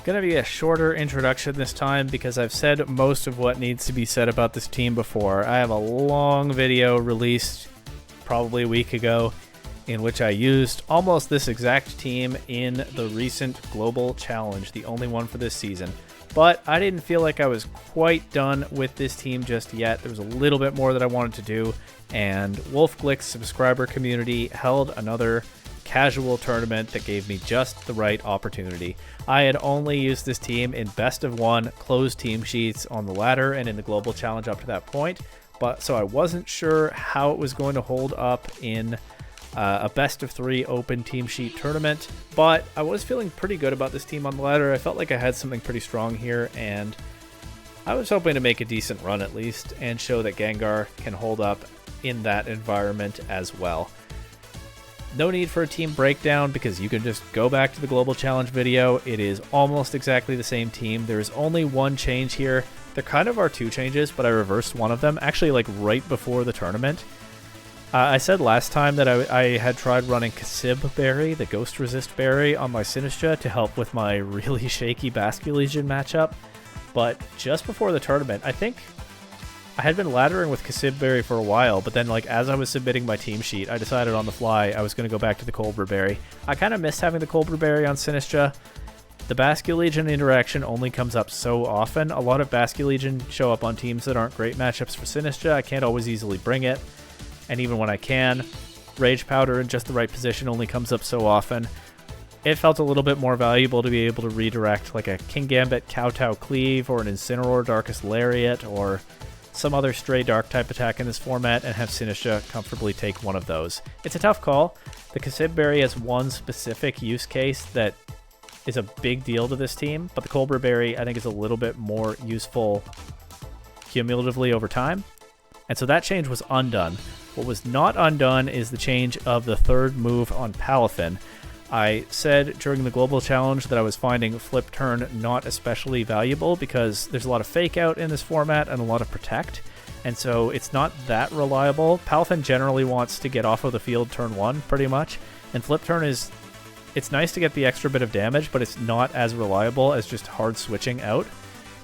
Gonna be a shorter introduction this time because I've said most of what needs to be said about this team before. I have a long video released probably a week ago in which I used almost this exact team in the recent Global Challenge, the only one for this season. But I didn't feel like I was quite done with this team just yet. There was a little bit more that I wanted to do, and Wolfglick's subscriber community held another casual tournament that gave me just the right opportunity. I had only used this team in best of one closed team sheets on the ladder and in the Global Challenge up to that point, but so I wasn't sure how it was going to hold up in a best of three open team sheet tournament, but I was feeling pretty good about this team on the ladder. I felt like I had something pretty strong here, and I was hoping to make a decent run at least and show that Gengar can hold up in that environment as well. No need for a team breakdown because you can just go back to the Global Challenge video. It is almost exactly the same team. There's only one change here. There kind of are two changes, but I reversed one of them, actually like right before the tournament. I said last time that I had tried running Kasib Berry, the Ghost Resist Berry, on my Sinistcha to help with my really shaky Basculegion matchup, but just before the tournament, I think I had been laddering with Kasib Berry for a while, but then like as I was submitting my team sheet, I decided on the fly I was going to go back to the Colbur Berry. I kind of missed having the Colbur Berry on Sinistcha. The Basculegion interaction only comes up so often. A lot of Basculegion show up on teams that aren't great matchups for Sinistcha. I can't always easily bring it, and even when I can, Rage Powder in just the right position only comes up so often. It felt a little bit more valuable to be able to redirect like a Kingambit Kowtow Cleave or an Incineroar Darkest Lariat or some other stray dark type attack in this format and have Sinistcha comfortably take one of those. It's a tough call. The Kasib Berry has one specific use case that is a big deal to this team, but the Colbur Berry I think is a little bit more useful cumulatively over time. And so that change was undone. What was not undone is the change of the third move on Palafin. I said during the Global Challenge that I was finding Flip Turn not especially valuable because there's a lot of Fake Out in this format and a lot of Protect, and so it's not that reliable. Palafin generally wants to get off of the field turn one pretty much, and Flip Turn it's nice to get the extra bit of damage, but it's not as reliable as just hard switching out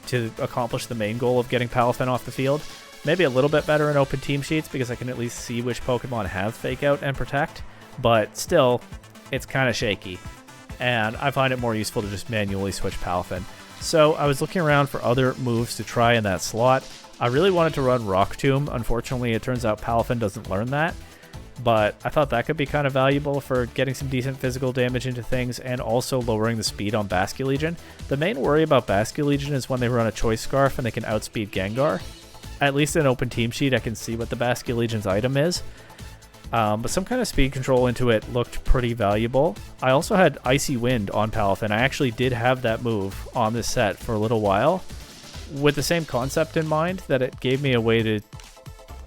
to accomplish the main goal of getting Palafin off the field. Maybe a little bit better in open team sheets because I can at least see which Pokemon have Fake Out and Protect, but still, it's kind of shaky, and I find it more useful to just manually switch Palafin. So I was looking around for other moves to try in that slot. I really wanted to run Rock Tomb. Unfortunately, it turns out Palafin doesn't learn that, but I thought that could be kind of valuable for getting some decent physical damage into things and also lowering the speed on Basculegion. The main worry about Basculegion is when they run a Choice Scarf and they can outspeed Gengar. At least in open team sheet, I can see what the Basculegion's item is. But some kind of speed control into it looked pretty valuable. I also had Icy Wind on Palafin. I actually did have that move on this set for a little while with the same concept in mind, that it gave me a way to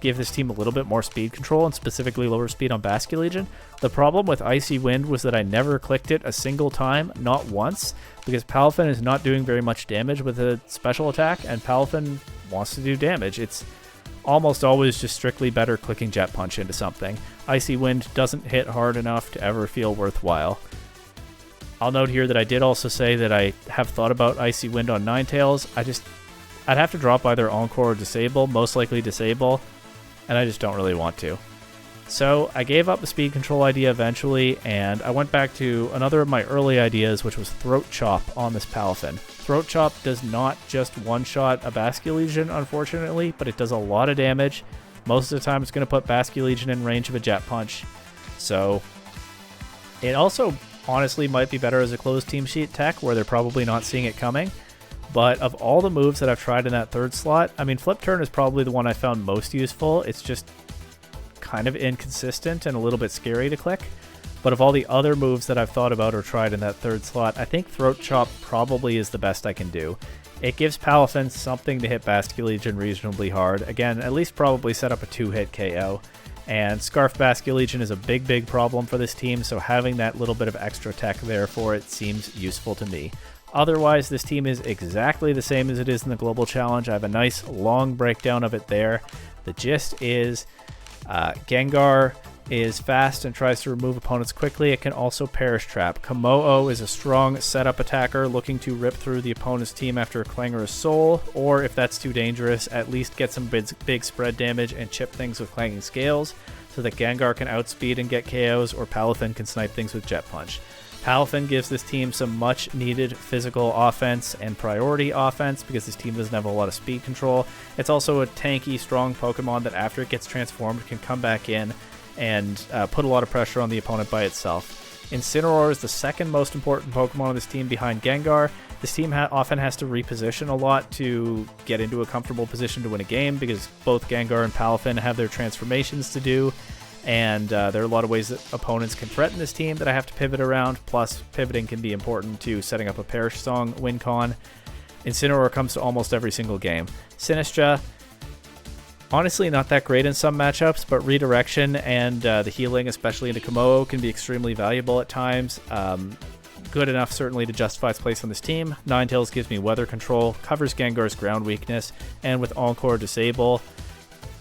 give this team a little bit more speed control and specifically lower speed on Basculegion. The problem with Icy Wind was that I never clicked it a single time, not once, because Palafin is not doing very much damage with a special attack, and Palafin wants to do damage. It's almost always just strictly better clicking Jet Punch into something. Icy Wind doesn't hit hard enough to ever feel worthwhile. I'll note here that I did also say that I have thought about Icy Wind on Ninetales. I'd have to drop either Encore or Disable, most likely Disable, and I just don't really want to. So I gave up the speed control idea eventually, and I went back to another of my early ideas, which was Throat Chop on this Palafin. Throat Chop does not just one-shot a Basculegion, unfortunately, but it does a lot of damage. Most of the time it's going to put Basculegion in range of a Jet Punch. So it also honestly might be better as a closed team sheet tech where they're probably not seeing it coming. But of all the moves that I've tried in that third slot, I mean, Flip Turn is probably the one I found most useful. It's just kind of inconsistent and a little bit scary to click. But of all the other moves that I've thought about or tried in that third slot, I think Throat Chop probably is the best I can do. It gives Palafin something to hit Basculegion reasonably hard. Again, at least probably set up a 2-hit KO. And Scarf Basculegion is a big problem for this team, so having that little bit of extra tech there for it seems useful to me. Otherwise, this team is exactly the same as it is in the Global Challenge. I have a nice long breakdown of it there. The gist is Gengar is fast and tries to remove opponents quickly. It can also perish trap. Kommo-o is a strong setup attacker looking to rip through the opponent's team after a clangorous soul, or if that's too dangerous, at least get some big spread damage and chip things with clanging scales so that Gengar can outspeed and get KOs, or Palafin can snipe things with jet punch. Palafin gives this team some much needed physical offense and priority offense because this team doesn't have a lot of speed control. It's also a tanky, strong Pokemon that after it gets transformed can come back in and put a lot of pressure on the opponent by itself. Incineroar is the second most important Pokemon on this team behind Gengar. This team often has to reposition a lot to get into a comfortable position to win a game because both Gengar and Palafin have their transformations to do, and there are a lot of ways that opponents can threaten this team that I have to pivot around, plus pivoting can be important to setting up a Perish Song win con. Incineroar comes to almost every single game. Sinistcha, honestly not that great in some matchups, but redirection and the healing, especially into Kommo-o, can be extremely valuable at times. Good enough certainly to justify its place on this team. Ninetales gives me weather control, covers Gengar's ground weakness, and with Encore Disable,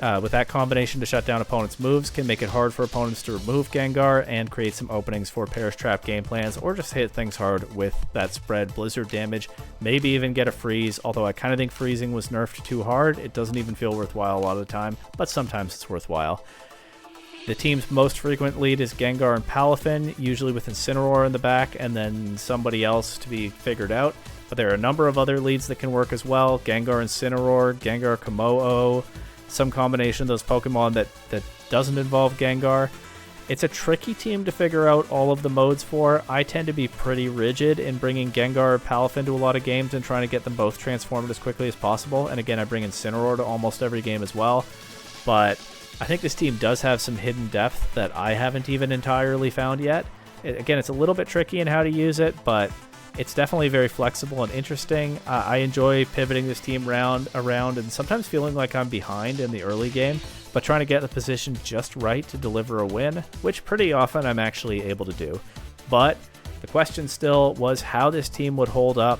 with that combination to shut down opponents' moves, can make it hard for opponents to remove Gengar and create some openings for Perish Trap game plans, or just hit things hard with that spread blizzard damage, maybe even get a freeze, although I kind of think freezing was nerfed too hard. It doesn't even feel worthwhile a lot of the time, but sometimes it's worthwhile. The team's most frequent lead is Gengar and Palafin, usually with Incineroar in the back and then somebody else to be figured out, but there are a number of other leads that can work as well. Gengar Incineroar, Gengar Kommo-o, some combination of those Pokemon that doesn't involve Gengar. It's a tricky team to figure out all of the modes for. I tend to be pretty rigid in bringing Gengar or Palafin to a lot of games and trying to get them both transformed as quickly as possible. And again, I bring Incineroar to almost every game as well. But I think this team does have some hidden depth that I haven't even entirely found yet. Again, it's a little bit tricky in how to use it, but it's definitely very flexible and interesting. I enjoy pivoting this team around and sometimes feeling like I'm behind in the early game, but trying to get the position just right to deliver a win, which pretty often I'm actually able to do. But the question still was how this team would hold up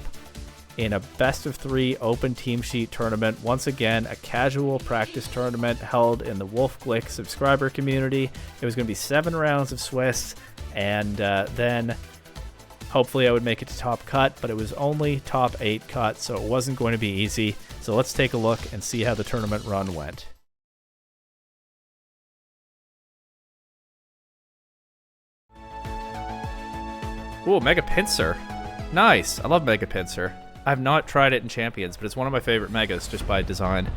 in a best-of-3 open team sheet tournament. Once again, a casual practice tournament held in the Wolf Glick subscriber community. It was going to be 7 rounds of Swiss, and then hopefully I would make it to top cut, but it was only top 8 cut, so it wasn't going to be easy. So let's take a look and see how the tournament run went. Ooh, Mega Pinsir. Nice. I love Mega Pinsir. I have not tried it in Champions, but it's one of my favorite Megas just by design.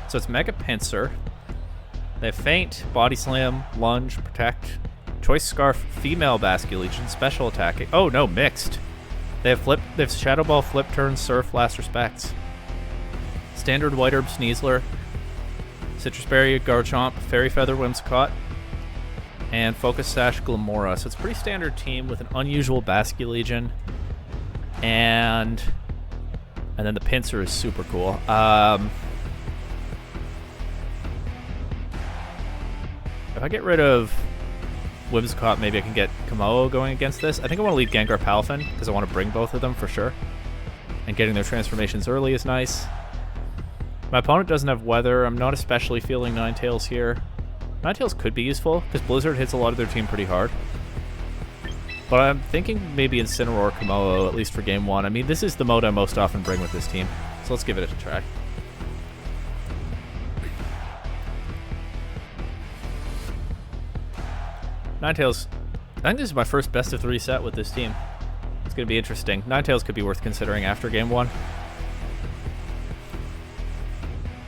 So it's Mega Pinsir. They have Feint, Body Slam, Lunge, Protect, Choice Scarf, Female Basculegion, Special Attack. Oh no, mixed. They have Shadow Ball, Flip Turn, Surf, Last Respects. Standard White Herb Sneasler, Citrus Berry, Garchomp, Fairy Feather, Whimsicott, and Focus Sash, Glamora. So it's a pretty standard team with an unusual Basculegion. And then the Pinsir is super cool. If I get rid of Whimsicott, maybe I can get Kommo-o going against this. I think I want to lead Gengar Palafin because I want to bring both of them for sure. And getting their transformations early is nice. My opponent doesn't have Weather. I'm not especially feeling Ninetales here. Ninetales could be useful because Blizzard hits a lot of their team pretty hard. But I'm thinking maybe Incineroar or Kommo-o, at least for game 1. I mean, this is the mode I most often bring with this team. So let's give it a try. Ninetales. I think this is my first best-of-3 set with this team. It's going to be interesting. Ninetales could be worth considering after game 1.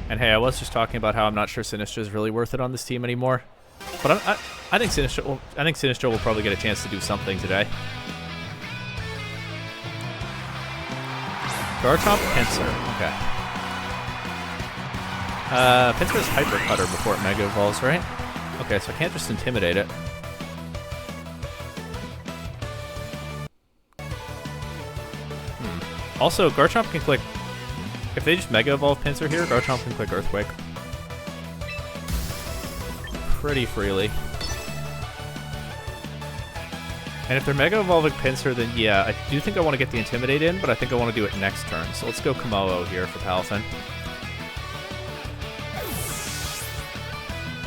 And hey, I was just talking about how I'm not sure Sinistcha is really worth it on this team anymore. But I think Sinistcha will probably get a chance to do something today. Garchomp, Pinsir. Okay. Pinsir is Hyper Cutter before it Mega Evolves, right? Okay, so I can't just intimidate it. Also, Garchomp can click... If they just Mega Evolve Pinsir here, Garchomp can click Earthquake pretty freely. And if they're Mega Evolving Pinsir, then yeah, I do think I want to get the Intimidate in, but I think I want to do it next turn. So let's go Kommo-o here for Palafin.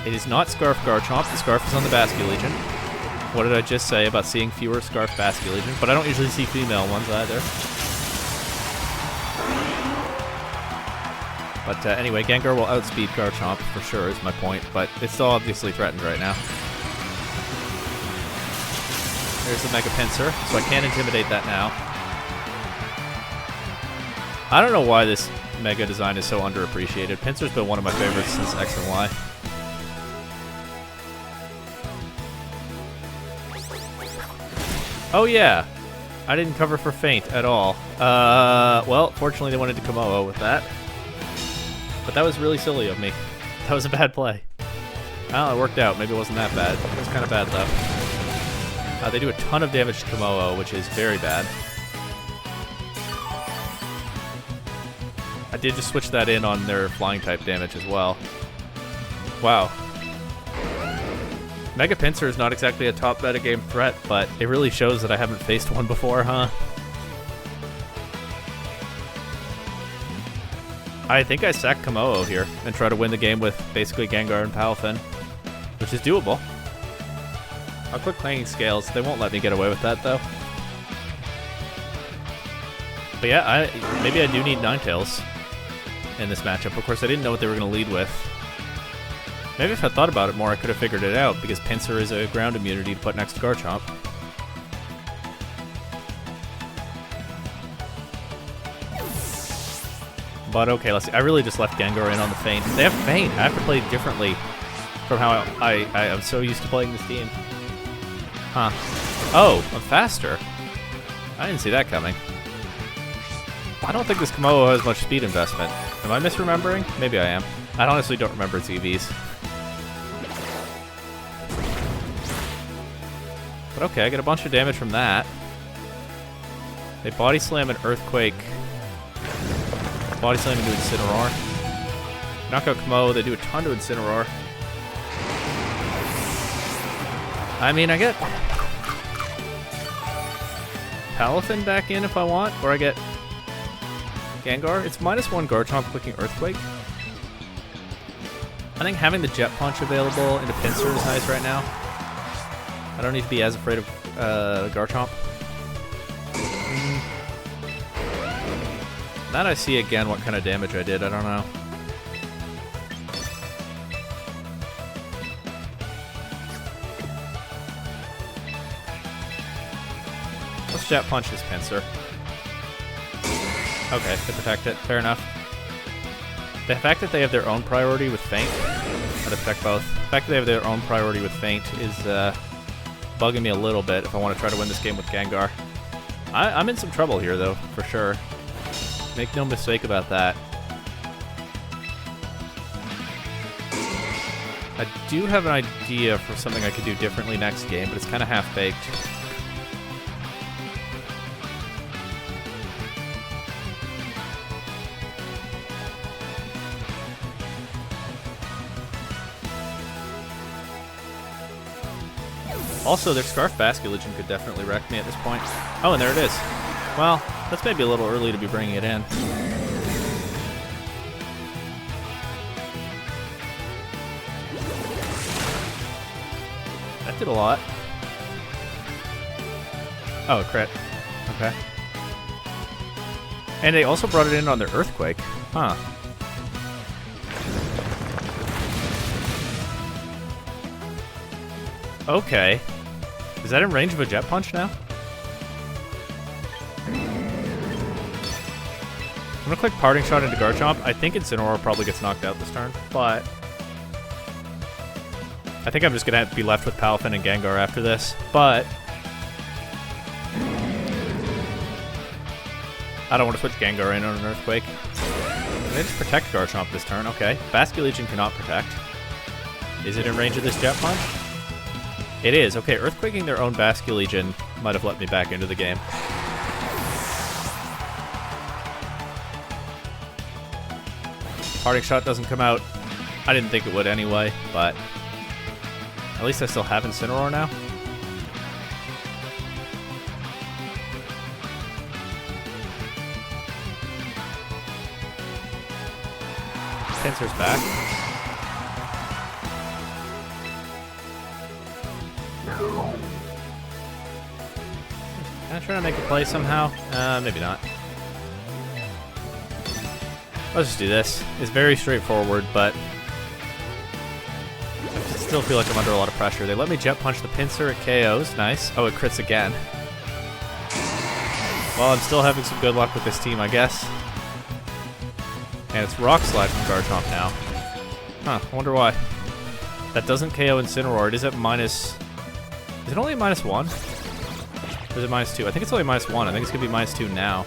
It is not Scarf Garchomp. The Scarf is on the Basculegion. What did I just say about seeing fewer Scarf Basculegion? But I don't usually see female ones either. But anyway, Gengar will outspeed Garchomp for sure is my point, but it's still obviously threatened right now. There's the Mega Pinsir, so I can't intimidate that now. I don't know why this Mega design is so underappreciated. Pinsir's been one of my favorites since X and Y. Oh yeah, I didn't cover for Feint at all. Well, fortunately they wanted to kommo-o with that. But that was really silly of me. That was a bad play. Well, it worked out. Maybe it wasn't that bad. It was kind of bad though. They do a ton of damage to kommo-o, which is very bad. I did just switch that in on their flying type damage as well. Wow. Mega Pinsir is not exactly a top metagame threat, but it really shows that I haven't faced one before, huh? I think I sack kommo-o here and try to win the game with basically Gengar and Palafin, which is doable. I'll click Clanging Scales. They won't let me get away with that, though. But yeah, maybe I do need Ninetales in this matchup. Of course, I didn't know what they were going to lead with. Maybe if I thought about it more, I could have figured it out, because Pinsir is a ground immunity to put next to Garchomp. But okay, let's see. I really just left Gengar in on the Feint. They have Feint. I have to play differently from how I am so used to playing this team. Huh. Oh, I'm faster. I didn't see that coming. I don't think this kommo-o has much speed investment. Am I misremembering? Maybe I am. I honestly don't remember its EVs. But okay, I get a bunch of damage from that. They Body Slam and Earthquake. Body Slam into Incineroar. Knockout kommo-o, they do a ton to Incineroar. I mean, I get Palafin back in if I want, or I get Gengar. It's -1 Garchomp clicking Earthquake. I think having the Jet Punch available into Pinsir is nice right now. I don't need to be as afraid of Garchomp. Now that I see again what kind of damage I did, I don't know. Let's Jet Punch this Pinsir. Okay, to protect it. Fair enough. The fact that they have their own priority with Feint, or to protect both. The fact that they have their own priority with Feint is bugging me a little bit if I want to try to win this game with Gengar. I'm in some trouble here, though, for sure. Make no mistake about that. I do have an idea for something I could do differently next game, but it's kind of half-baked. Also, their Scarf Basculegion could definitely wreck me at this point. Oh, and there it is. Well, that's maybe a little early to be bringing it in. That did a lot. Oh, crit. Okay. And they also brought it in on their Earthquake. Huh. Okay. Is that in range of a Jet Punch now? I'm gonna click Parting Shot into Garchomp. I think Incineroar probably gets knocked out this turn, but I think I'm just gonna have to be left with Palafin and Gengar after this, but I don't want to switch Gengar in on an Earthquake. Can they just protect Garchomp this turn? Okay. Basculegion cannot protect. Is it in range of this Jet Punch? It is. Okay, Earthquaking their own Basculegion might have let me back into the game. Parting Shot doesn't come out. I didn't think it would anyway, but at least I still have Incineroar now. Pinsir's back. trying to make a play somehow? Maybe not. Let's just do this. It's very straightforward, but I still feel like I'm under a lot of pressure. They let me jet punch the pincer, it KOs. Nice. Oh, it crits again. Well, I'm still having some good luck with this team, I guess. And it's Rock Slide from Garchomp now. Huh, I wonder why. That doesn't KO Incineroar. It is at minus... Is it only a -1? Or is it -2? I think it's only -1. I think it's going to be -2 now.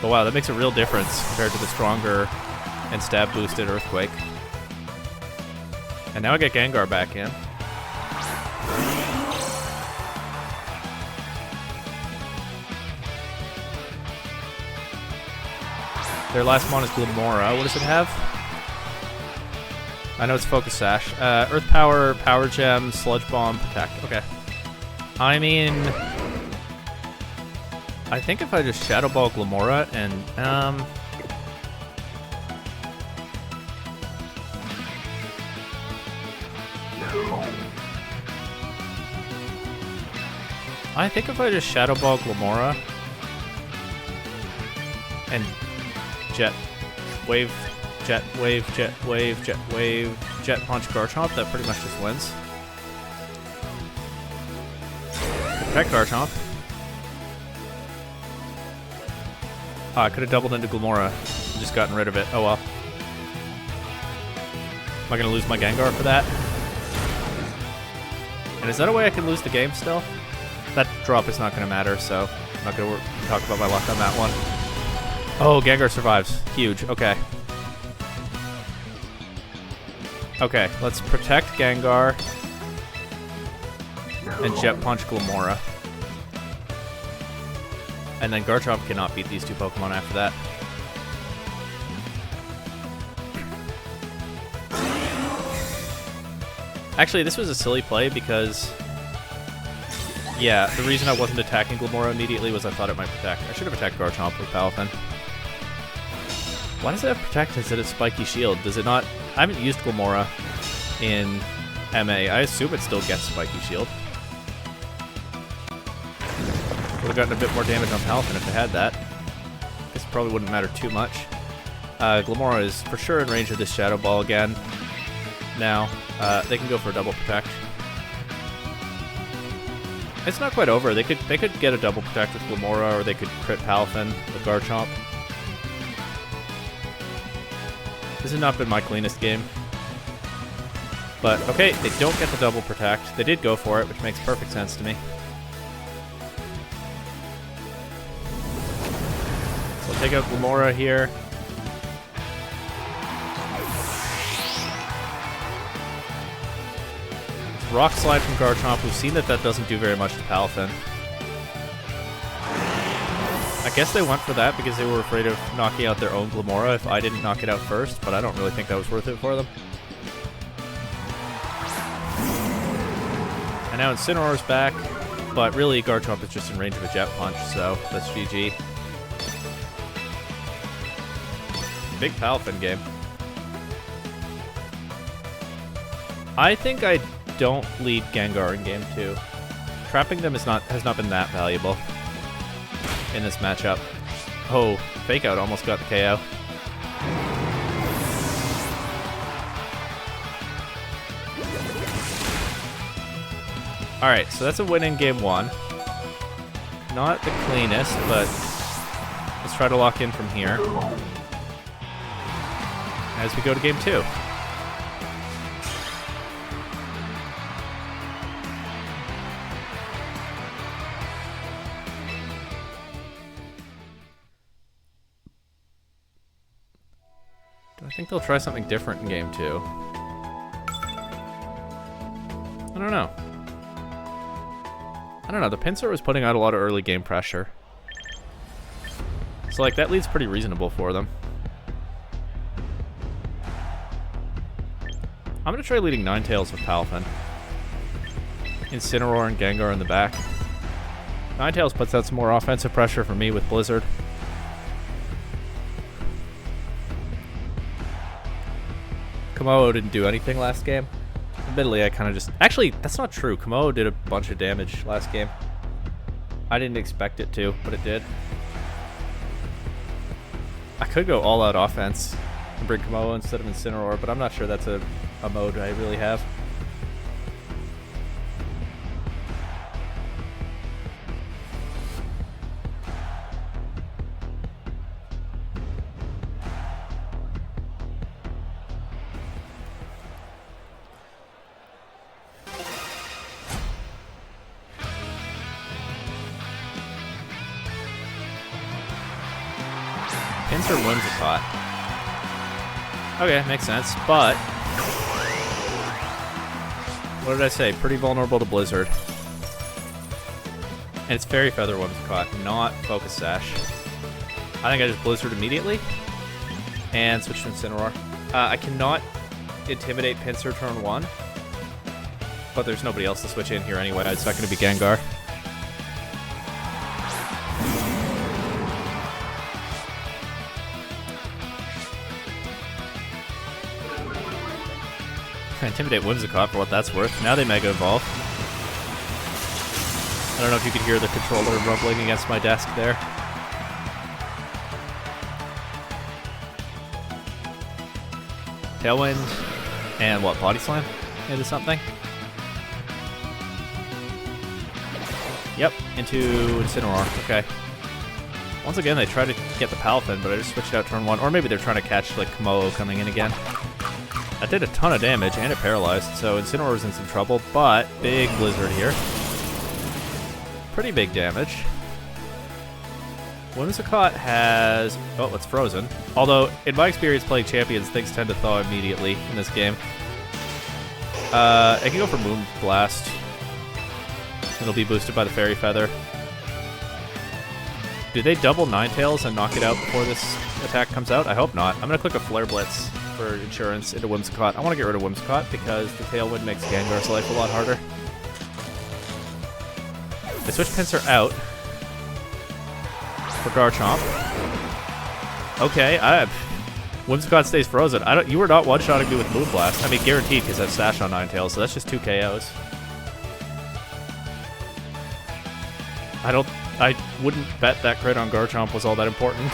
But wow, that makes a real difference compared to the stronger and stab-boosted Earthquake. And now I get Gengar back in. Their last mon is Glimora. What does it have? I know it's Focus Sash. Earth Power, Power Gem, Sludge Bomb, Protect. Okay. I mean... I think if I just Shadow Ball Glimora and... I think if I just Shadow Ball Glimora and Jet Wave, Jet Wave, Jet Wave, Jet Wave, Jet Punch Garchomp, that pretty much just wins. Protect Garchomp. I could have doubled into Glimora and just gotten rid of it. Oh well. Am I going to lose my Gengar for that? And is that a way I can lose the game still? That drop is not going to matter, so I'm not going to talk about my luck on that one. Oh, Gengar survives. Huge. Okay. Okay, let's protect Gengar and Jet Punch Glimora. And then Garchomp cannot beat these two Pokemon after that. Actually, this was a silly play because... Yeah, the reason I wasn't attacking Glimora immediately was I thought it might protect. I should have attacked Garchomp with Palafin. Why does it have Protect instead of Spiky Shield? Does it not... I haven't used Glimora in MA. I assume it still gets Spiky Shield. Would have gotten a bit more damage on Palafin if I had that. Guess it probably wouldn't matter too much. Glimora is for sure in range of this Shadow Ball again. Now, they can go for a double Protect. It's not quite over. They could get a double Protect with Glimora, or they could crit Palafin with Garchomp. This has not been my cleanest game. But, okay, they don't get the double Protect. They did go for it, which makes perfect sense to me. So I'll take out Glimora here. Rock Slide from Garchomp. We've seen that doesn't do very much to Palafin. I guess they went for that because they were afraid of knocking out their own Glimora if I didn't knock it out first, but I don't really think that was worth it for them. And now Incineroar's back, but really Garchomp is just in range of a Jet Punch, so that's GG. Big Palafin game. I think I don't lead Gengar in game 2. Trapping them has not been that valuable in this matchup. Oh, Fake Out almost got the KO. Alright, so that's a win in game 1. Not the cleanest, but let's try to lock in from here as we go to game 2. I think they'll try something different in game 2. I don't know. The Pinsir was putting out a lot of early game pressure. So, like, that lead's pretty reasonable for them. I'm going to try leading Ninetales with Palafin. Incineroar and Gengar in the back. Ninetales puts out some more offensive pressure for me with Blizzard. Kommo-o didn't do anything last game. Admittedly, I kind of just... Actually, that's not true. Kommo-o did a bunch of damage last game. I didn't expect it to, but it did. I could go all-out offense and bring kommo-o instead of Incineroar, but I'm not sure that's a mode I really have. Pincer wins a pot. Okay, makes sense, but what did I say? Pretty vulnerable to Blizzard. And it's Fairy Feather Whimsicott, not Focus Sash. I think I just Blizzard immediately and switch to Incineroar. I cannot Intimidate Pincer turn 1, but there's nobody else to switch in here anyway. It's not going to be Gengar. Intimidate Whimsicott for what that's worth. Now they Mega Evolve. I don't know if you could hear the controller rumbling against my desk there. Tailwind and what? Body Slam into something? Yep, into Incineroar. Okay. Once again, they try to get the Palafin, but I just switched out turn 1. Or maybe they're trying to catch like kommo-o coming in again. That did a ton of damage, and it paralyzed, so Incineroar was in some trouble, but big Blizzard here. Pretty big damage. Whimsicott has... oh, it's frozen. Although, in my experience playing champions, things tend to thaw immediately in this game. I can go for Moon Blast. It'll be boosted by the Fairy Feather. Do they double Ninetales and knock it out before this attack comes out? I hope not. I'm going to click a Flare Blitz for insurance into Whimsicott. I want to get rid of Whimsicott because the Tailwind makes Gengar's life a lot harder. I switch Pincer out for Garchomp. Okay, Whimsicott stays frozen. You were not one-shotting me with Moonblast. I mean, guaranteed because I have Sash on Ninetales, so that's just 2 KOs. I wouldn't bet that crit on Garchomp was all that important.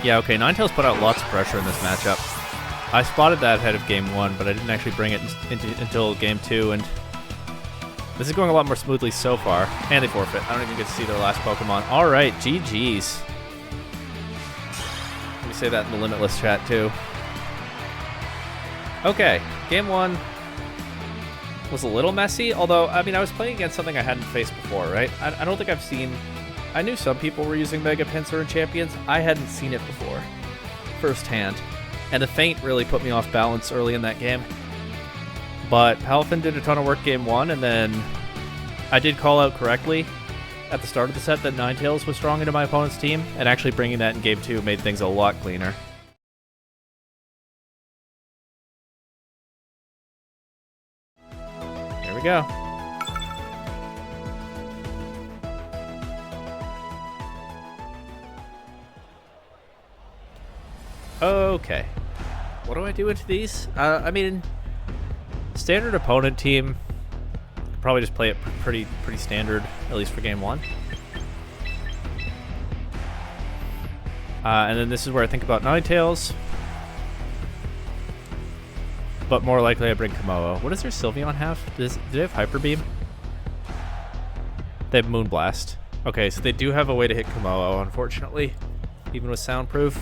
Yeah, okay, Ninetales put out lots of pressure in this matchup. I spotted that ahead of Game 1, but I didn't actually bring it until Game 2, and this is going a lot more smoothly so far. And they forfeit. I don't even get to see their last Pokemon. Alright, GG's. Let me say that in the Limitless chat, too. Okay, Game 1 was a little messy, although, I mean, I was playing against something I hadn't faced before, right? I don't think I've seen... I knew some people were using Mega Pincer in Champions. I hadn't seen it before, firsthand. And the feint really put me off balance early in that game. But Palafin did a ton of work Game 1, and then I did call out correctly at the start of the set that Ninetales was strong into my opponent's team, and actually bringing that in Game 2 made things a lot cleaner. Here we go. Okay. What do I do into these? I mean, standard opponent team, probably just play it pretty standard, at least for Game 1. And then this is where I think about Ninetales. But more likely I bring kommo-o. What does their Sylveon have? Do they have Hyper Beam? They have Moonblast. Okay, so they do have a way to hit kommo-o, unfortunately, even with Soundproof.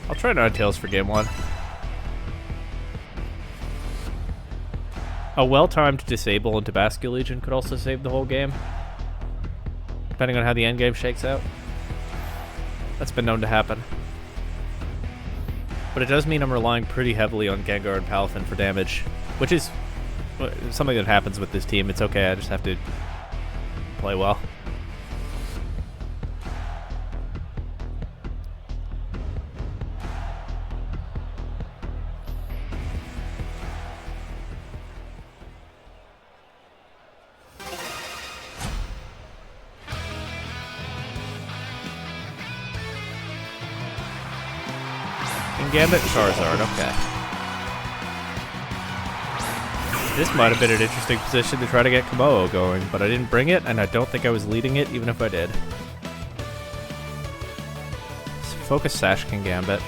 I'll try Ninetales for Game 1. A well-timed disable into Tabasco Legion could also save the whole game, depending on how the endgame shakes out. That's been known to happen. But it does mean I'm relying pretty heavily on Gengar and Palafin for damage, which is something that happens with this team. It's okay, I just have to play well. Gambit, Charizard, okay. This might have been an interesting position to try to get kommo-o going, but I didn't bring it, and I don't think I was leading it, even if I did. So focus Sash King Gambit.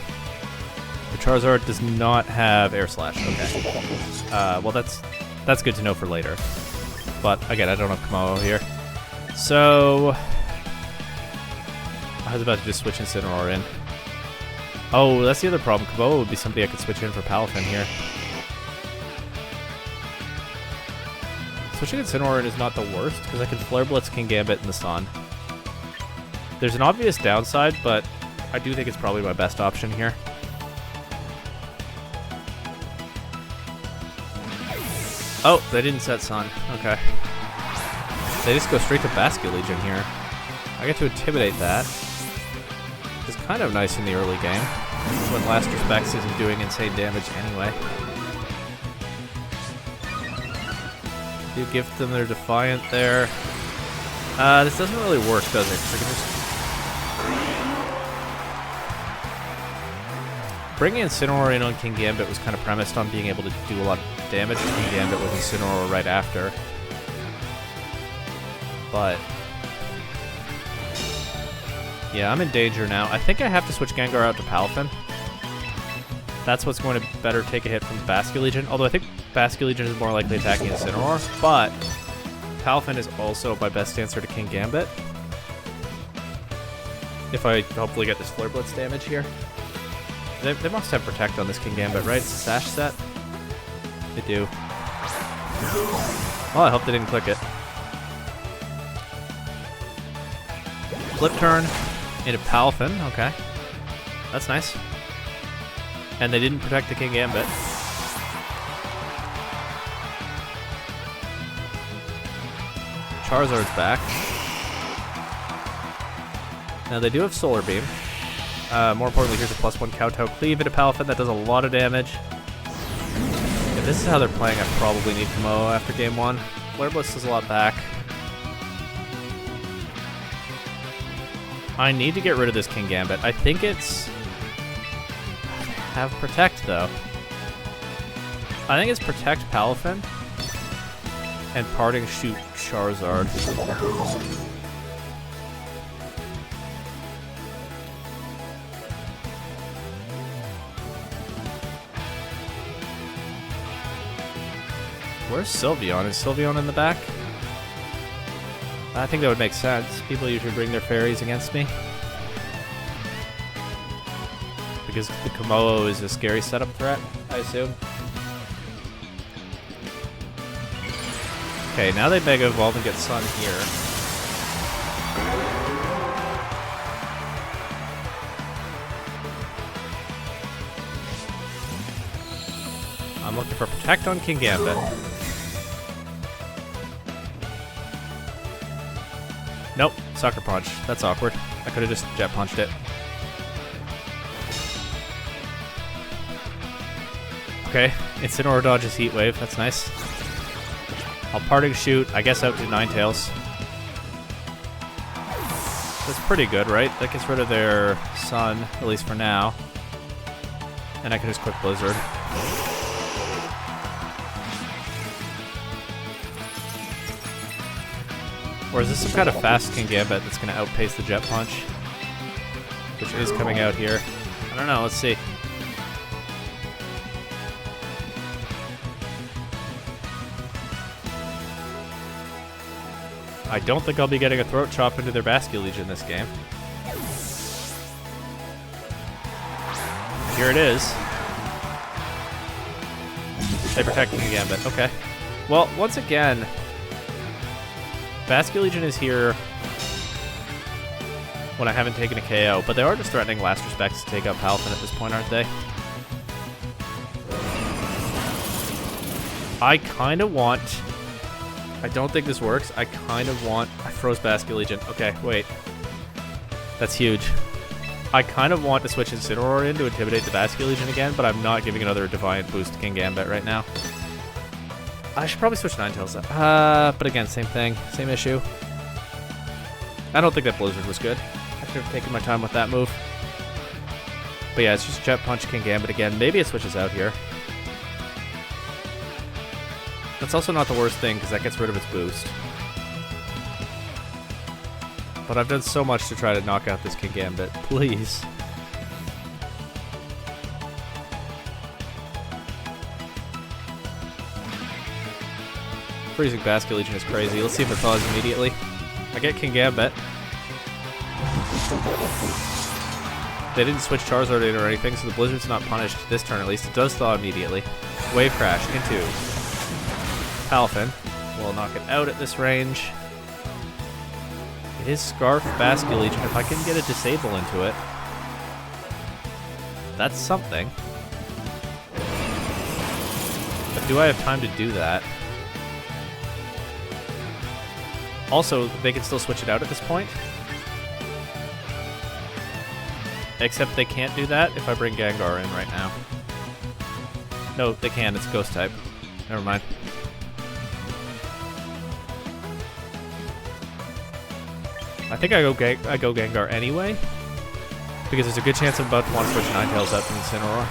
The Charizard does not have Air Slash, okay. Well, that's good to know for later. But, again, I don't have kommo-o here. So... I was about to just switch Incineroar in. Oh, that's the other problem. kommo-o would be somebody I could switch in for Palafin here. Switching Incineroar in is not the worst, because I can Flare Blitz King Gambit in the sun. There's an obvious downside, but I do think it's probably my best option here. Oh, they didn't set Sun. Okay. They just go straight to Basculegion here. I get to Intimidate that. It's kind of nice in the early game, when Last Respects isn't doing insane damage anyway. Do gift them their Defiant there. This doesn't really work, does it? 'Cause I can just... Bringing Incineroar in on King Gambit was kind of premised on being able to do a lot of damage to King Gambit with Incineroar right after. But... yeah, I'm in danger now. I think I have to switch Gengar out to Palafin. That's what's going to better take a hit from Basculegion. Although I think Basculegion is more likely attacking Incineroar. But Palafin is also my best answer to King Gambit. If I hopefully get this Flare Blitz damage here. They must have Protect on this King Gambit, right? It's a Sash set? They do. Well, I hope they didn't click it. Flip turn into Palafin. Okay. That's nice. And they didn't protect the King Gambit. Charizard's back. Now they do have Solar Beam. More importantly, here's a +1 Kowtow Cleave into Palafin. That does a lot of damage. If this is how they're playing, I probably need kommo-o after game 1. Flare Blitz does a lot back. I need to get rid of this King Gambit. I think it's... have Protect, though. I think it's Protect Palafin and Parting Shoot Charizard. Where's Sylveon? Is Sylveon in the back? I think that would make sense. People usually bring their fairies against me. Because the kommo-o is a scary setup threat, I assume. Okay, now they Mega Evolve and get Sun here. I'm looking for Protect on King Gambit. Nope, Sucker Punch. That's awkward. I could have just Jet Punched it. Okay, Incineroar dodges Heat Wave. That's nice. I'll Parting Shoot, I guess out to Ninetales. That's pretty good, right? That gets rid of their Sun, at least for now. And I can just Quick Blizzard. Or is this some kind of fast King Gambit that's going to outpace the Jet Punch? Which is coming out here. I don't know, let's see. I don't think I'll be getting a Throat Chop into their Basculegion this game. Here it is. They protect King Gambit, okay. Well, once again... Basculegion is here when I haven't taken a KO, but they are just threatening Last Respects to take out Palafin at this point, aren't they? I kind of want... I don't think this works. I kind of want... I froze Basculegion. Okay, wait. That's huge. I kind of want to switch Incineroar in to intimidate the Basculegion again, but I'm not giving another Defiant boost to King Gambit right now. I should probably switch Ninetales. But again, same thing. Same issue. I don't think that Blizzard was good. I should have taken my time with that move. But yeah, it's just Jet Punch, King Gambit again. Maybe it switches out here. That's also not the worst thing, because that gets rid of its boost. But I've done so much to try to knock out this King Gambit. Please. Freezing Basket Legion is crazy. Let's see if it thaws immediately. I get King Gambit. They didn't switch Charizard in or anything, so the Blizzard's not punished this turn at least. It does thaw immediately. Wave Crash into Palafin. We'll knock it out at this range. It is Scarf Basket Legion. If I can get a Disable into it, that's something. But do I have time to do that? Also, they can still switch it out at this point. Except they can't do that if I bring Gengar in right now. No, they can. It's Ghost type. Never mind. I think I go Gengar anyway, because there's a good chance I'm about to want to switch Ninetales out from Incineroar.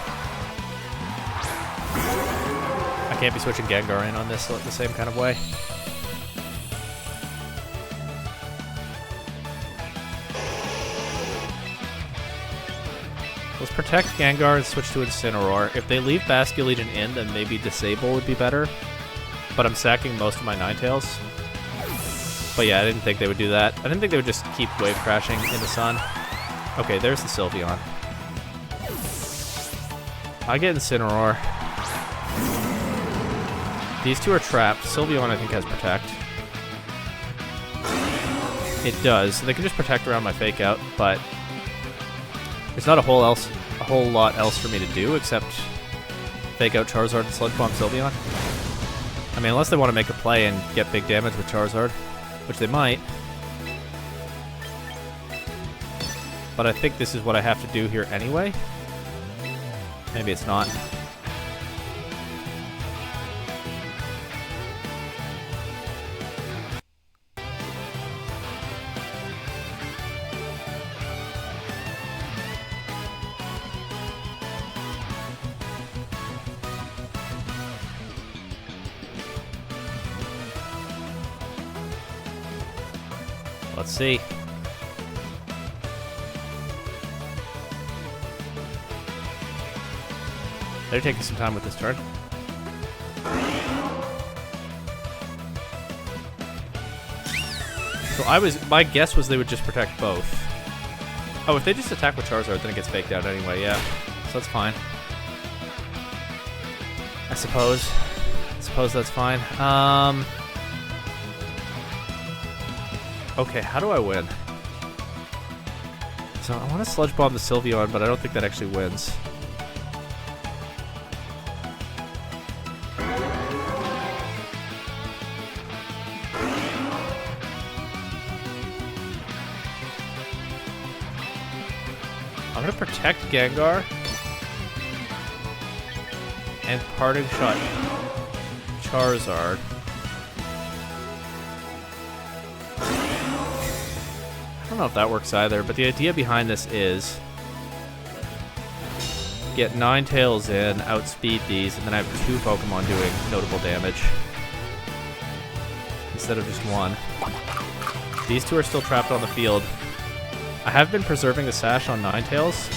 I can't be switching Gengar in on this the same kind of way. Let's protect Gengar and switch to Incineroar. If they leave Basket Legion in, then maybe Disable would be better. But I'm sacking most of my Ninetales. But yeah, I didn't think they would do that. I didn't think they would just keep Wave Crashing in the sun. Okay, there's the Sylveon. I get Incineroar. These two are trapped. Sylveon, I think, has Protect. It does. So they can just Protect around my Fake Out, but there's not a whole lot else for me to do except Fake Out Charizard and Sludge Bomb Sylveon. I mean, unless they want to make a play and get big damage with Charizard, which they might. But I think this is what I have to do here anyway. Maybe it's not. Let's see. They're taking some time with this turn. So my guess was they would just protect both. Oh, if they just attack with Charizard, then it gets faked out anyway, yeah. So that's fine. I suppose that's fine. Okay, how do I win? So I want to Sludge Bomb the Sylveon, but I don't think that actually wins. I'm going to protect Gengar and Parting Shot Charizard. I don't know if that works either, but the idea behind this is get Ninetales in, outspeed these, and then I have 2 Pokemon doing notable damage instead of just one. These 2 are still trapped on the field. I have been preserving the Sash on Ninetales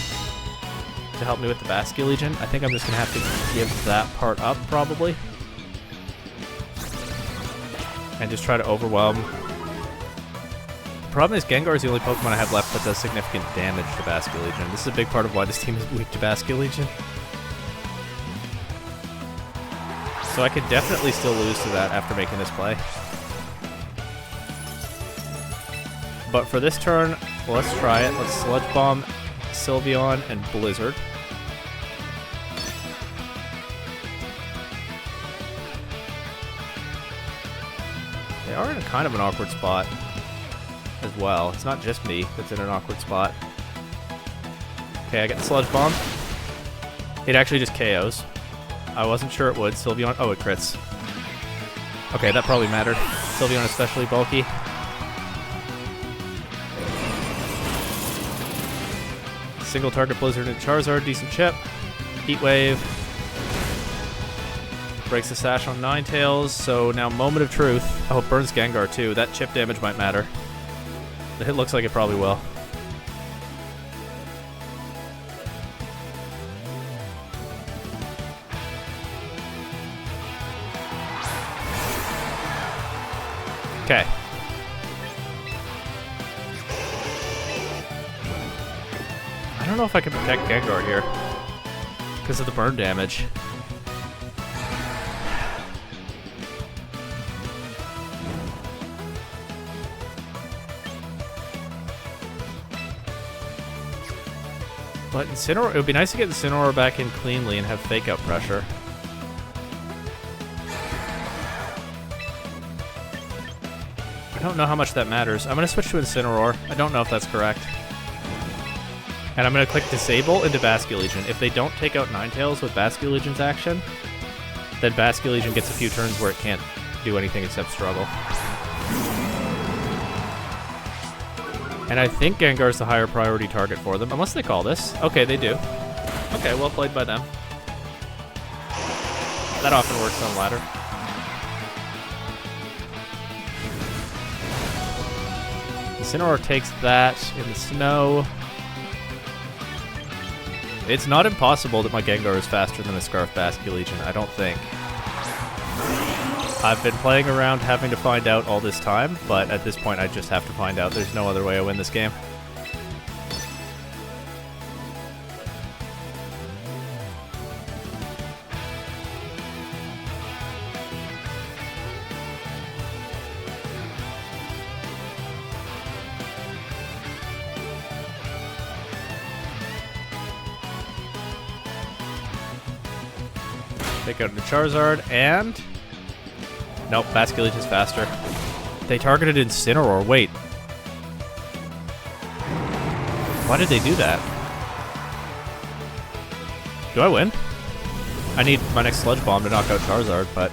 to help me with the Basket Legion. I think I'm just going to have to give that part up, probably. And just try to overwhelm. The problem is Gengar is the only Pokemon I have left that does significant damage to Basket Legion. This is a big part of why this team is weak to Basket Legion. So I could definitely still lose to that after making this play. But for this turn, let's try it. Let's Sludge Bomb Sylveon and Blizzard. They are in kind of an awkward spot as well. It's not just me that's in an awkward spot. Okay, I got the Sludge Bomb. It actually just KOs. I wasn't sure it would. Sylveon, oh, it crits. Okay, that probably mattered. Sylveon especially bulky. single target Blizzard into Charizard, decent chip. Heat Wave. Breaks the sash on Ninetales, so now Moment of Truth. Oh, it burns Gengar too. That chip damage might matter. The hit looks like it probably will. Okay. I don't know if I can protect Gengar here because of the burn damage. But Incineroar, it would be nice to get Incineroar back in cleanly and have fake out pressure. I don't know how much that matters. I'm going to switch to Incineroar. I don't know if that's correct. And I'm going to click Disable into Basculegion. If they don't take out Ninetales with Basculegion's action, then Basculegion gets a few turns where it can't do anything except struggle. And I think Gengar's the higher priority target for them, unless they call this. Okay, they do. Okay, well played by them. That often works on ladder. Incineroar takes that in the snow. It's not impossible that my Gengar is faster than a Scarf Basculegion, I don't think. I've been playing around having to find out all this time, but at this point I just have to find out. There's no other way I win this game. Take out the Charizard, and... Nope, Basculegion's faster. They targeted Incineroar. Wait. Why did they do that? Do I win? I need my next Sludge Bomb to knock out Charizard, but...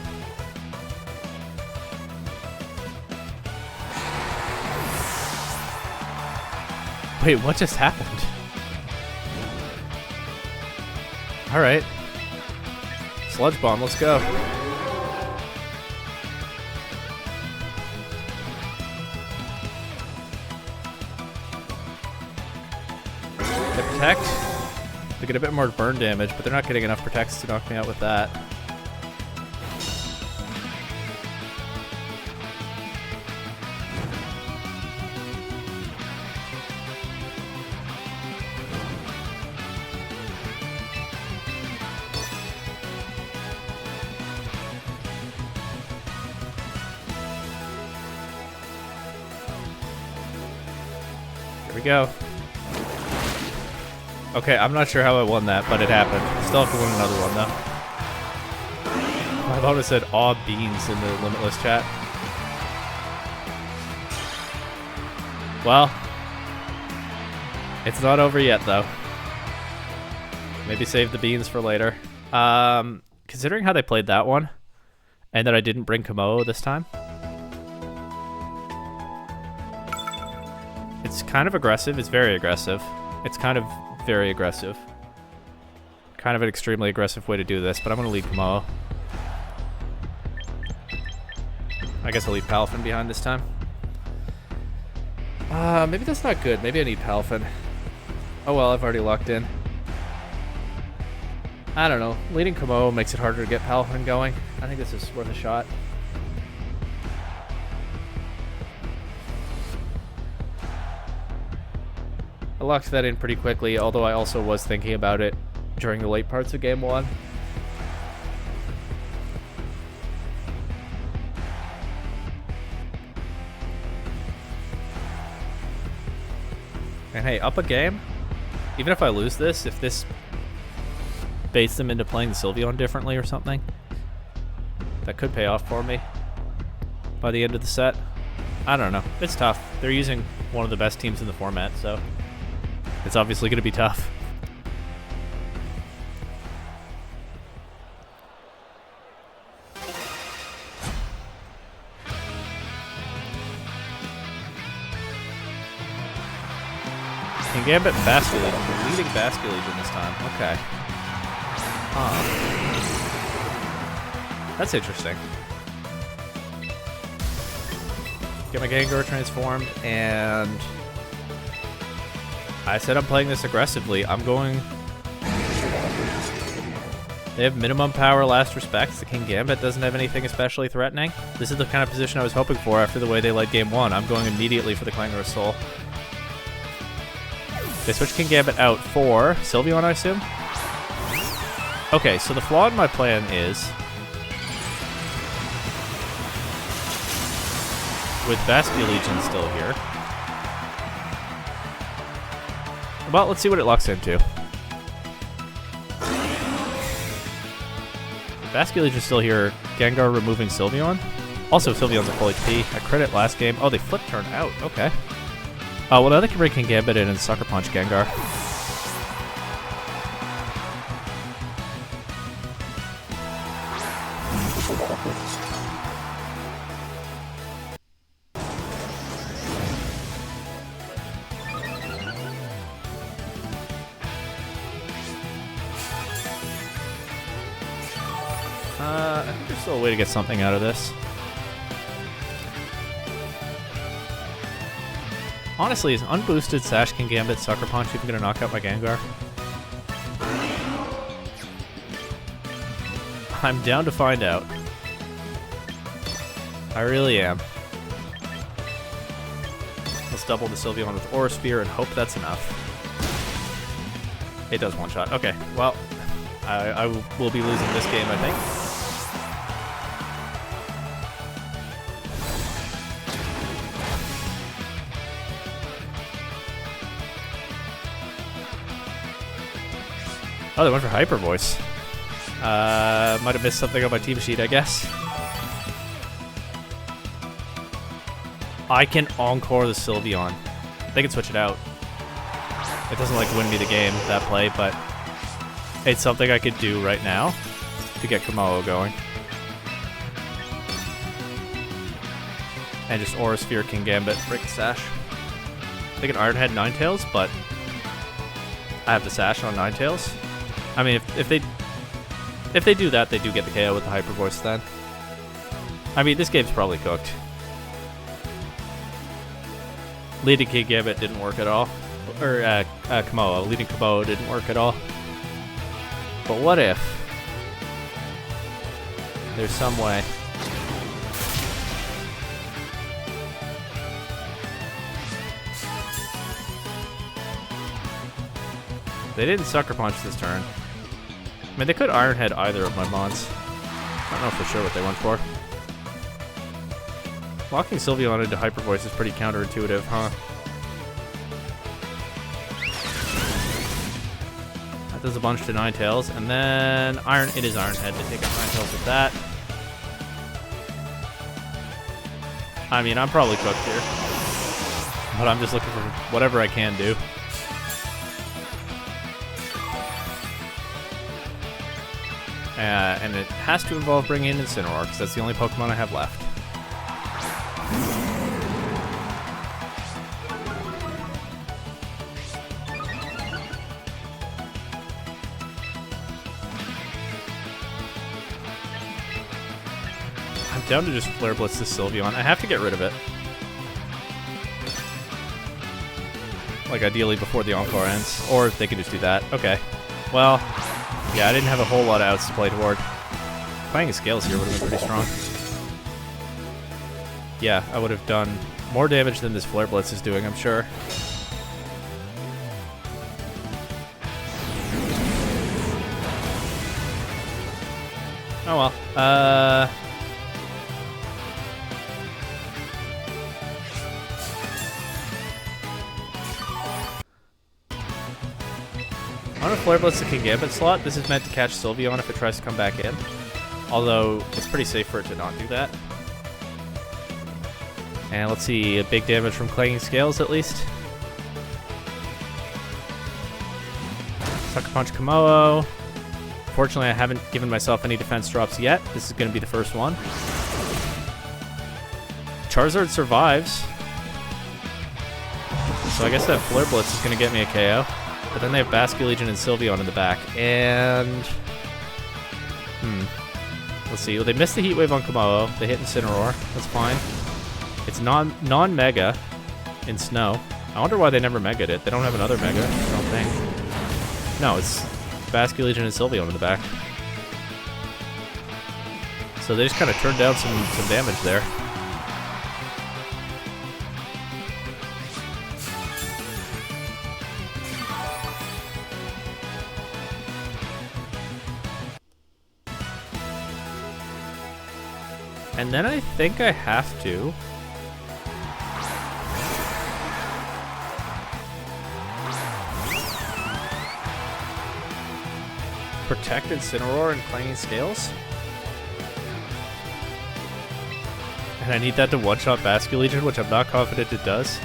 Wait, what just happened? Alright. Sludge Bomb, let's go. They protect. They get a bit more burn damage, but they're not getting enough protects to knock me out with that. Here we go. Okay, I'm not sure how I won that, but it happened. Still have to win another one, though. My opponent said aw beans in the Limitless chat. Well, it's not over yet, though. Maybe save the beans for later. Considering how they played that one, and that I didn't bring kommo-o this time, it's kind of aggressive. It's very aggressive. It's kind of very aggressive. Kind of an extremely aggressive way to do this, but I'm going to leave kommo-o. I guess I'll leave Palafin behind this time. Maybe that's not good. Maybe I need Palafin. Oh well, I've already locked in. I don't know. Leading kommo-o makes it harder to get Palafin going. I think this is worth a shot. I locked that in pretty quickly, although I also was thinking about it during the late parts of Game 1. And hey, up a game, even if I lose this, if this baits them into playing the Sylveon differently or something, that could pay off for me by the end of the set. I don't know. It's tough. They're using one of the best teams in the format, so it's obviously going to be tough. King Gambit and Basculegion. Leading Basculegion this time. Okay. That's interesting. Get my Gengar transformed, and I said I'm playing this aggressively. I'm going... They have minimum power, last respects. The King Gambit doesn't have anything especially threatening. This is the kind of position I was hoping for after the way they led game 1. I'm going immediately for the Clangorous Soul. They switch King Gambit out for Sylveon, I assume? Okay, so the flaw in my plan is... with Basculegion still here... Well, let's see what it locks into. Basculegion's still here. Gengar removing Sylveon. Also, Sylveon's at full HP. I credit last game. Oh, they flipped turn out. Okay. Oh, well, now they can bring King Gambit in and Sucker Punch Gengar. I think there's still a way to get something out of this. Honestly, is unboosted Sash King Gambit Sucker Punch even going to knock out my Gengar? I'm down to find out. I really am. Let's double the Sylveon with Aura Sphere and hope that's enough. It does one shot. Okay, well, I will be losing this game, I think. Oh, they went for Hyper Voice. Might have missed something on my team sheet, I guess. I can Encore the Sylveon. They can switch it out. It doesn't like win me the game, that play, but it's something I could do right now to get kommo-o going. And just Aura Sphere King Gambit, break the Sash. They can Iron Head Ninetales, but I have the Sash on Ninetales. I mean, if they do that, they do get the KO with the Hyper Voice then. I mean, this game's probably cooked. Leading King Gambit didn't work at all. Or, kommo-o. Leading kommo-o didn't work at all. But what if there's some way? They didn't Sucker Punch this turn. I mean, they could Iron Head either of my mons. I don't know for sure what they went for. Locking Sylveon into Hyper Voice is pretty counterintuitive, huh? That does a bunch to Ninetales, and then it is Iron Head to take out Ninetales with that. I mean, I'm probably cooked here. But I'm just looking for whatever I can do. And it has to involve bringing in Incineroar, because that's the only Pokemon I have left. I'm down to just Flare Blitz this Sylveon. I have to get rid of it. Like, ideally before the Encore ends. Or they can just do that. Okay. Well... yeah, I didn't have a whole lot of outs to play toward. Playing a Scales here would have been pretty strong. Yeah, I would have done more damage than this Flare Blitz is doing, I'm sure. Oh well. I'm gonna Flare Blitz the King Gambit slot. This is meant to catch Sylveon if it tries to come back in. Although, it's pretty safe for it to not do that. And let's see, a big damage from Clanging Scales at least. Sucker Punch kommo-o. Fortunately, I haven't given myself any defense drops yet. This is going to be the first one. Charizard survives. so I guess that Flare Blitz is going to get me a KO. But then they have Basque Legion and Sylveon in the back. And... Let's see. Well, they missed the Heat Wave on kommo-o. They hit Incineroar. That's fine. It's non-Mega in Snow. I wonder why they never Mega'd it. They don't have another Mega, I don't think. No, it's Basque Legion and Sylveon in the back. So they just kind of turned down some damage there. And then I think I have to... protect Incineroar and Clanging Scales? And I need that to one-shot Basque Legion, which I'm not confident it does.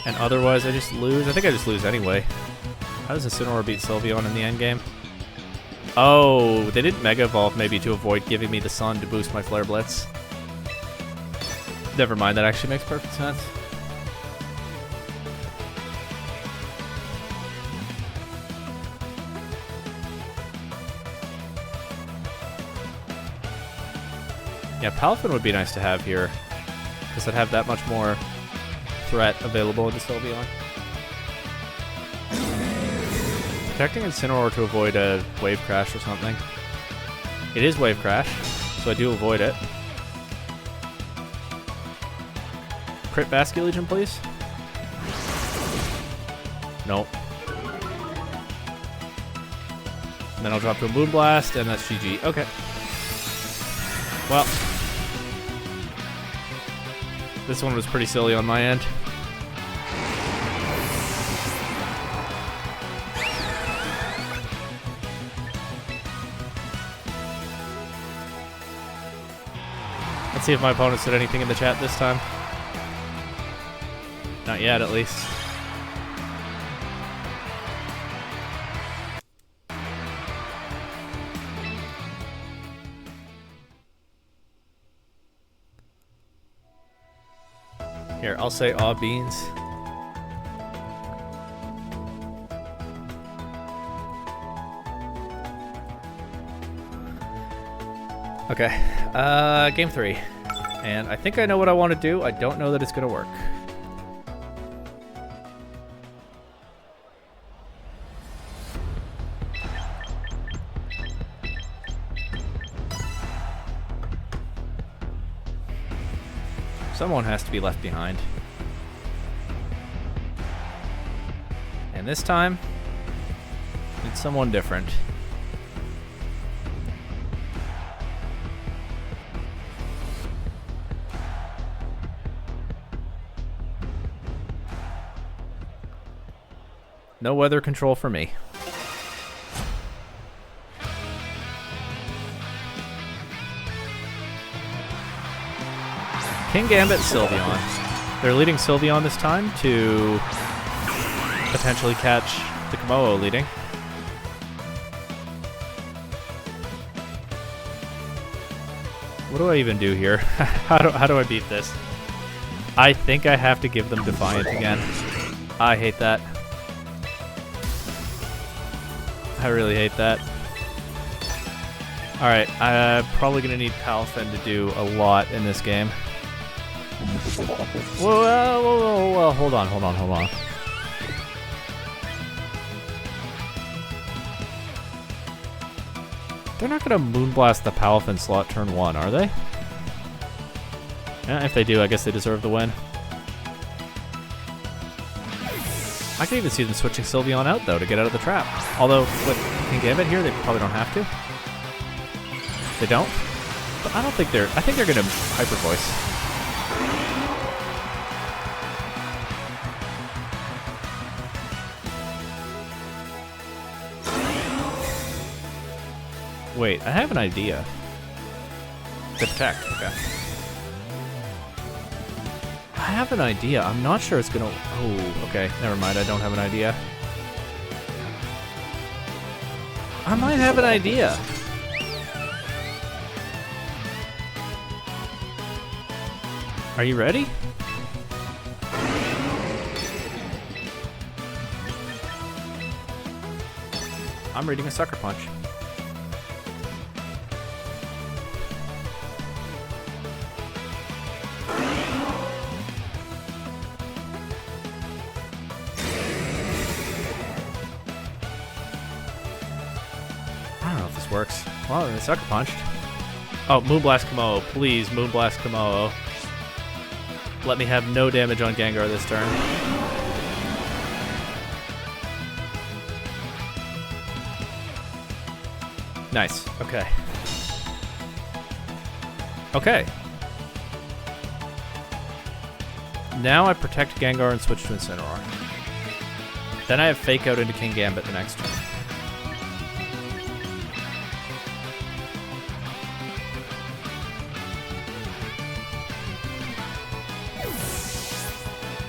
And otherwise I just lose. I think I just lose anyway. How does Incineroar beat Sylveon in the endgame? Oh, they didn't Mega Evolve maybe to avoid giving me the Sun to boost my Flare Blitz. Never mind, that actually makes perfect sense. Yeah, Palafin would be nice to have here, because I'd have that much more threat available into Sylveon. Protecting Incineroar to avoid a Wave Crash or something. It is Wave Crash, so I do avoid it. Crit Basque Legion, please. Nope. And then I'll drop to a Moonblast, and that's GG. Okay. Well, this one was pretty silly on my end. Let's see if my opponent said anything in the chat this time. Not yet, at least. Here, I'll say aw beans. Okay, game 3. And I think I know what I want to do. I don't know that it's going to work. Someone has to be left behind. And this time, it's someone different. No weather control for me. King Gambit, Sylveon. They're leading Sylveon this time to potentially catch the kommo-o leading. What do I even do here? How do I beat this? I think I have to give them Defiant again. I hate that. I really hate that. Alright, I'm probably going to need Palafin to do a lot in this game. Whoa, hold on. They're not going to Moonblast the Palafin slot turn 1, are they? Yeah, if they do, I guess they deserve the win. I can even see them switching Sylveon out, though, to get out of the trap. Although, with King Gambit here, they probably don't have to. They don't? But I don't think they're... I think they're going to Hyper Voice. Wait, I have an idea. To protect, okay. I have an idea. I'm not sure it's gonna... Oh, okay. Never mind. I don't have an idea. I might have an idea. Are you ready? I'm reading a Sucker Punch. I don't know if this works. Well, they Sucker Punched. Oh, Moonblast Kommo-o. Please, Moonblast Kommo-o. Let me have no damage on Gengar this turn. Nice. Okay. Okay. Now I protect Gengar and switch to Incineroar. Then I have Fake Out into King Gambit the next turn.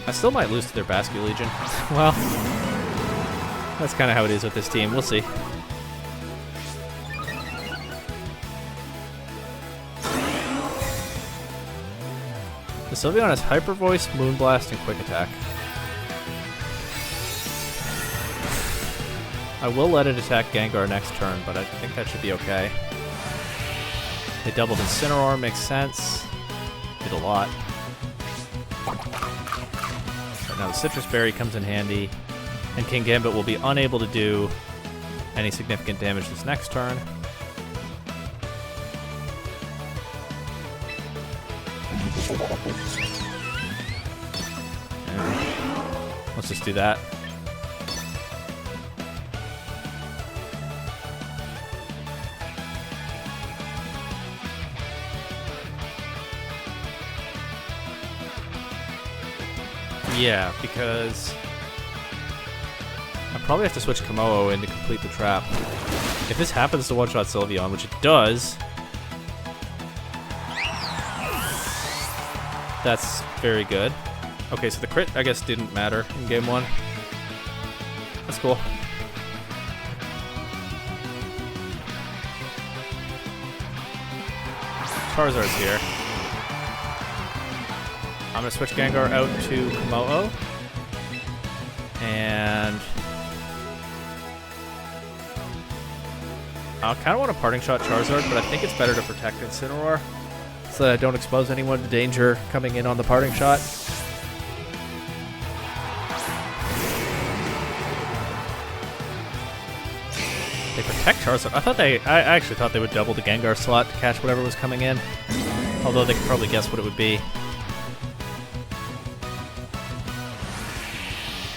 I still might lose to their Basculegion. Well, that's kind of how it is with this team. We'll see. The Sylveon has Hyper Voice, Moonblast, and Quick Attack. I will let it attack Gengar next turn, but I think that should be okay. They doubled Incineroar, makes sense. Did a lot. But now the Citrus Berry comes in handy, and King Gambit will be unable to do any significant damage this next turn. And let's just do that. Yeah, because I probably have to switch Kommo-o in to complete the trap. If this happens to one-shot Sylveon, which it does, that's very good. Okay, so the crit, I guess, didn't matter in game one. That's cool. Charizard's here. I'm going to switch Gengar out to Kommo-o. And I kind of want a Parting Shot Charizard, but I think it's better to protect Incineroar so that I don't expose anyone to danger coming in on the Parting Shot. They protect Charizard. I actually thought they would double the Gengar slot to catch whatever was coming in. Although they could probably guess what it would be.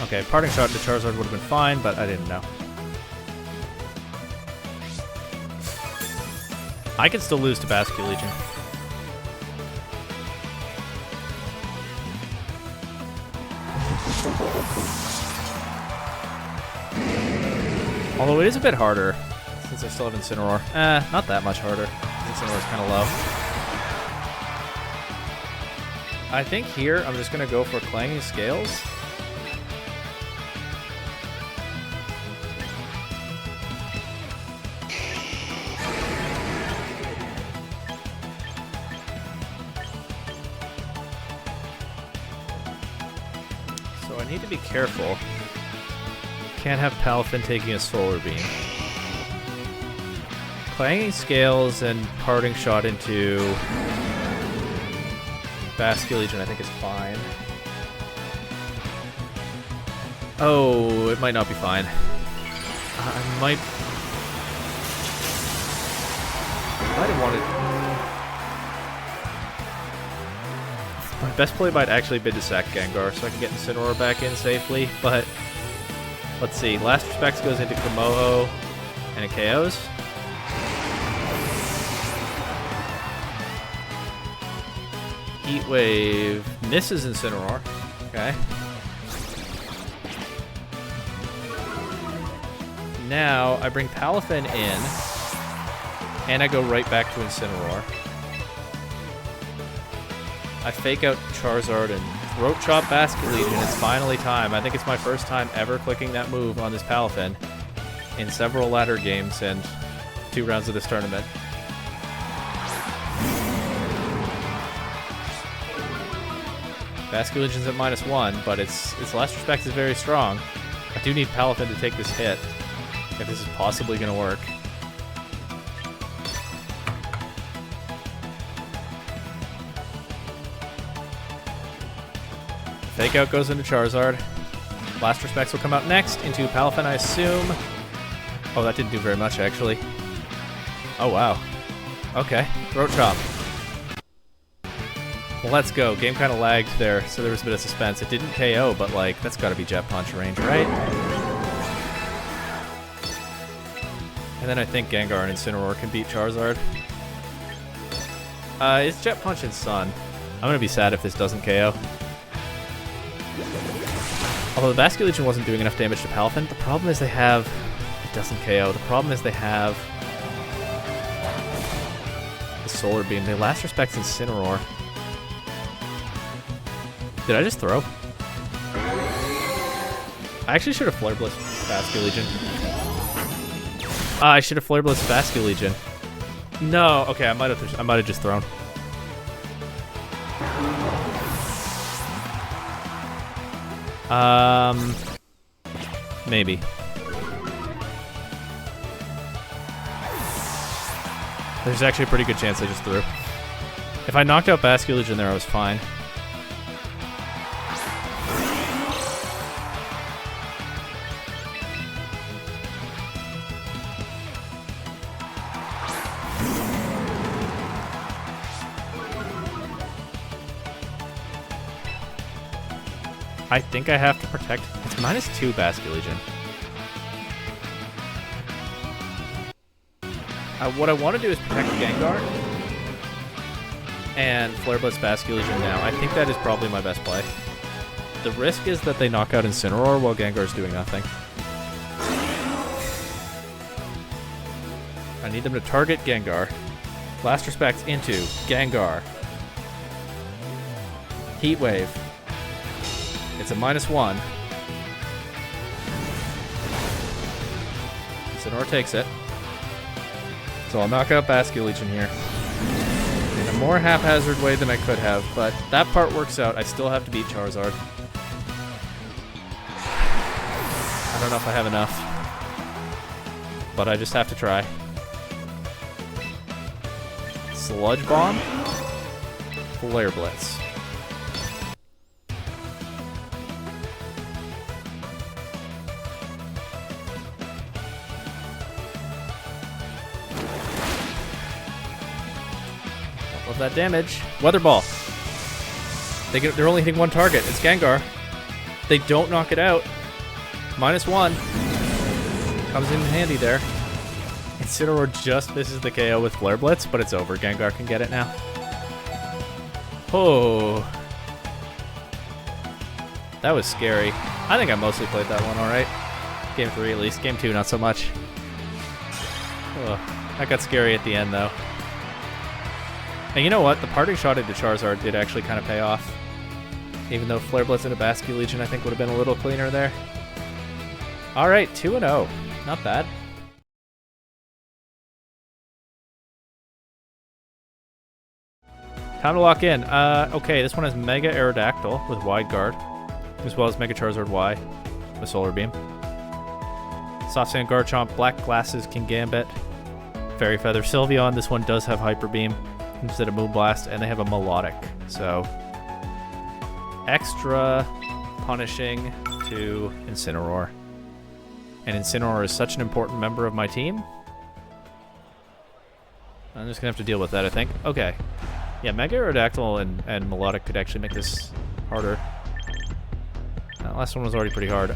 Okay, Parting Shot to Charizard would have been fine, but I didn't know. I can still lose to Basculegion. Although it is a bit harder, since I still have Incineroar. Not that much harder. Incineroar's kind of low. I think here I'm just going to go for Clanging Scales. So I need to be careful. Can't have Palafin taking a Solar Beam. Clanging Scales and Parting Shot into Basculegion I think is fine. Oh, it might not be fine. I might have wanted... My best play might actually be to sack Gengar so I can get Incineroar back in safely, but let's see. Last Respects goes into Kommo-o and it KOs. Heat Wave misses Incineroar. Okay. Now I bring Palafin in, and I go right back to Incineroar. I Fake Out Charizard and Throat Chop Basculegion. It's finally time. I think it's my first time ever clicking that move on this Palafin in several ladder games and 2 rounds of this tournament. Basculegion's at -1, but its Last Respect is very strong. I do need Palafin to take this hit. if this is possibly going to work. Fake out goes into Charizard. Last Respects will come out next into Palafin, I assume. Oh, that didn't do very much, actually. Oh, wow. Okay. Throat Chop. Well, let's go. Game kind of lagged there, so there was a bit of suspense. It didn't KO, but, like, that's got to be Jet Punch range, right? And then I think Gengar and Incineroar can beat Charizard. Is Jet Punch in Sun? I'm going to be sad if this doesn't KO. Although the Basculegion wasn't doing enough damage to Palafin, the problem is they have... It doesn't KO. The problem is they have... the Solar Beam. They Last Respects Incineroar. Did I just throw? I actually should have Flare Blitz Basculegion. I should have Flare Blitz Basculegion. No, okay, I might have just thrown. Maybe. There's actually a pretty good chance I just threw. If I knocked out Basculegion there, I was fine. I think I have to protect. It's -2 Basculegion. What I want to do is protect Gengar and Flare Blitz Basculegion now. I think that is probably my best play. The risk is that they knock out Incineroar while Gengar's doing nothing. I need them to target Gengar. Last Respects into Gengar. Heat Wave. It's a -1. Incineroar takes it. So I'll knock out Basculegion here. In a more haphazard way than I could have, but that part works out. I still have to beat Charizard. I don't know if I have enough. But I just have to try. Sludge Bomb. Flare Blitz. Love that damage. Weather Ball. They're only hitting one target. It's Gengar. They don't knock it out. -1. Comes in handy there. Incineroar just misses the KO with Flare Blitz, but it's over. Gengar can get it now. Oh. That was scary. I think I mostly played that one alright. Game 3 at least. Game 2 not so much. Oh, that got scary at the end though. And you know what? The parting shot into Charizard did actually kind of pay off. Even though Flare Blitz into Basculegion I think would have been a little cleaner there. Alright, 2-0. Not bad. Time to lock in. Okay, this one has Mega Aerodactyl with Wide Guard, as well as Mega Charizard Y with Solar Beam. Soft Sand Garchomp, Black Glasses, Kingambit, Fairy Feather, Sylveon. This one does have Hyper Beam instead of Moonblast, and they have a Melodic. So, extra punishing to Incineroar. And Incineroar is such an important member of my team. I'm just going to have to deal with that, I think. Okay. Yeah, Mega Aerodactyl and Melodic could actually make this harder. That last one was already pretty hard.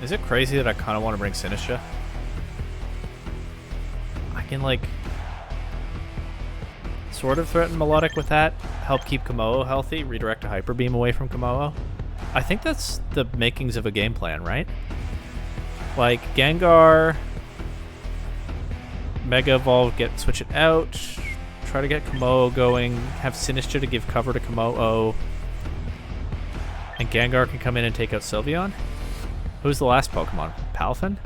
Is it crazy that I kind of want to bring Sinistcha? I can, like, sort of threaten Melodic with that, help keep kommo-o healthy, redirect a Hyper Beam away from kommo-o. I think that's the makings of a game plan, right? Like, Gengar, Mega Evolve, switch it out, try to get kommo-o going, have Sinistcha to give cover to kommo-o, and Gengar can come in and take out Sylveon? Who's the last Pokemon? Palafin?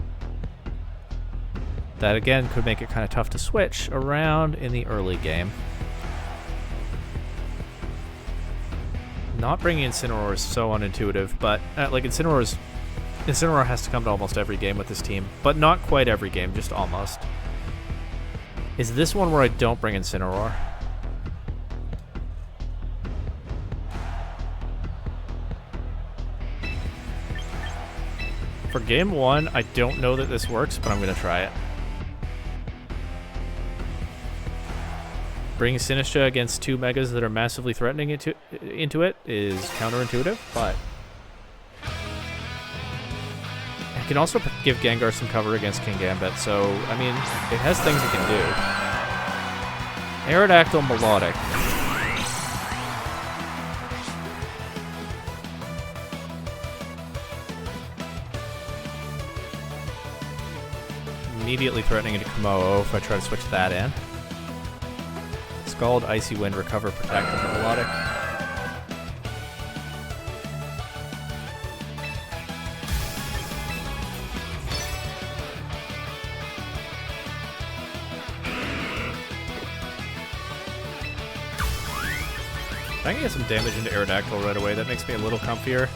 That again could make it kind of tough to switch around in the early game. Not bringing Incineroar is so unintuitive, but like Incineroar has to come to almost every game with this team, but not quite every game, just almost. Is this one where I don't bring Incineroar? For game 1, I don't know that this works, but I'm going to try it. Bringing Sinistra against 2 Megas that are massively threatening into it is counterintuitive, but I can also give Gengar some cover against King Gambit, so, I mean, it has things it can do. Aerodactyl Melodic. Immediately threatening into kommo-o if I try to switch that in. Scald, Icy Wind, Recover, Protect with the Melodic. I can get some damage into Aerodactyl right away. That makes me a little comfier.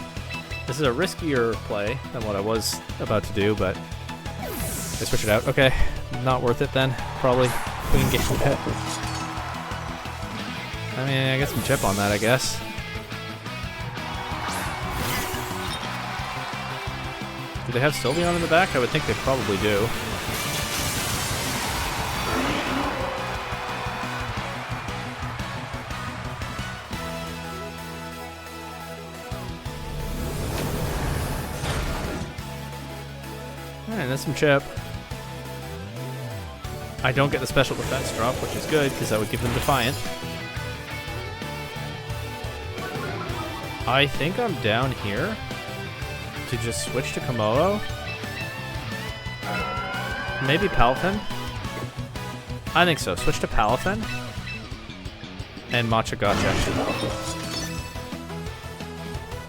This is a riskier play than what I was about to do, but I switch it out. Okay, not worth it then. Probably Queen Gambit. I mean, I get some chip on that, I guess. Do they have Sylveon in the back? I would think they probably do. Alright, that's some chip. I don't get the special defense drop, which is good, because that would give them Defiant. I think I'm down here to just switch to kommo-o. Maybe Palafin? I think so. Switch to Palafin. And Matcha Gotcha.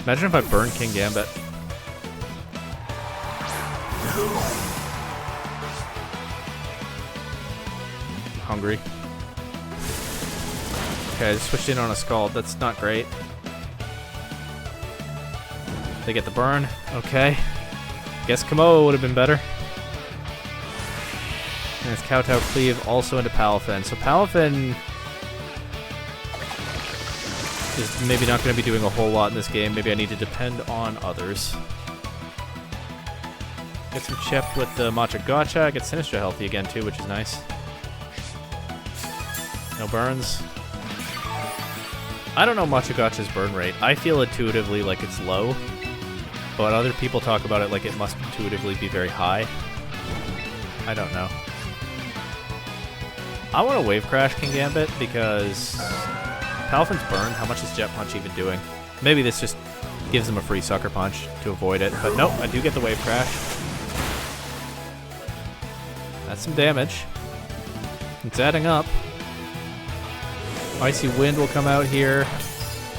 Imagine if I burn King Gambit. Hungry. Okay, I just switched in on a Scald. That's not great. They get the burn. Okay. Guess kommo-o would have been better. And it's Kowtow Cleave also into Palafin. So Palafin is maybe not going to be doing a whole lot in this game. Maybe I need to depend on others. Get some chip with the Matcha Gotcha. Get Sinistra healthy again too, which is nice. No burns. I don't know Matcha Gotcha's burn rate. I feel intuitively like it's low, but other people talk about it like it must intuitively be very high. I don't know. I want to Wave Crash King Gambit because Palafin's burned. How much is Jet Punch even doing? Maybe this just gives him a free Sucker Punch to avoid it, but nope, I do get the Wave Crash. That's some damage. It's adding up. Icy Wind will come out here.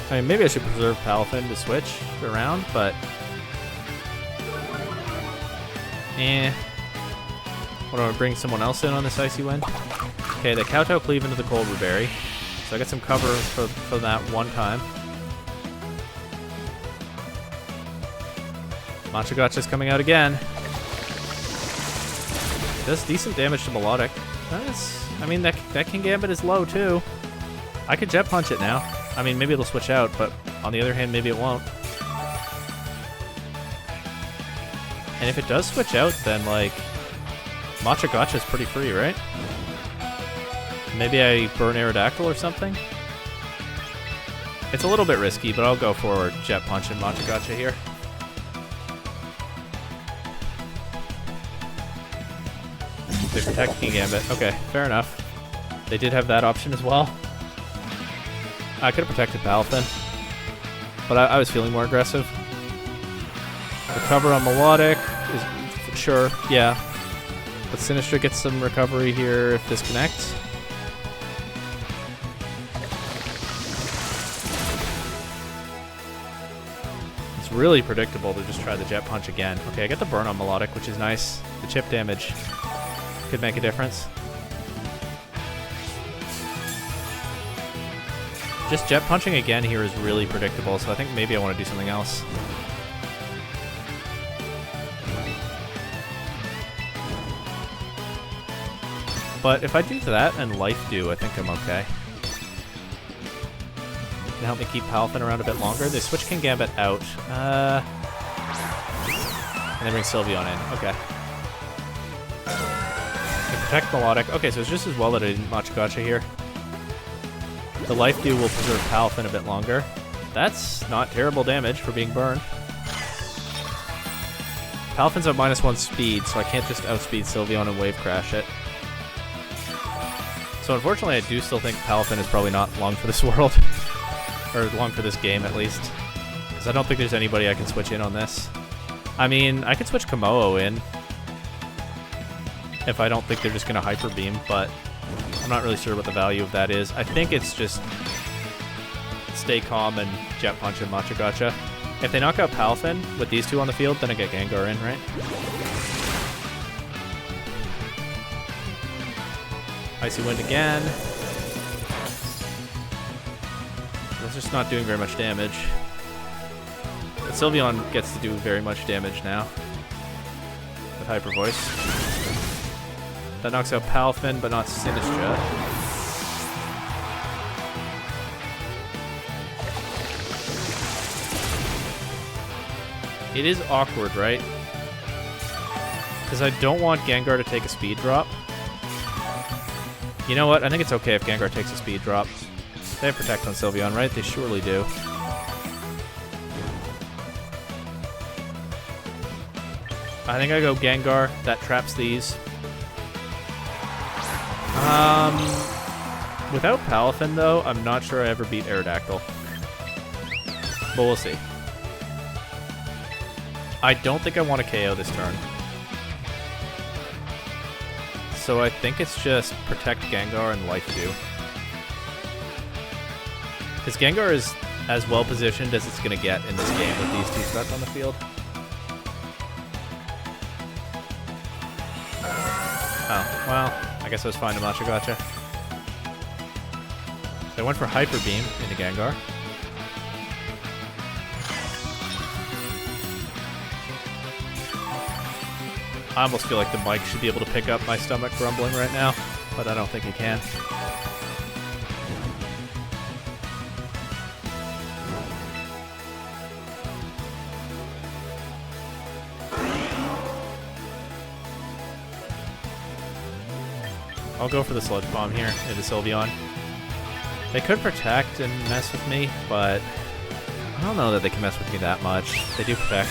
I mean, maybe I should preserve Palafin to switch around, but what, do I bring someone else in on this Icy Wind? Okay, the Kowtow Cleave into the Cold Berry. So I get some cover for that one time. Matcha Gotcha's coming out again. It does decent damage to Melodic. I mean, that King Gambit is low too. I could Jet Punch it now. I mean, maybe it'll switch out, but on the other hand, maybe it won't. And if it does switch out, then, like, Matcha Gotcha's pretty free, right? Maybe I burn Aerodactyl or something? It's a little bit risky, but I'll go for Jet Punch and Matcha Gotcha here. They protect King Gambit. Okay, fair enough. They did have that option as well. I could have protected Palafin, but I was feeling more aggressive. Recover on Melodic is sure, yeah. But Sinistra gets some recovery here if this connects. It's really predictable to just try the Jet Punch again. Okay, I get the burn on Melodic, which is nice. The chip damage could make a difference. Just jet punching again here is really predictable, so I think maybe I want to do something else. But if I do that and Life Dew, I think I'm okay. Can help me keep Palafin around a bit longer. They switch King Gambit out. And then bring Sylveon in. Okay. Can protect Melodic. Okay, so it's just as well that I didn't Macho-Gotcha here. The Life Dew will preserve Palafin a bit longer. That's not terrible damage for being burned. Palafin's at -1 speed, so I can't just outspeed Sylveon and Wave Crash it. So unfortunately, I do still think Palafin is probably not long for this world. Or long for this game, at least. Because I don't think there's anybody I can switch in on this. I mean, I could switch kommo-o in. If I don't think they're just going to Hyper Beam, but I'm not really sure what the value of that is. I think it's just stay calm and Jet Punch and Macho-Gotcha. If they knock out Palafin with these two on the field, then I get Gengar in, right? Icy Wind again. That's just not doing very much damage. But Sylveon gets to do very much damage now. With Hyper Voice. That knocks out Palafin, but not Sinistcha. It is awkward, right? Because I don't want Gengar to take a speed drop. You know what? I think it's okay if Gengar takes a speed drop. They have Protect on Sylveon, right? They surely do. I think I go Gengar. That traps these. Without Palafin, though, I'm not sure I ever beat Aerodactyl. But we'll see. I don't think I want to KO this turn. So I think it's just Protect Gengar and Life Dew. Because Gengar is as well positioned as it's going to get in this game with these two threats on the field. Oh, well, I guess I was fine to Macho-Gotcha. So I went for Hyper Beam into Gengar. I almost feel like the mic should be able to pick up my stomach grumbling right now, but I don't think it can. I'll go for the Sludge Bomb here into Sylveon. They could Protect and mess with me, but I don't know that they can mess with me that much. They do Protect.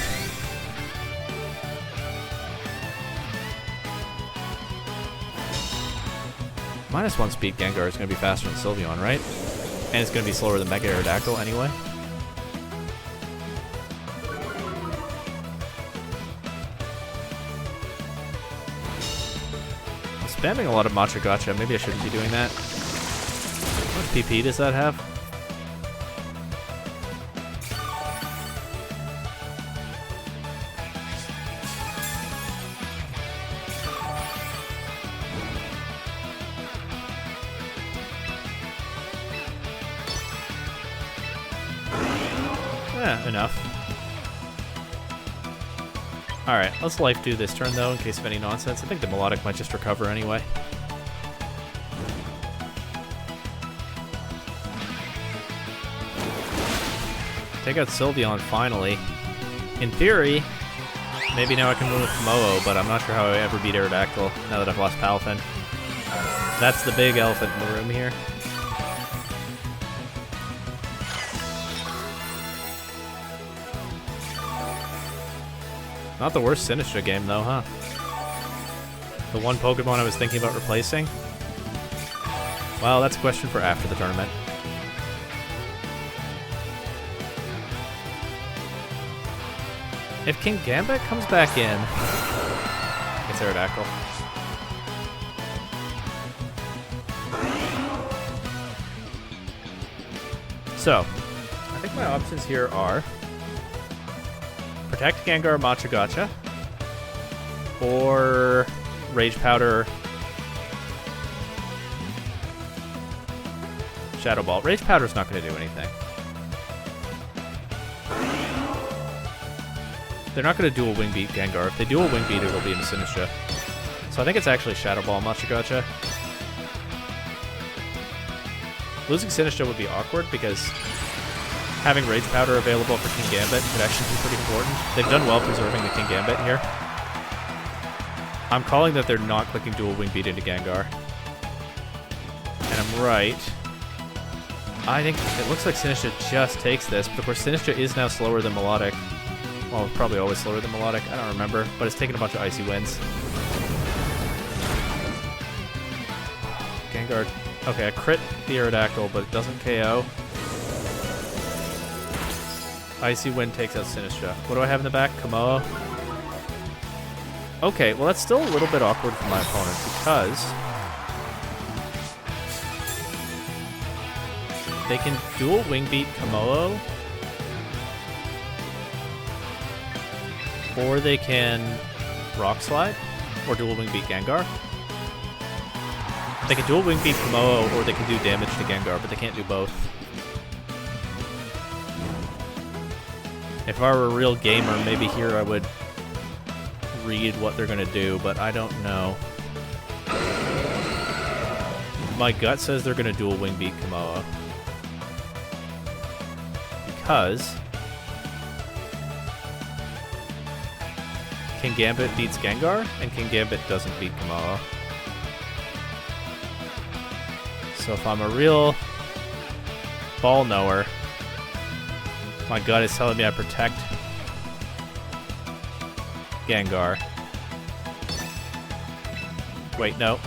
-1 speed Gengar is going to be faster than Sylveon, right? And it's going to be slower than Mega Aerodactyl anyway. I'm spamming a lot of Macho-Gotcha. Maybe I shouldn't be doing that. How much PP does that have? Enough. Alright, let's Life Dew this turn, though, in case of any nonsense. I think the Melodic might just recover anyway. Take out Sylveon, finally. In theory, maybe now I can win with kommo-o, but I'm not sure how I ever beat Aerodactyl now that I've lost Palafin. That's the big elephant in the room here. Not the worst Sinistcha game, though, huh? The one Pokemon I was thinking about replacing? Well, that's a question for after the tournament. If King Gambit comes back in, it's Aerodactyl. So, I think my options here are Protect Gengar, Macho-Gotcha, or Rage Powder Shadow Ball. Rage Powder's not going to do anything. They're not going to dual Wing Beat Gengar. If they dual Wing Beat, it'll be into Sinistcha. So I think it's actually Shadow Ball Machigacha. Losing Sinistcha would be awkward because having Rage Powder available for King Gambit could actually be pretty important. They've done well preserving the King Gambit here. I'm calling that they're not clicking dual Wing Beat into Gengar. And I'm right. I think it looks like Sinistcha just takes this, but of course Sinistcha is now slower than Melodic. Well, it's probably always slower than Melodic. I don't remember, but it's taken a bunch of Icy Winds. Gengar. Okay, I crit the Aerodactyl, but it doesn't KO. Icy Wind takes out Sinistcha. What do I have in the back? Kommo-o. Okay, well that's still a little bit awkward for my opponent because they can dual Wing Beat Kommo-o, or they can Rock Slide, or dual Wing Beat Gengar. They can dual Wing Beat Kommo-o, or they can do damage to Gengar, but they can't do both. If I were a real gamer, maybe here I would read what they're going to do, but I don't know. My gut says they're going to dual Wing Beat Kommo-o. Because King Gambit beats Gengar, and King Gambit doesn't beat Kommo-o. So if I'm a real ball knower, my gut is telling me I protect Gengar. Wait, no.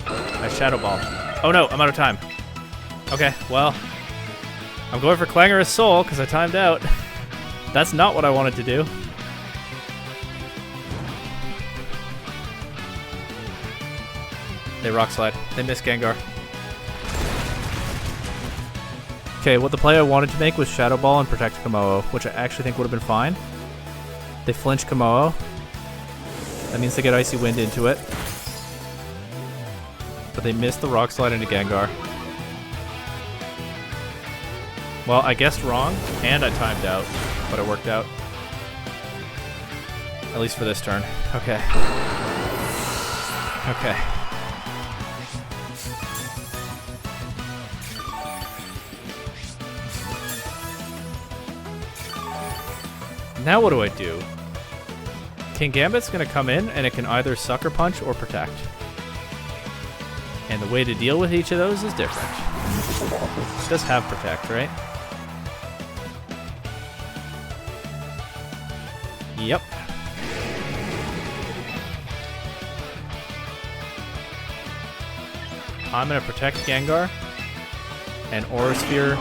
I Shadow Ball. Oh no, I'm out of time. Okay, well, I'm going for Clangorous Soul because I timed out. That's not what I wanted to do. They Rock Slide. They miss Gengar. Okay, what the play I wanted to make was Shadow Ball and protect Kommo-o, which I actually think would have been fine. They flinch Kommo-o. That means they get Icy Wind into it. But they missed the Rock Slide into Gengar. Well, I guessed wrong, and I timed out, but it worked out. At least for this turn. Okay. Okay. Now what do I do? King Gambit's going to come in, and it can either Sucker Punch or Protect. And the way to deal with each of those is different. It does have Protect, right? Yep. I'm going to Protect Gengar and Aura Sphere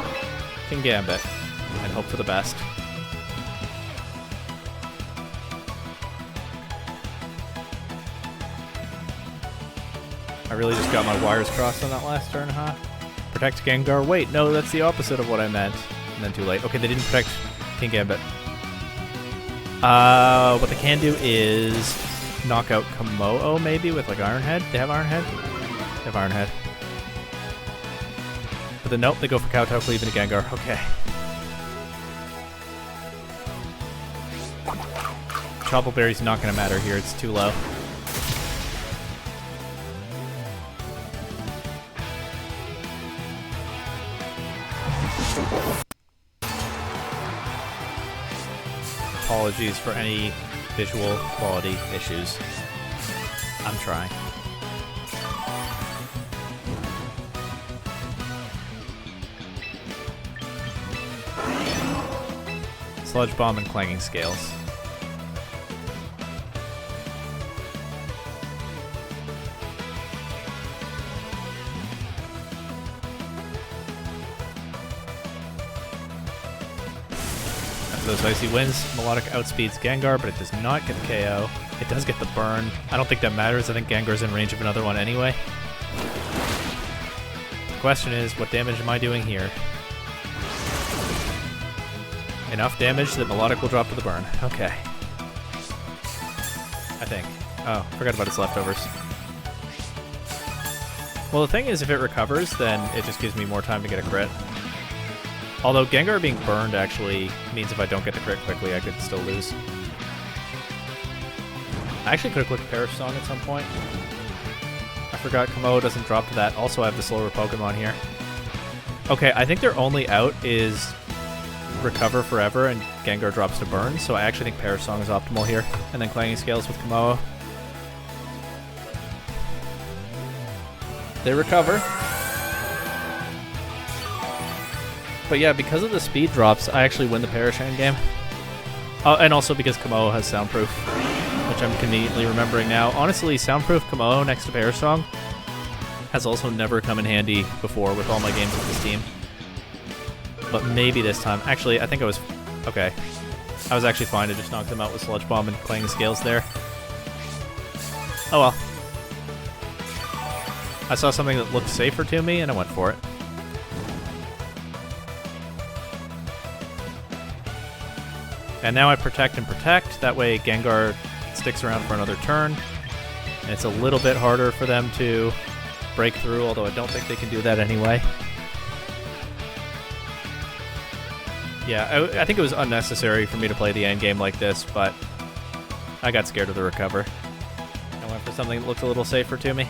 King Gambit and hope for the best. I really just got my wires crossed on that last turn, huh? Protect Gengar. Wait, no, that's the opposite of what I meant. And then too late. Okay, they didn't protect King Gambit. What they can do is knock out Kommo-o maybe with like Iron Head. They have Iron Head? They have Iron Head. But then nope, they go for Kowtow Cleave into Gengar. Okay. Chople Berry's not going to matter here. It's too low. Apologies for any visual quality issues. I'm trying. Sludge Bomb and Clanging Scales. Those Icy Winds, Melodic outspeeds Gengar, but it does not get the KO. It does get the burn. I don't think that matters. I think Gengar's in range of another one anyway. The question is, what damage am I doing here? Enough damage that Melodic will drop to the burn. Okay. I think. Oh, forgot about its leftovers. Well, the thing is, if it recovers, then it just gives me more time to get a crit. Although Gengar being burned actually means if I don't get the crit quickly, I could still lose. I actually could have clicked Perish Song at some point. I forgot kommo-o doesn't drop to that. Also, I have the slower Pokemon here. Okay, I think their only out is recover forever and Gengar drops to burn, so I actually think Perish Song is optimal here. And then Clanging Scales with kommo-o. They recover. But yeah, because of the speed drops, I actually win the Perish endgame. And also because kommo-o has Soundproof, which I'm conveniently remembering now. Honestly, Soundproof kommo-o next to Perish Song has also never come in handy before with all my games with this team. But maybe this time. Actually, I think I was... Okay. I was actually fine to just knock them out with Sludge Bomb and Clanging Scales there. Oh well. I saw something that looked safer to me, and I went for it. And now I protect and protect. That way Gengar sticks around for another turn. And it's a little bit harder for them to break through, although I don't think they can do that anyway. Yeah, I think it was unnecessary for me to play the endgame like this, but I got scared of the recover. I went for something that looked a little safer to me.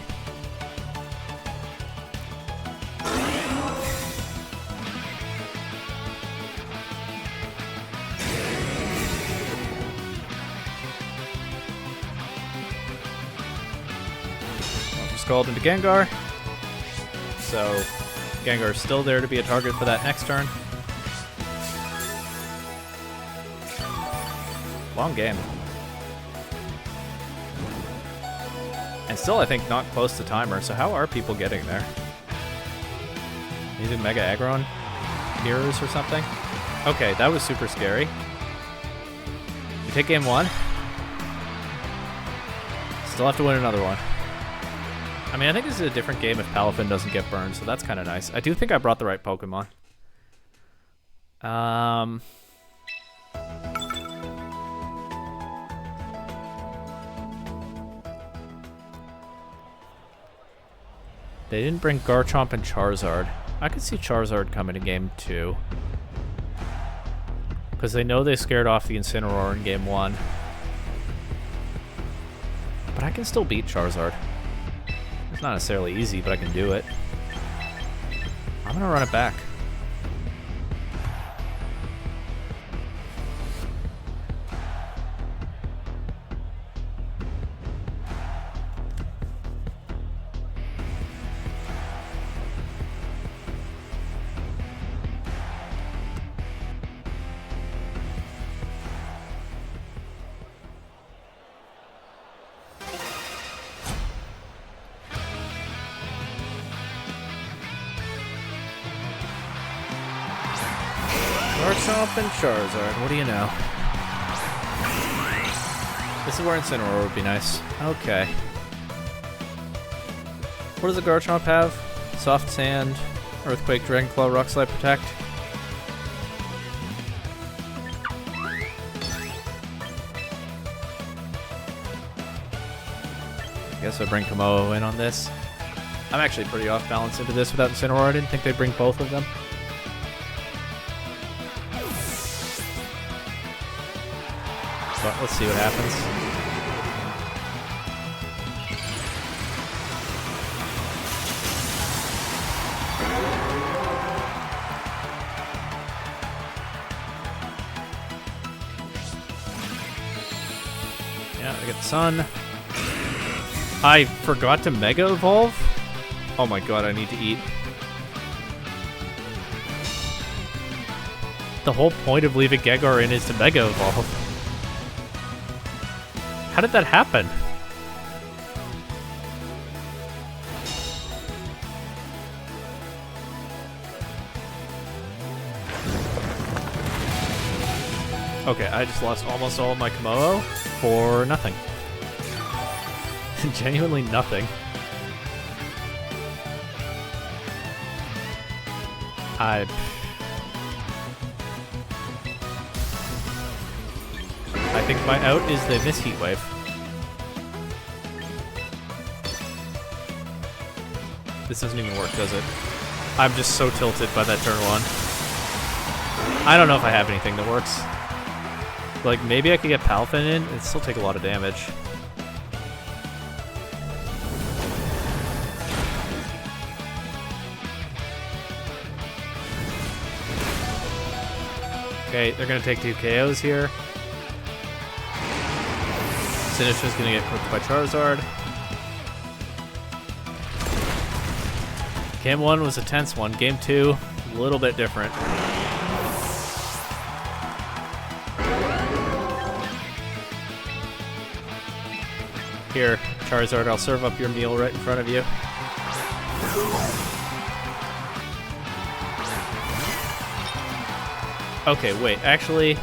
Scald into Gengar. So Gengar is still there to be a target for that next turn. Long game. And still, I think, not close to timer, so how are people getting there? Using Mega Aggron mirrors or something? Okay, that was super scary. We take game 1. Still have to win another one. I mean, I think this is a different game if Palafin doesn't get burned, so that's kind of nice. I do think I brought the right Pokemon. They didn't bring Garchomp and Charizard. I could see Charizard coming to game 2. Because they know they scared off the Incineroar in game 1. But I can still beat Charizard. It's not necessarily easy, but I can do it. I'm gonna run it back. Garchomp and Charizard, what do you know? This is where Incineroar would be nice. Okay. What does the Garchomp have? Soft Sand, Earthquake, Dragon Claw, Rock Slide, Protect. I guess I bring kommo-o in on this. I'm actually pretty off balance into this without Incineroar. I didn't think they'd bring both of them. But let's see what happens. Yeah, I get the sun. I forgot to Mega Evolve? Oh my god, I need to eat. The whole point of leaving Gengar in is to Mega Evolve. How did that happen? Okay, I just lost almost all of my kommo-o for nothing. Genuinely nothing. I think my out is they miss Heat Wave. This doesn't even work, does it? I'm just so tilted by that turn 1. I don't know if I have anything that works. Like, maybe I could get Palafin in. It'd still take a lot of damage. Okay, they're gonna take 2 KOs here. Sinistra's gonna get cooked by Charizard. Game 1 was a tense one. Game 2, a little bit different. Here, Charizard, I'll serve up your meal right in front of you. Okay, wait, actually...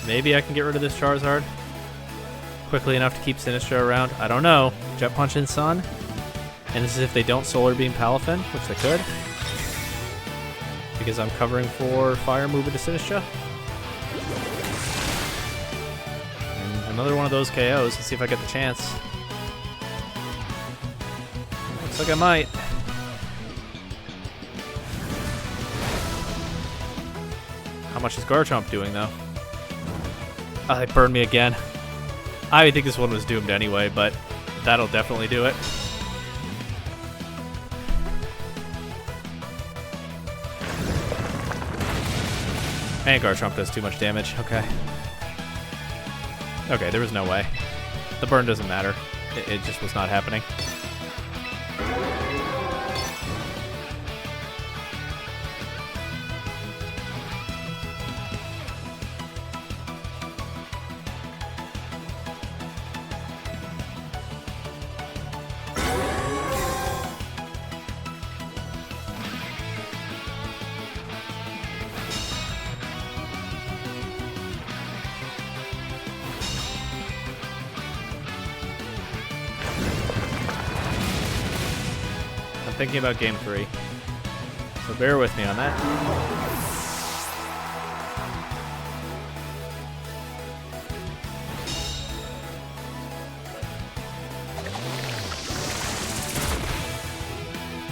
maybe I can get rid of this Charizard quickly enough to keep Sinistra around. I don't know. Jet Punch in Sun. And this is if they don't Solar Beam Palafin, which they could. Because I'm covering for Fire Move into Sinistra. And another one of those KOs. Let's see if I get the chance. Looks like I might. How much is Garchomp doing, though? Oh, they burned me again. I think this one was doomed anyway, but that'll definitely do it. And Garchomp does too much damage. Okay. Okay, there was no way. The burn doesn't matter. It just was not happening. Thinking about game 3. So bear with me on that.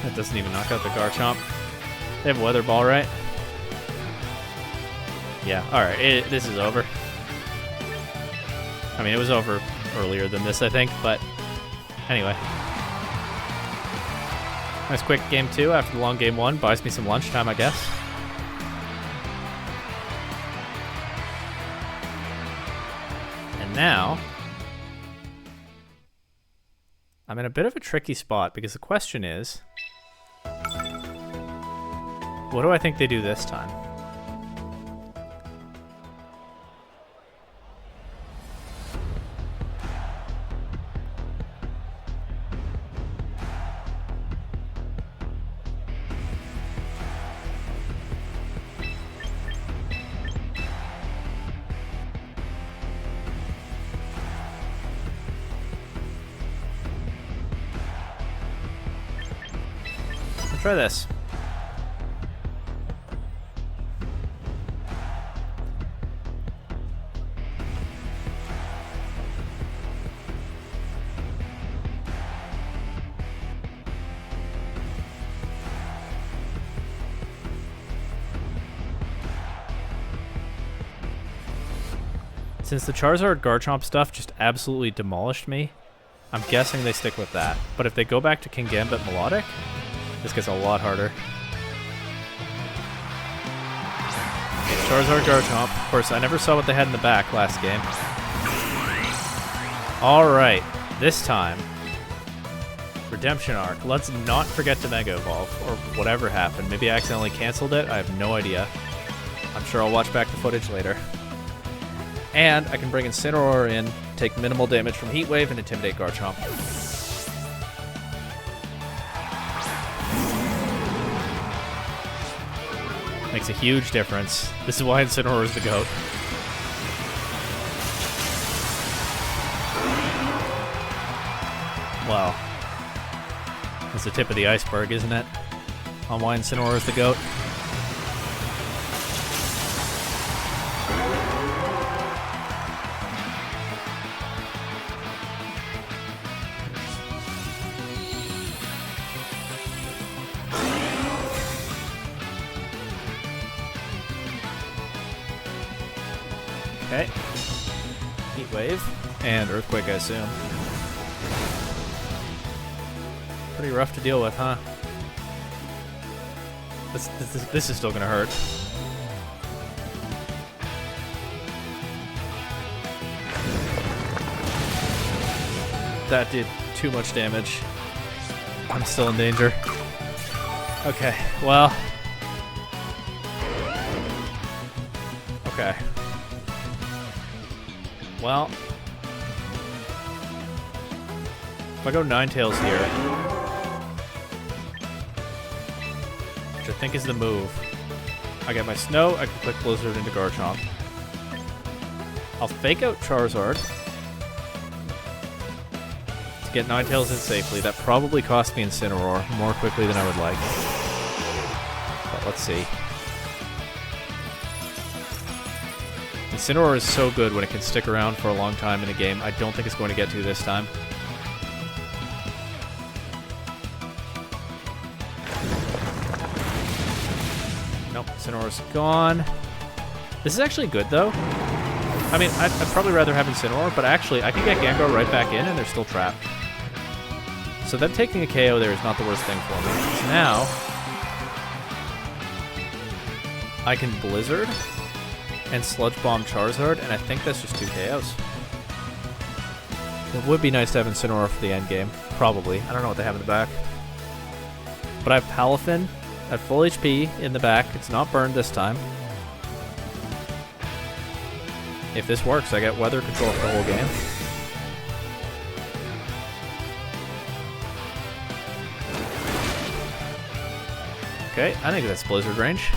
That doesn't even knock out the Garchomp. They have a Weather Ball, right? Yeah, alright, this is over. I mean, it was over earlier than this, I think, but anyway. Nice quick game 2 after the long game 1. Buys me some lunchtime, I guess. And now, I'm in a bit of a tricky spot because the question is, what do I think they do this time? Try this. Since the Charizard Garchomp stuff just absolutely demolished me, I'm guessing they stick with that. But if they go back to King Gambit Melodic, this gets a lot harder. Charizard Garchomp. Of course, I never saw what they had in the back last game. Alright, this time, Redemption Arc. Let's not forget to Mega Evolve, or whatever happened. Maybe I accidentally canceled it, I have no idea. I'm sure I'll watch back the footage later. And I can bring Incineroar in, take minimal damage from Heat Wave, and intimidate Garchomp. Makes a huge difference. This is why Incineroar is the GOAT. Well, that's the tip of the iceberg, isn't it? On why Incineroar is the GOAT. Okay. Heat Wave. And Earthquake, I assume. Pretty rough to deal with, huh? This is still gonna hurt. That did too much damage. I'm still in danger. Okay, well. Okay. Well. If I go Ninetales here, which I think is the move, I get my Snow, I can click Blizzard into Garchomp. I'll fake out Charizard to get Ninetales in safely. That probably cost me Incineroar more quickly than I would like. But let's see. Incineroar is so good when it can stick around for a long time in a game. I don't think it's going to get to this time. Nope, Incineroar's gone. This is actually good, though. I mean, I'd probably rather have Incineroar, but actually, I can get Gengar right back in, and they're still trapped. So them taking a KO there is not the worst thing for me. So now, I can Blizzard and Sludge Bomb Charizard, and I think that's just 2 KOs. It would be nice to have Incineroar for the end game. Probably. I don't know what they have in the back. But I have Palafin at full HP in the back. It's not burned this time. If this works, I get weather control for the whole game. Okay, I think that's Blizzard range.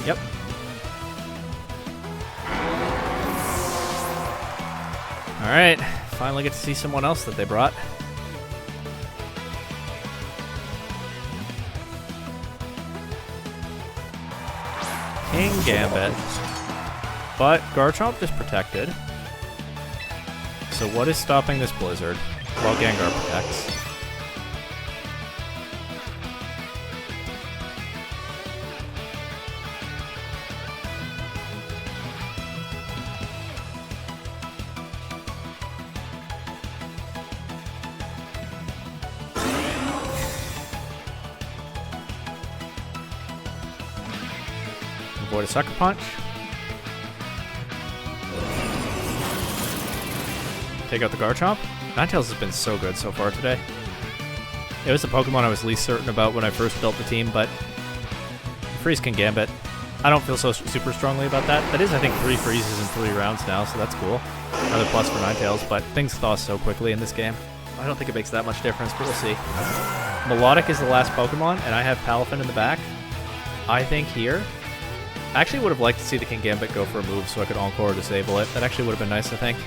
Yep. Alright, finally get to see someone else that they brought. King Gambit. But Garchomp is protected. So what is stopping this Blizzard while Gengar protects? Avoid a Sucker Punch. Take out the Garchomp. Ninetales has been so good so far today. It was the Pokemon I was least certain about when I first built the team, but Freeze can Gambit. I don't feel so super strongly about that. That is, I think, 3 freezes in 3 rounds now, so that's cool. Another plus for Ninetales, but things thaw so quickly in this game. I don't think it makes that much difference, but we'll see. Melodic is the last Pokemon, and I have Palafin in the back. I think here, I actually would have liked to see the King Gambit go for a move so I could Encore or disable it. That actually would have been nice, I think.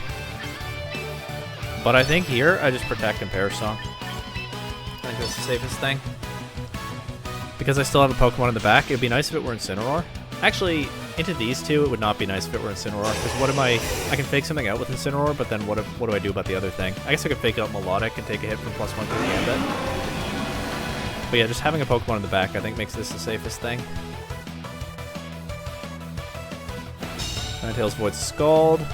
But I think here, I just protect and Perish Song. I think that's the safest thing. Because I still have a Pokemon in the back, it would be nice if it were Incineroar. Actually, into these two, it would not be nice if it were Incineroar. Because what am I can fake something out with Incineroar, but then what do I do about the other thing? I guess I could fake out Melodic and take a hit from +1 for the Gambit. But yeah, just having a Pokemon in the back, I think makes this the safest thing. Ninetales voids Scald.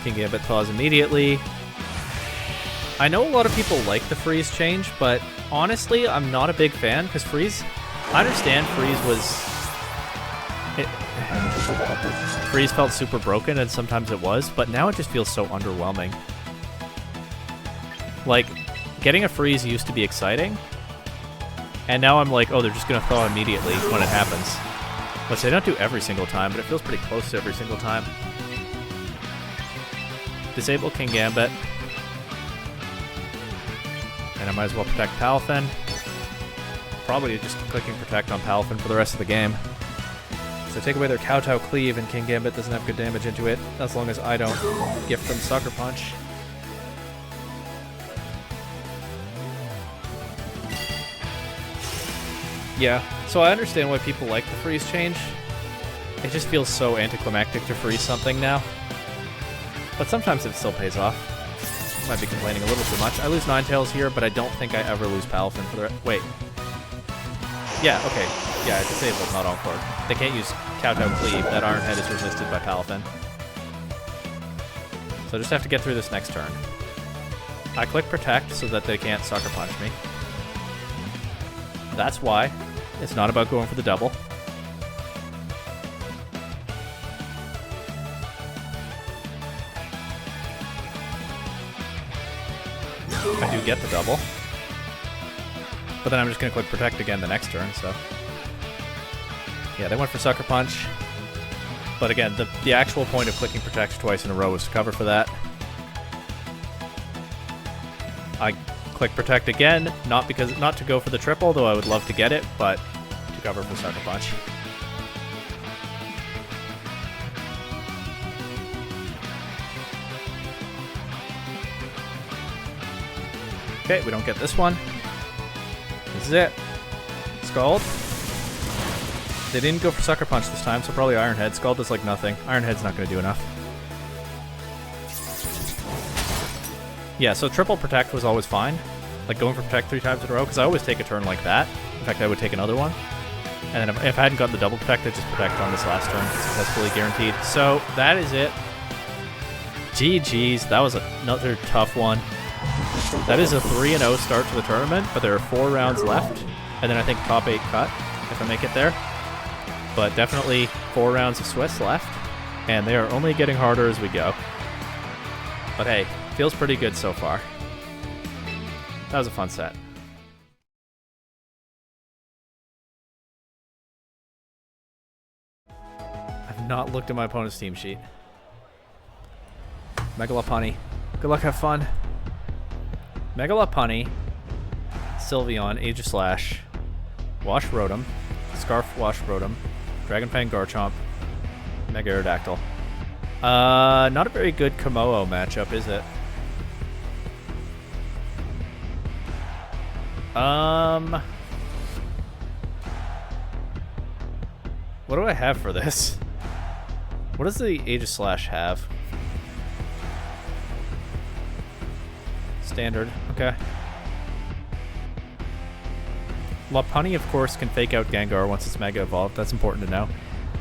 King Gambit thaws immediately. I know a lot of people like the freeze change, but honestly, I'm not a big fan because freeze. I understand freeze freeze felt super broken, and sometimes it was, but now it just feels so underwhelming. Like, getting a freeze used to be exciting, and now I'm like, oh, they're just gonna thaw immediately when it happens. Which they don't do every single time, but it feels pretty close to every single time. Disable King Gambit. And I might as well protect Palafin. Probably just clicking protect on Palafin for the rest of the game. So take away their Kowtow Cleave and King Gambit doesn't have good damage into it, as long as I don't gift them Sucker Punch. Yeah, so I understand why people like the freeze change. It just feels so anticlimactic to freeze something now. But sometimes it still pays off. Might be complaining a little too much. I lose Ninetales here, but I don't think I ever lose Palafin for the wait. Yeah, okay. Yeah, disabled, not encore. They can't use Kowtow Cleave. That Iron Head is resisted by Palafin. So I just have to get through this next turn. I click Protect so that they can't Sucker Punch me. That's why. It's not about going for the double. I do get the double. But then I'm just going to click Protect again the next turn, so... Yeah, they went for Sucker Punch. But again, the actual point of clicking Protect twice in a row was to cover for that. I click Protect again, not to go for the triple, though I would love to get it, but to cover for Sucker Punch. Okay, we don't get this one. This is it. Scald. They didn't go for Sucker Punch this time, so probably Iron Head. Scald does like nothing. Iron Head's not going to do enough. Yeah, so triple Protect was always fine. Like going for Protect 3 times in a row, because I always take a turn like that. In fact, I would take another one. And then if I hadn't gotten the double Protect, I'd just Protect on this last turn. Successfully guaranteed. So that is it. GG's. That was another tough one. That is a 3-0 start to the tournament, but there are 4 rounds left. And then I think top 8 cut, if I make it there. But definitely 4 rounds of Swiss left, and they are only getting harder as we go. But hey, feels pretty good so far. That was a fun set. I've not looked at my opponent's team sheet. Megalopunny. Good luck, have fun. Megalopunny, Sylveon, Aegislash, Wash Rotom, Scarf Wash Rotom, Dragonfang Garchomp, Mega Aerodactyl. Not a very good kommo-o matchup, is it? What do I have for this? What does the Aegislash have? Standard, okay. Lopunny, of course, can fake out Gengar once it's Mega Evolved. That's important to know.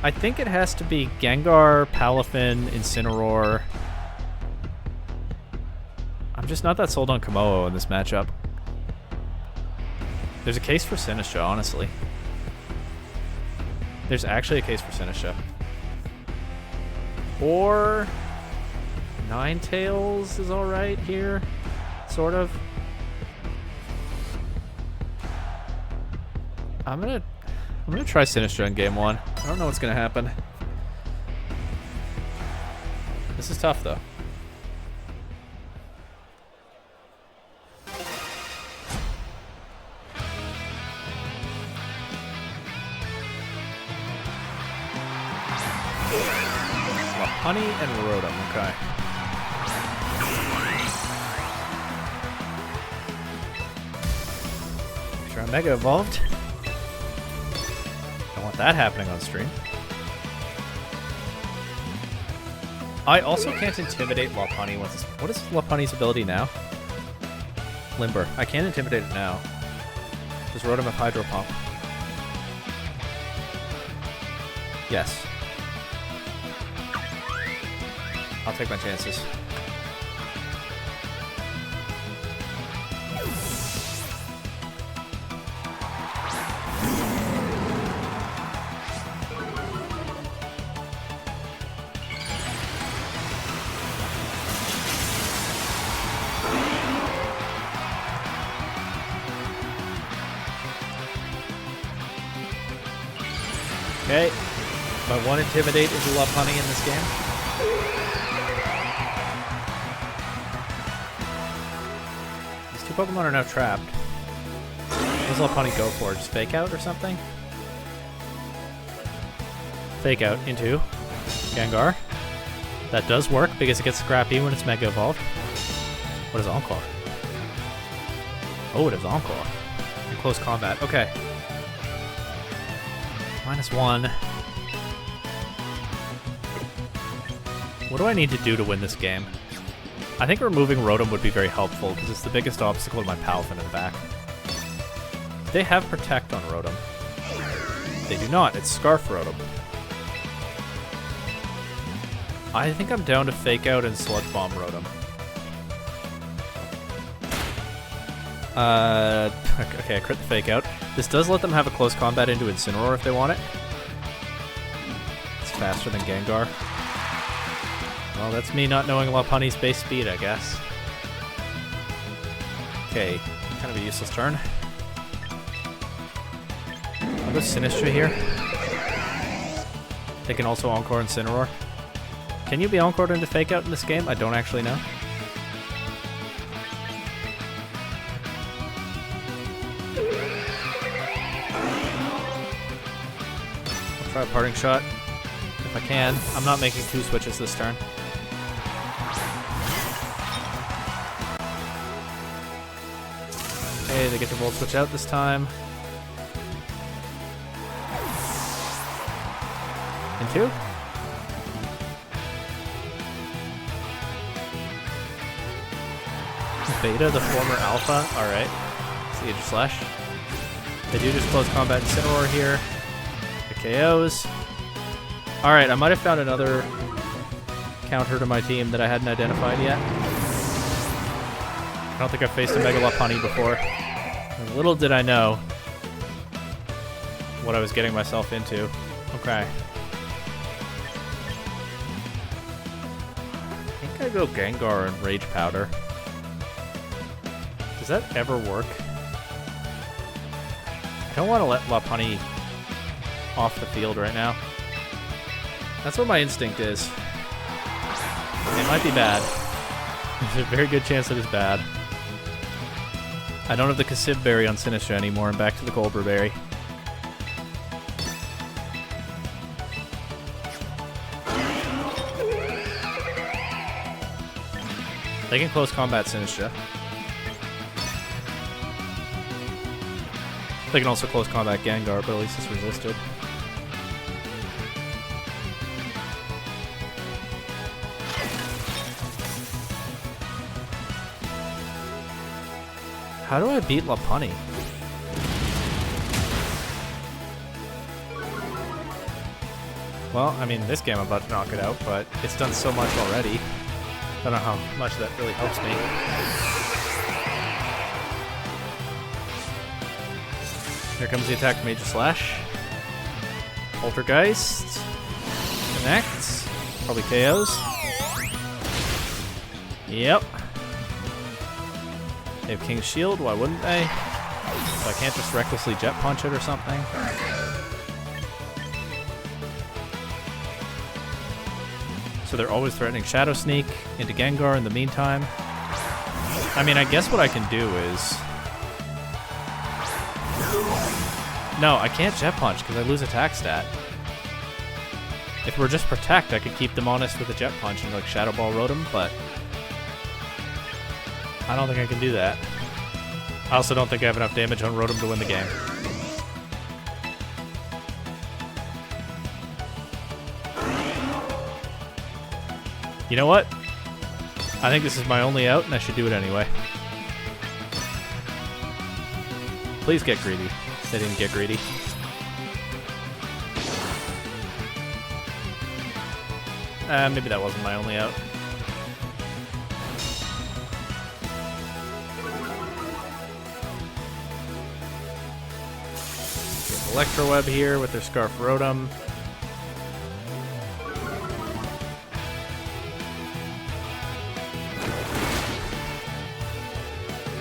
I think it has to be Gengar, Palafin, Incineroar. I'm just not that sold on kommo-o in this matchup. There's a case for Sinistcha, honestly. There's actually a case for Sinistcha. Or... Ninetales is alright here. Sort of. I'm gonna try Sinistcha in game 1. I don't know what's gonna happen. This is tough though. Honey and Rotom, okay. Make sure I'm Mega Evolved. Don't want that happening on stream. I also can't intimidate Lopunny once it's... What is Lopunny's ability now? Limber. I can't intimidate it now. Does Rotom have Hydro Pump? Yes. I'll take my chances. Okay. My one Intimidate is Lopunny in this game. Pokemon are now trapped. What does Lopunny go for? Just Fake Out or something? Fake Out into Gengar. That does work because it gets scrappy when it's Mega Evolved. What is Encore? Oh, it is Encore. In close combat. Okay. -1. What do I need to do to win this game? I think removing Rotom would be very helpful, because it's the biggest obstacle to my Palafin in the back. They have Protect on Rotom. They do not. It's Scarf Rotom. I think I'm down to Fake Out and Sludge Bomb Rotom. Okay, I crit the Fake Out. This does let them have a close combat into Incineroar if they want it. It's faster than Gengar. Well, that's me not knowing Lopunny's base speed, I guess. Okay, kind of a useless turn. I'll go Sinistcha here. They can also Encore Incineroar. Can you be Encored into Fake Out in this game? I don't actually know. I'll try a Parting Shot if I can. I'm not making 2 switches this turn. Okay, they get to Volt Switch out this time. Into? Beta, the former Alpha. Alright. Siege Slash. They do just close combat Incineroar here. The KOs. Alright, I might have found another counter to my team that I hadn't identified yet. I don't think I've faced a Mega Lopunny before. And little did I know what I was getting myself into. Okay. I think I go Gengar and Rage Powder. Does that ever work? I don't want to let Lopunny off the field right now. That's what my instinct is. It might be bad. There's a very good chance it is bad. I don't have the Cassib Berry on Sinistcha anymore. I'm back to the Golbur Berry. They can close combat Sinistcha. They can also close combat Gengar, but at least it's resisted. How do I beat Lopunny? Well, I mean, this game I'm about to knock it out, but it's done so much already. I don't know how much that really helps me. Here comes the attack, Major Slash. Poltergeist. Connects. Probably KOs. Yep. They have King's Shield, why wouldn't they? So I can't just recklessly Jet Punch it or something. So they're always threatening Shadow Sneak into Gengar in the meantime. I mean, I guess what I can do is... No, I can't Jet Punch because I lose attack stat. If we're just Protect, I could keep them honest with a Jet Punch and like Shadow Ball Rotom, but I don't think I can do that. I also don't think I have enough damage on Rotom to win the game. You know what? I think this is my only out and I should do it anyway. Please get greedy. They didn't get greedy. Maybe that wasn't my only out. Electro Web here with their Scarf Rotom.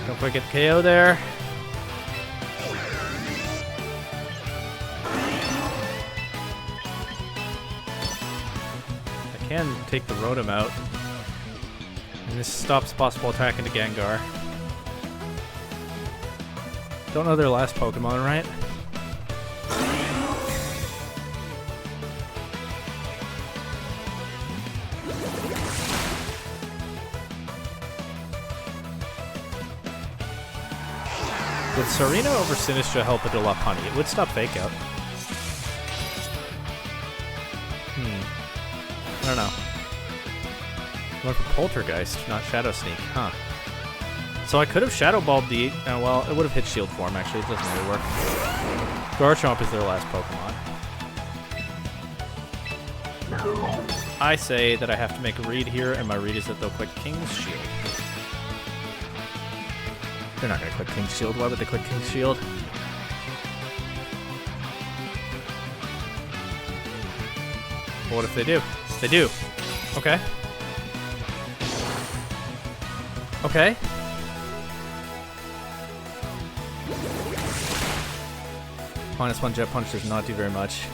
Don't quite get the KO there. I can take the Rotom out. And this stops possible attack into Gengar. Don't know their last Pokemon, right? Would Serena over Sinistcha help with the Lopunny? It would stop Fake Out. I don't know. I went for Poltergeist, not Shadow Sneak, huh? So I could have Shadow Balled the... well, it would have hit Shield Form, actually. It doesn't really work. Garchomp is their last Pokemon. I say that I have to make a read here, and my read is that they'll click King's Shield. They're not going to click King's Shield. Why would they click King's Shield? Well, what if they do? They do. Okay. Okay. -1 Jet Punch does not do very much.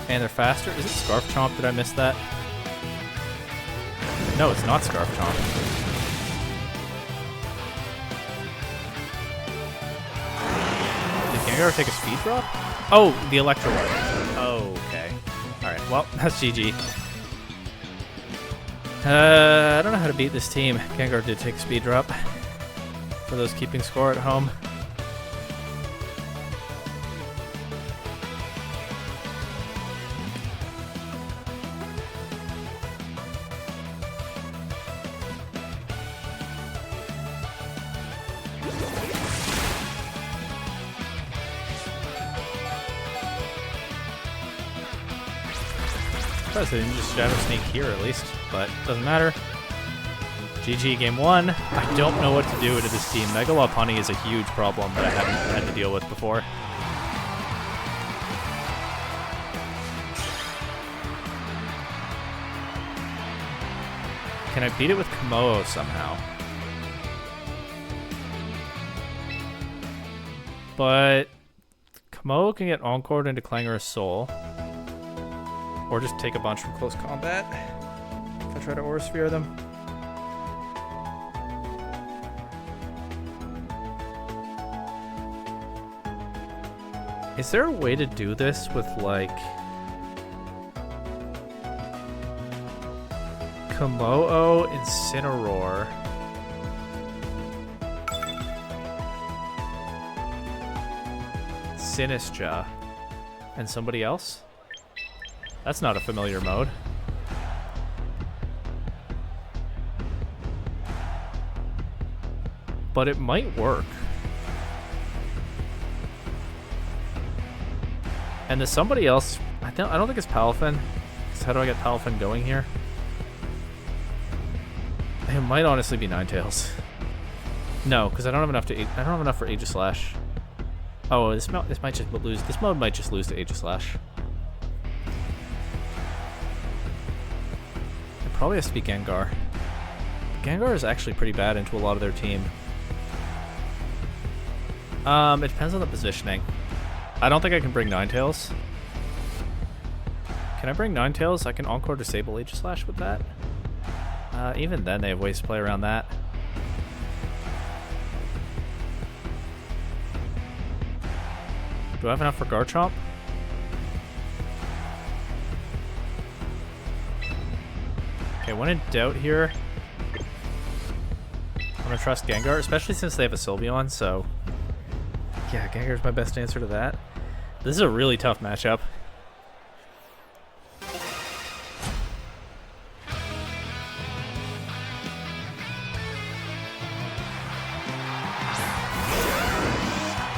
And they're faster. Is it Scarf Chomp? Did I miss that? No, it's not Scarf Chomp. Did Gengar take a speed drop? Oh, the Electro one. Oh, okay. Alright, well, that's GG. I don't know how to beat this team. Gengar did take a speed drop. For those keeping score at home. They didn't just Shadow Sneak here at least, but doesn't matter. GG game 1. I don't know what to do to this team. Mega Lopunny is a huge problem that I haven't had to deal with before. Can I beat it with kommo-o somehow? But kommo-o can get Encored into Clangorous Soul. Or just take a bunch from close combat if I try to Aura Sphere them. Is there a way to do this with, like, kommo-o, Incineroar, Sinistra, and somebody else? That's not a familiar mode. But it might work. And there's somebody else. I don't think it's Palafin. So how do I get Palafin going here? It might honestly be Ninetales. No, because I don't have enough to. I don't have enough for Aegislash. Oh, this might just lose. This mode might just lose to Aegislash. It probably has to be Gengar. Gengar is actually pretty bad into a lot of their team. It depends on the positioning. I don't think I can bring Ninetales. Can I bring Ninetales? I can Encore disable Aegislash with that. Even then, they have ways to play around that. Do I have enough for Garchomp? Okay, when in doubt here, I'm gonna trust Gengar, especially since they have a Sylveon, so yeah, Gengar's my best answer to that. This is a really tough matchup.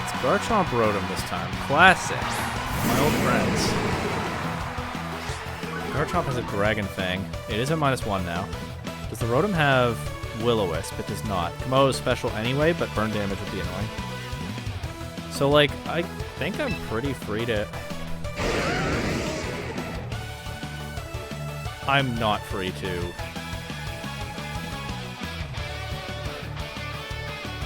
It's Garchomp Rotom this time. Classic. My old friends. Garchomp has a Dragon Fang. It is at -1 now. Does the Rotom have Will-O-Wisp? It does not. kommo-o is special anyway, but burn damage would be annoying. So, like, I think I'm pretty free to... I'm not free to...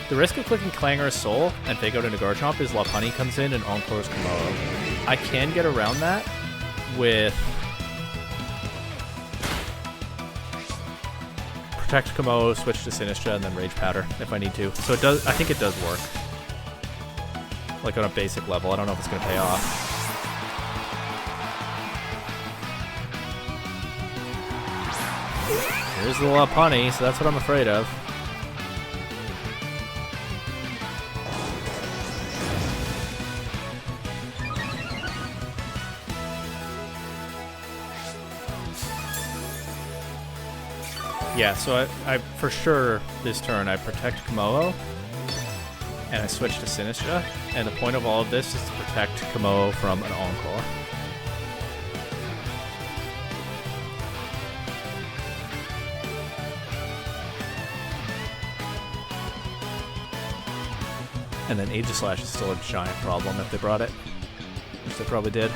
The risk of clicking Clangorous Soul and fake out into Garchomp is Lopunny comes in and Encores kommo-o. I can get around that with... Protect kommo-o, switch to Sinistra, and then Rage Powder if I need to. So it does. I think it does work. Like on a basic level. I don't know if it's going to pay off. Here's the Lopunny, so that's what I'm afraid of. Yeah, so I for sure this turn I protect kommo-o, and I switch to Sinistra, and the point of all of this is to protect kommo-o from an Encore. And then Aegislash is still a giant problem if they brought it, which they probably did.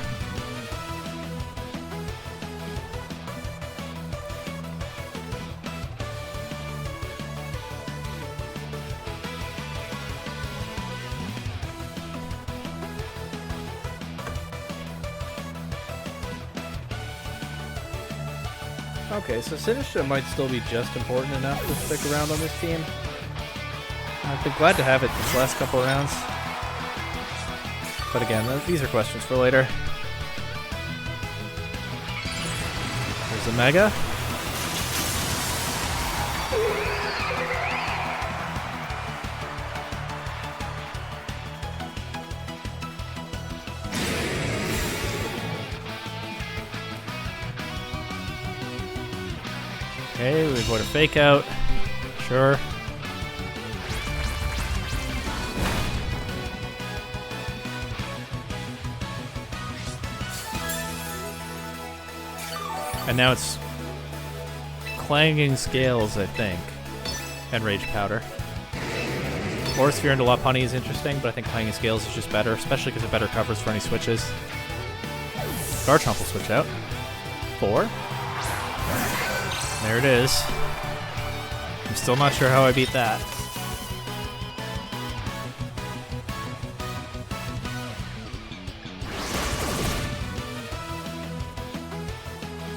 Okay, so Sinistra might still be just important enough to stick around on this team. I've been glad to have it these last couple rounds. But again, these are questions for later. There's a Mega. Okay, we avoid a fake out. Sure. And now it's Clanging Scales, I think, and Rage Powder. Or Sphere into Lopunny is interesting, but I think Clanging Scales is just better, especially because it better covers for any switches. Garchomp will switch out. 4. There it is. I'm still not sure how I beat that.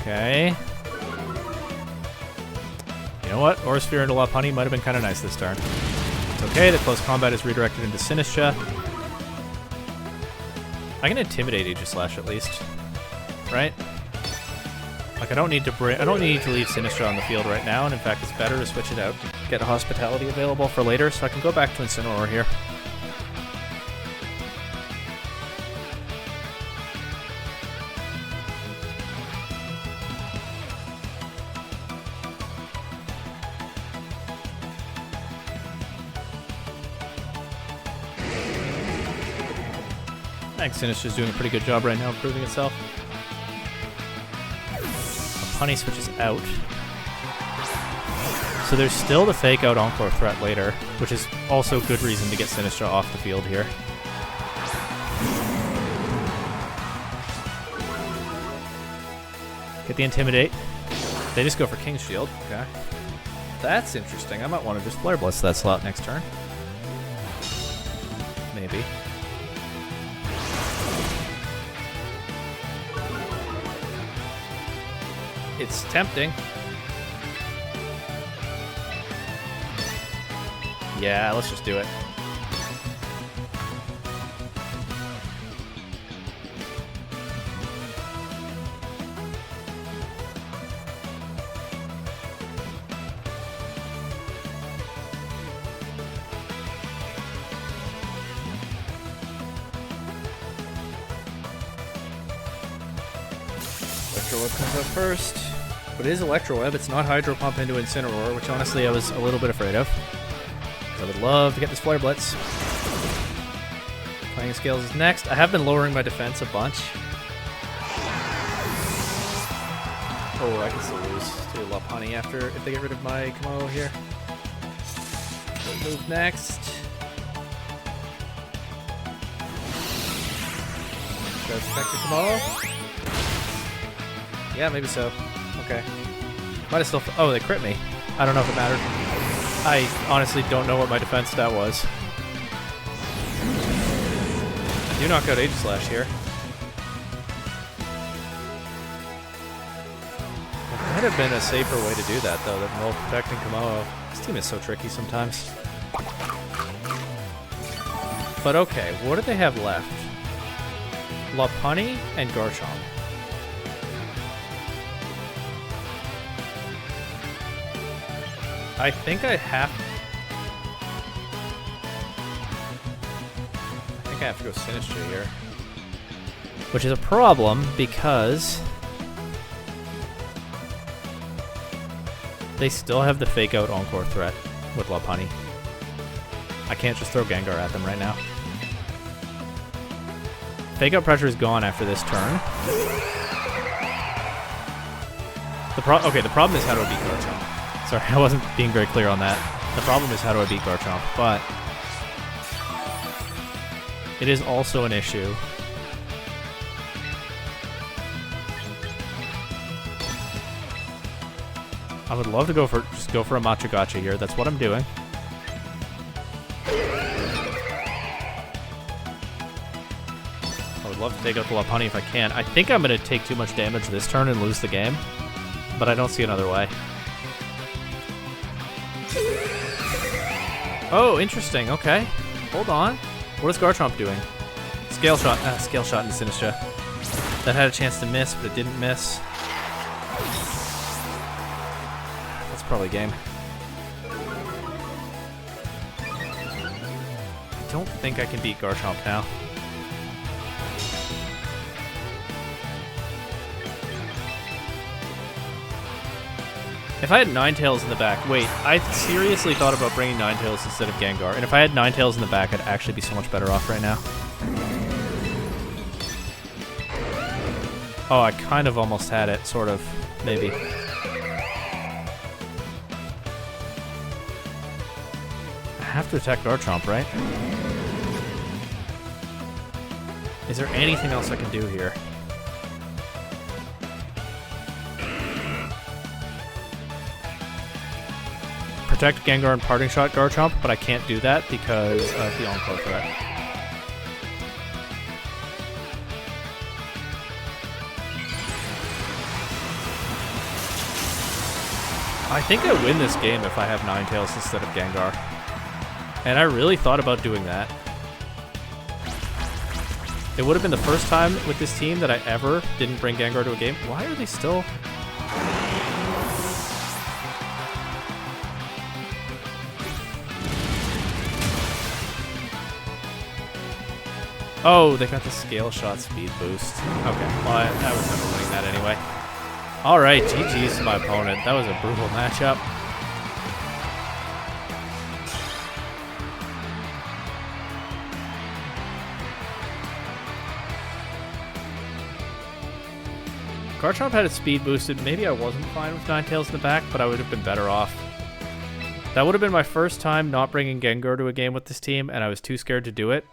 Okay. You know what? Aura Sphere into Lopunny might have been kind of nice this turn. It's okay, the close combat is redirected into Sinistra. I can intimidate Aegislash at least, right? Like I don't need to leave Sinistra on the field right now, and in fact it's better to switch it out to get a Hospitality available for later, so I can go back to Incineroar here. I think Sinistra's doing a pretty good job right now improving itself. Honey switches out. So there's still the fake out Encore threat later, which is also good reason to get Sinistra off the field here. Get the Intimidate. They just go for King's Shield. Okay. That's interesting. I might want to just Flare Blitz that slot next turn. Maybe. It's tempting. Yeah, let's just do it. Electro Web comes up first. But it is Electro Web, it's not Hydro Pump into Incineroar, which honestly I was a little bit afraid of. I would love to get this Flare Blitz. Clanging Scales is next. I have been lowering my defense a bunch. Oh, I can still lose to Lopunny after if they get rid of my kommo-o here. We'll move next. Does affect the kommo-o? Yeah, maybe so. Okay. Might have still... Oh, they crit me. I don't know if it mattered. I honestly don't know what my defense stat was. Do knock out Aegislash here. There might have been a safer way to do that, though, than roll protecting kommo-o. This team is so tricky sometimes. But okay, what do they have left? Lopunny and Garchomp. I think I have to go Sinistra here. Which is a problem because they still have the fake out Encore threat with Lopunny. I can't just throw Gengar at them right now. Fake out pressure is gone after this turn. Okay, the problem is how do I beat Garchomp? Sorry, I wasn't being very clear on that. The problem is how do I beat Garchomp, but it is also an issue. I would love to just go for a Machagacha here. That's what I'm doing. I would love to take out the Lopunny if I can. I think I'm going to take too much damage this turn and lose the game, but I don't see another way. Oh, interesting. Okay. Hold on. What is Garchomp doing? Scale Shot into Sinistcha. That had a chance to miss, but it didn't miss. That's probably game. I don't think I can beat Garchomp now. If I had Ninetales in the back, wait, I seriously thought about bringing Ninetales instead of Gengar, and if I had Ninetales in the back, I'd actually be so much better off right now. Oh, I kind of almost had it, sort of, maybe. I have to attack Garchomp, right? Is there anything else I can do here? Protect Gengar and Parting Shot Garchomp, but I can't do that because of the Encore threat. I think I win this game if I have Ninetales instead of Gengar. And I really thought about doing that. It would have been the first time with this team that I ever didn't bring Gengar to a game. Why are they still... Oh, they got the Scale Shot speed boost. Okay, well, I was never winning that anyway. Alright, GG's to my opponent. That was a brutal matchup. Garchomp had its speed boosted. Maybe I wasn't fine with Ninetales in the back, but I would have been better off. That would have been my first time not bringing Gengar to a game with this team, and I was too scared to do it.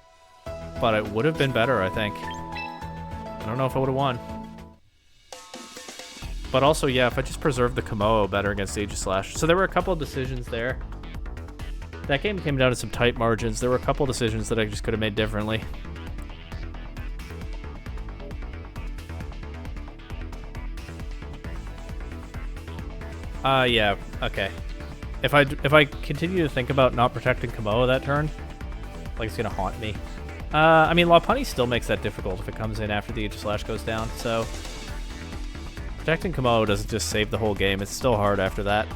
But it would have been better, I think. I don't know if I would have won. But also, yeah, if I just preserved the kommo-o better against Aegislash. So there were a couple of decisions there. That game came down to some tight margins. There were a couple of decisions that I just could have made differently. Yeah, okay. If I continue to think about not protecting kommo-o that turn, like it's gonna haunt me. I mean, Lopunny still makes that difficult if it comes in after the Aegislash goes down, so... Protecting kommo-o doesn't just save the whole game, it's still hard after that.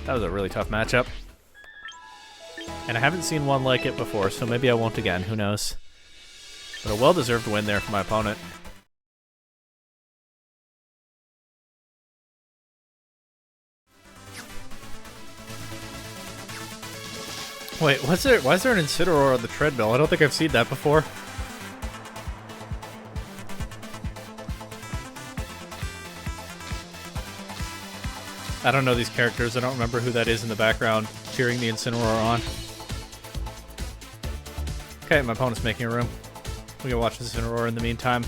That was a really tough matchup. And I haven't seen one like it before, so maybe I won't again, who knows. But a well-deserved win there for my opponent. Wait, why is there an Incineroar on the treadmill? I don't think I've seen that before. I don't know these characters. I don't remember who that is in the background cheering the Incineroar on. Okay, my opponent's making a room. We can watch the Incineroar in the meantime.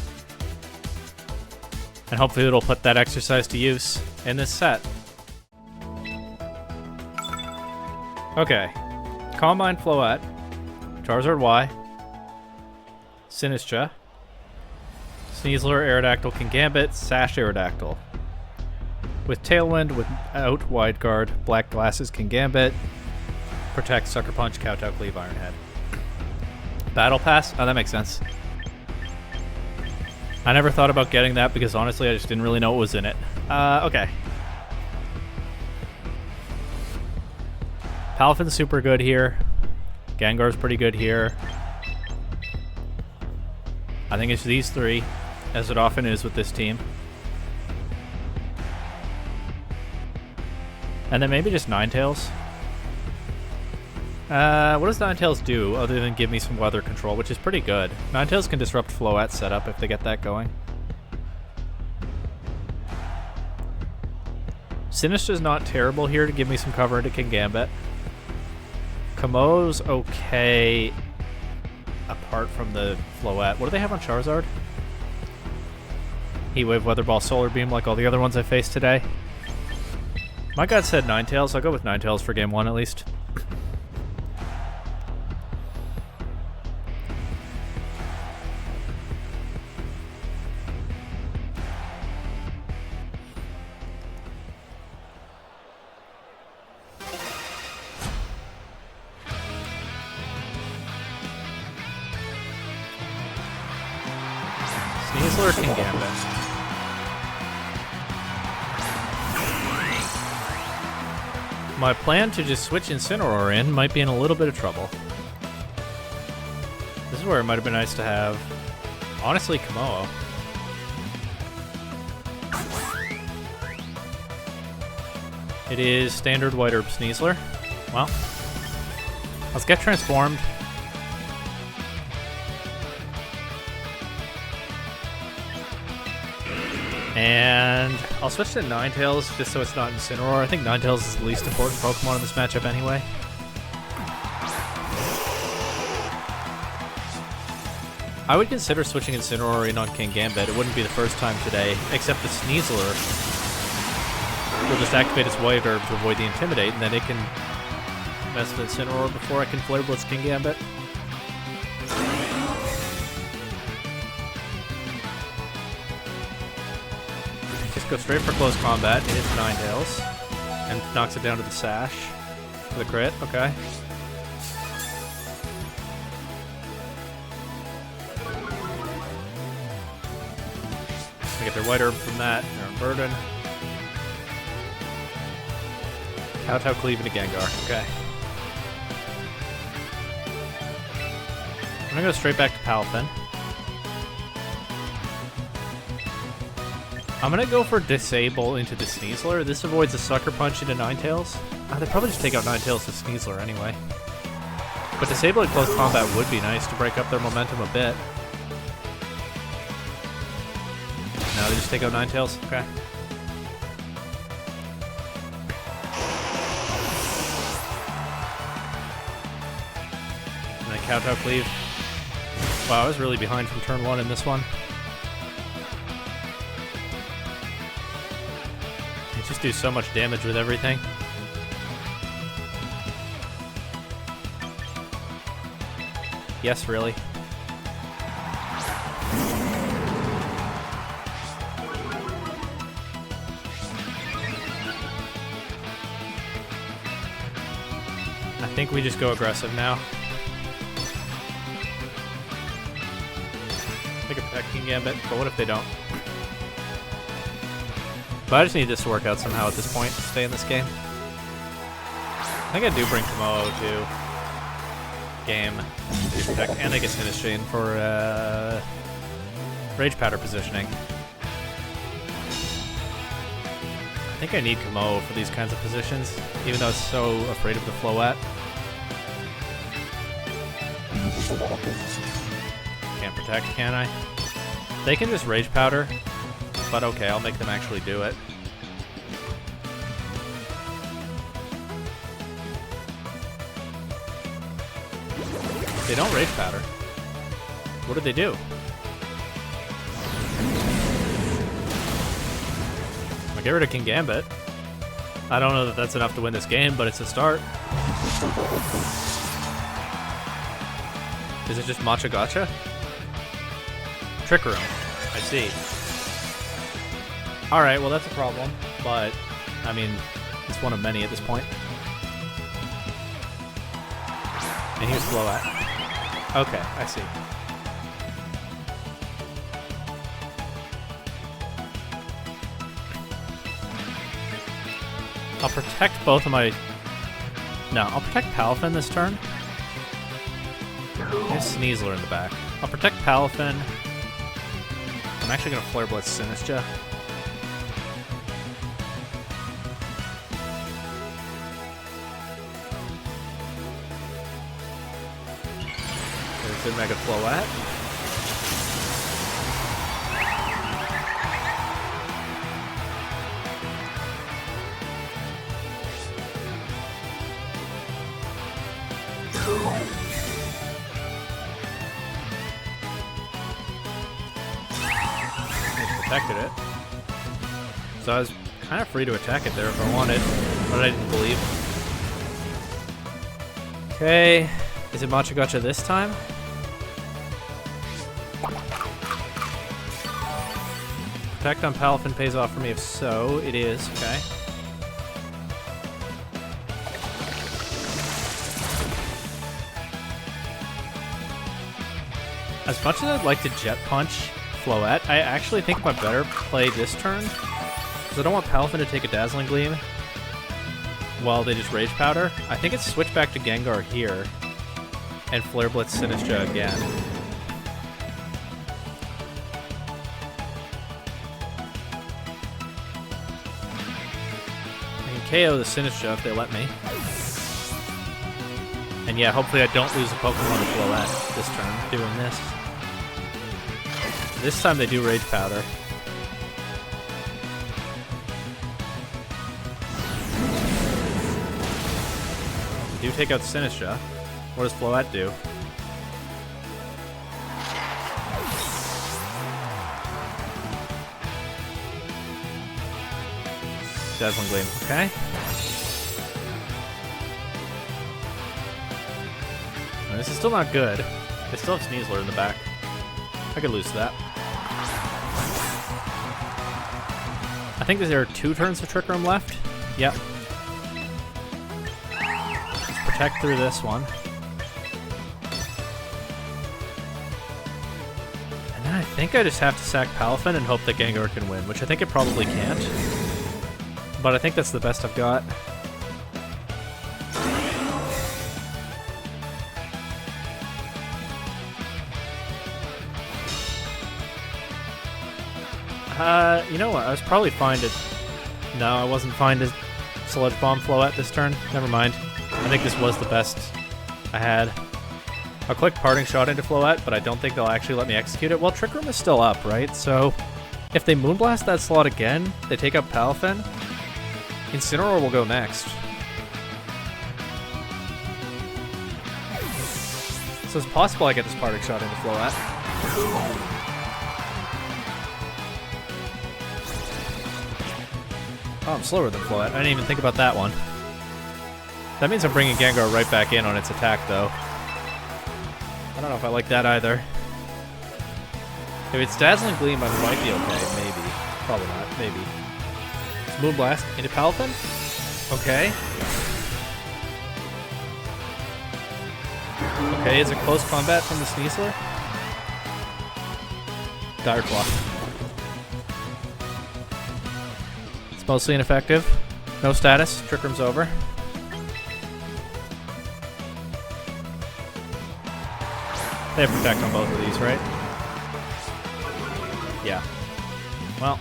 And hopefully it'll put that exercise to use in this set. Okay. Calm Mind Floette, Charizard Y, Sinistcha, Sneasler, Aerodactyl, Kingambit, Sash Aerodactyl. With Tailwind, without Wide Guard, Black Glasses, Kingambit, Protect, Sucker Punch, Kowtow, Cleave, Iron Head. Battle Pass? Oh, that makes sense. I never thought about getting that because honestly I just didn't really know what was in it. Okay. Palfin's super good here. Gengar's pretty good here. I think it's these three, as it often is with this team. And then maybe just Ninetales. What does Ninetales do other than give me some weather control, which is pretty good? Ninetales can disrupt Floette setup if they get that going. Sinistra's not terrible here to give me some cover into King Gambit. Kommo-o's okay apart from the Floette. What do they have on Charizard? Heatwave, Weather Ball, Solar Beam like all the other ones I faced today. My gut said Ninetales. I'll go with Ninetales for game 1 at least. Sneasler, King Gambit. My plan to just switch Incineroar in might be in a little bit of trouble. This is where it might have been nice to have, honestly, Kommo-o. It is standard White Herb Sneasler. Well, let's get transformed. And I'll switch to Ninetales just so it's not Incineroar. I think Ninetales is the least important Pokemon in this matchup anyway. I would consider switching Incineroar in on King Gambit. It wouldn't be the first time today, except the Sneasler will just activate its White Herb to avoid the Intimidate, and then it can mess with Incineroar before I can Flare Blitz King Gambit. Go straight for close combat. It hits Ninetales and knocks it down to the Sash for the crit. Okay. I get their White Herb from that. They're on Burden. Kowtow, Cleave into Gengar. Okay. I'm gonna go straight back to Palafin. I'm gonna go for Disable into the Sneasler. This avoids a Sucker Punch into Ninetales. They'd probably just take out Ninetales to Sneasler anyway. But Disable at close combat would be nice to break up their momentum a bit. No, they just take out Ninetales? Okay. And then Kowtow Cleave. Wow, I was really behind from turn 1 in this one. Just do so much damage with everything. Yes, really. I think we just go aggressive now. Take a Protect King Gambit, but what if they don't? But I just need this to work out somehow at this point to stay in this game. I think I do bring Kommo-o to game. And I get Finish Chain for Rage Powder positioning. I think I need Kommo-o for these kinds of positions, even though it's so afraid of the Floette. Can't protect, can I? They can just Rage Powder. But okay, I'll make them actually do it. They don't Rage Powder. What did they do? I get rid of King Gambit. I don't know that that's enough to win this game, but it's a start. Is it just Matcha Gotcha? Trick Room. I see. Alright, well that's a problem, but, I mean, it's one of many at this point. And he was Floette. Okay, I see. I'll protect both of my... No, I'll protect Palafin this turn. There's Sneasler in the back. I'll protect Palafin. I'm actually going to Flare Blitz Sinistra. protected Mega Floette. Protected it. So I was kind of free to attack it there if I wanted, but I didn't believe. Okay, is it Macho Gotcha this time? Protect on Palafin pays off for me if so. It is, okay. As much as I'd like to Jet Punch Floette, I actually think my better play this turn, because I don't want Palafin to take a Dazzling Gleam while they just Rage Powder. I think it's switch back to Gengar here and Flare Blitz Sinistcha again. I can KO the Sinistcha if they let me. And yeah, hopefully I don't lose a Pokemon to Floette this turn doing this. This time they do Rage Powder. They do take out Sinistcha. What does Floette do? Dazzling Gleam, okay. And this is still not good. They still have Sneasler in the back. I could lose to that. I think there are 2 turns of Trick Room left. Yep. Let's protect through this one. And then I think I just have to sack Palafin and hope that Gengar can win, which I think it probably can't. But I think that's the best I've got. You know what? I was probably fine to... No, I wasn't fine to Sludge Bomb Floette this turn. Never mind. I think this was the best I had. I'll click Parting Shot into Floette, but I don't think they'll actually let me execute it. Well, Trick Room is still up, right? So, if they Moonblast that slot again, they take up Palafin, Incineroar will go next. So it's possible I get this Parting Shot into Floette. Oh, I'm slower than Floette. I didn't even think about that one. That means I'm bringing Gengar right back in on its attack, though. I don't know if I like that either. If it's Dazzling Gleam, I might be okay. Maybe. Probably not. Maybe. It's Moonblast into Palafin? Okay. Okay, is it close combat from the Sneasler? Dire Claw. It's mostly ineffective. No status. Trick Room's over. They have Protect on both of these, right? Yeah. Well.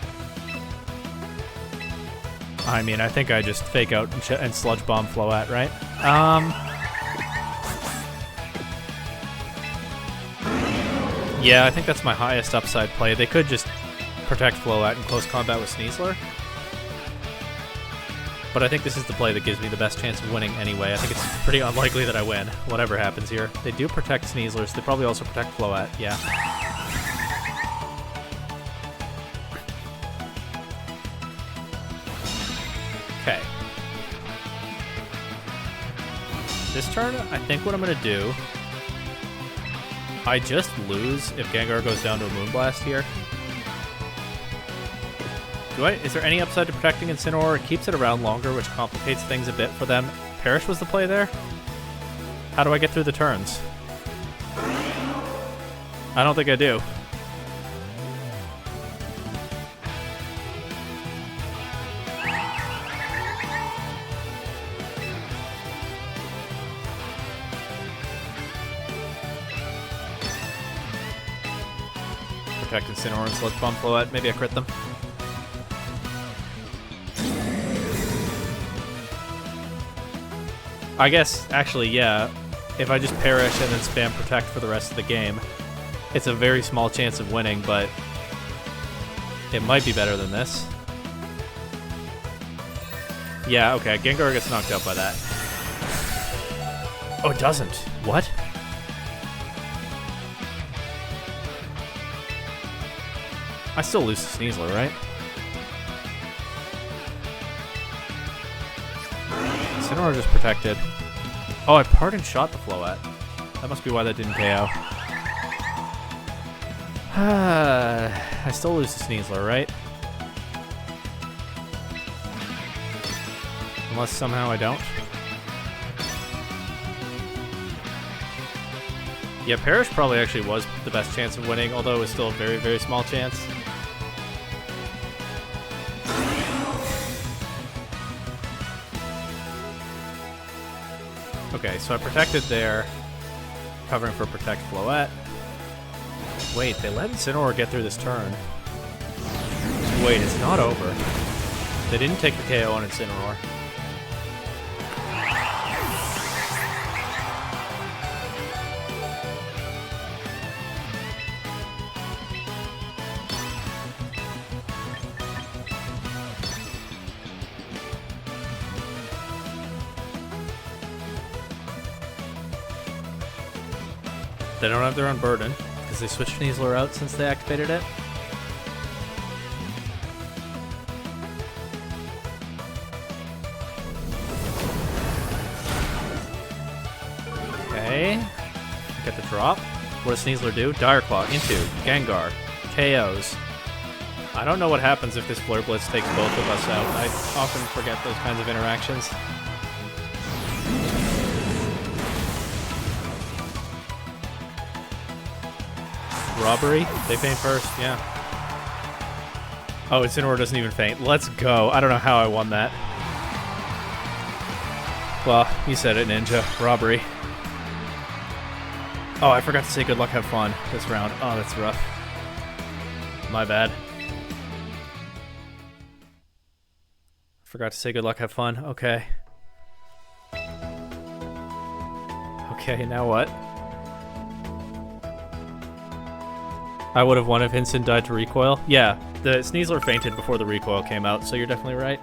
I mean, I think I just fake out and Sludge Bomb Floette, right? Yeah, I think that's my highest upside play. They could just Protect Floette in close combat with Sneasler. But I think this is the play that gives me the best chance of winning anyway. I think it's pretty unlikely that I win, whatever happens here. They do protect Sneasler, so they probably also protect Floette, yeah. Okay. This turn, I think what I'm going to do... I just lose if Gengar goes down to a Moonblast here. Is there any upside to protecting Incineroar? It keeps it around longer, which complicates things a bit for them. Perish was the play there? How do I get through the turns? I don't think I do. Protect Incineroar and Sludge Bomb Floette. Maybe I crit them. I guess, actually, yeah. if I just perish and then spam protect for the rest of the game, it's a very small chance of winning, but it might be better than this. Yeah, okay, Gengar gets knocked out by that. Oh, it doesn't. What? I still lose to Sneasler, right? Incineroar just protected. Oh, I pardon shot the Floette. That must be why that didn't KO. I still lose to Sneasler, right? Unless somehow I don't. Yeah, Perish probably actually was the best chance of winning, although it was still a very, very small chance. Okay, so I protected there, covering for Protect Floette. Wait, they let Incineroar get through this turn. Wait, it's not over. They didn't take the KO on Incineroar. They don't have their own burden, because they switched Sneasler out since they activated it. Okay. Get the drop. What does Sneasler do? Dire Claw into Gengar. KOs. I don't know what happens if this Flare Blitz takes both of us out. I often forget those kinds of interactions. Robbery? They faint first, yeah. Oh, Incineroar doesn't even faint. Let's go. I don't know how I won that. Well, you said it, Ninja. Robbery. Oh, I forgot to say good luck, have fun this round. Oh, that's rough. My bad. Forgot to say good luck, have fun. Okay. Okay, now what? I would have won if Hinson died to recoil. Yeah, the Sneasler fainted before the recoil came out, so you're definitely right.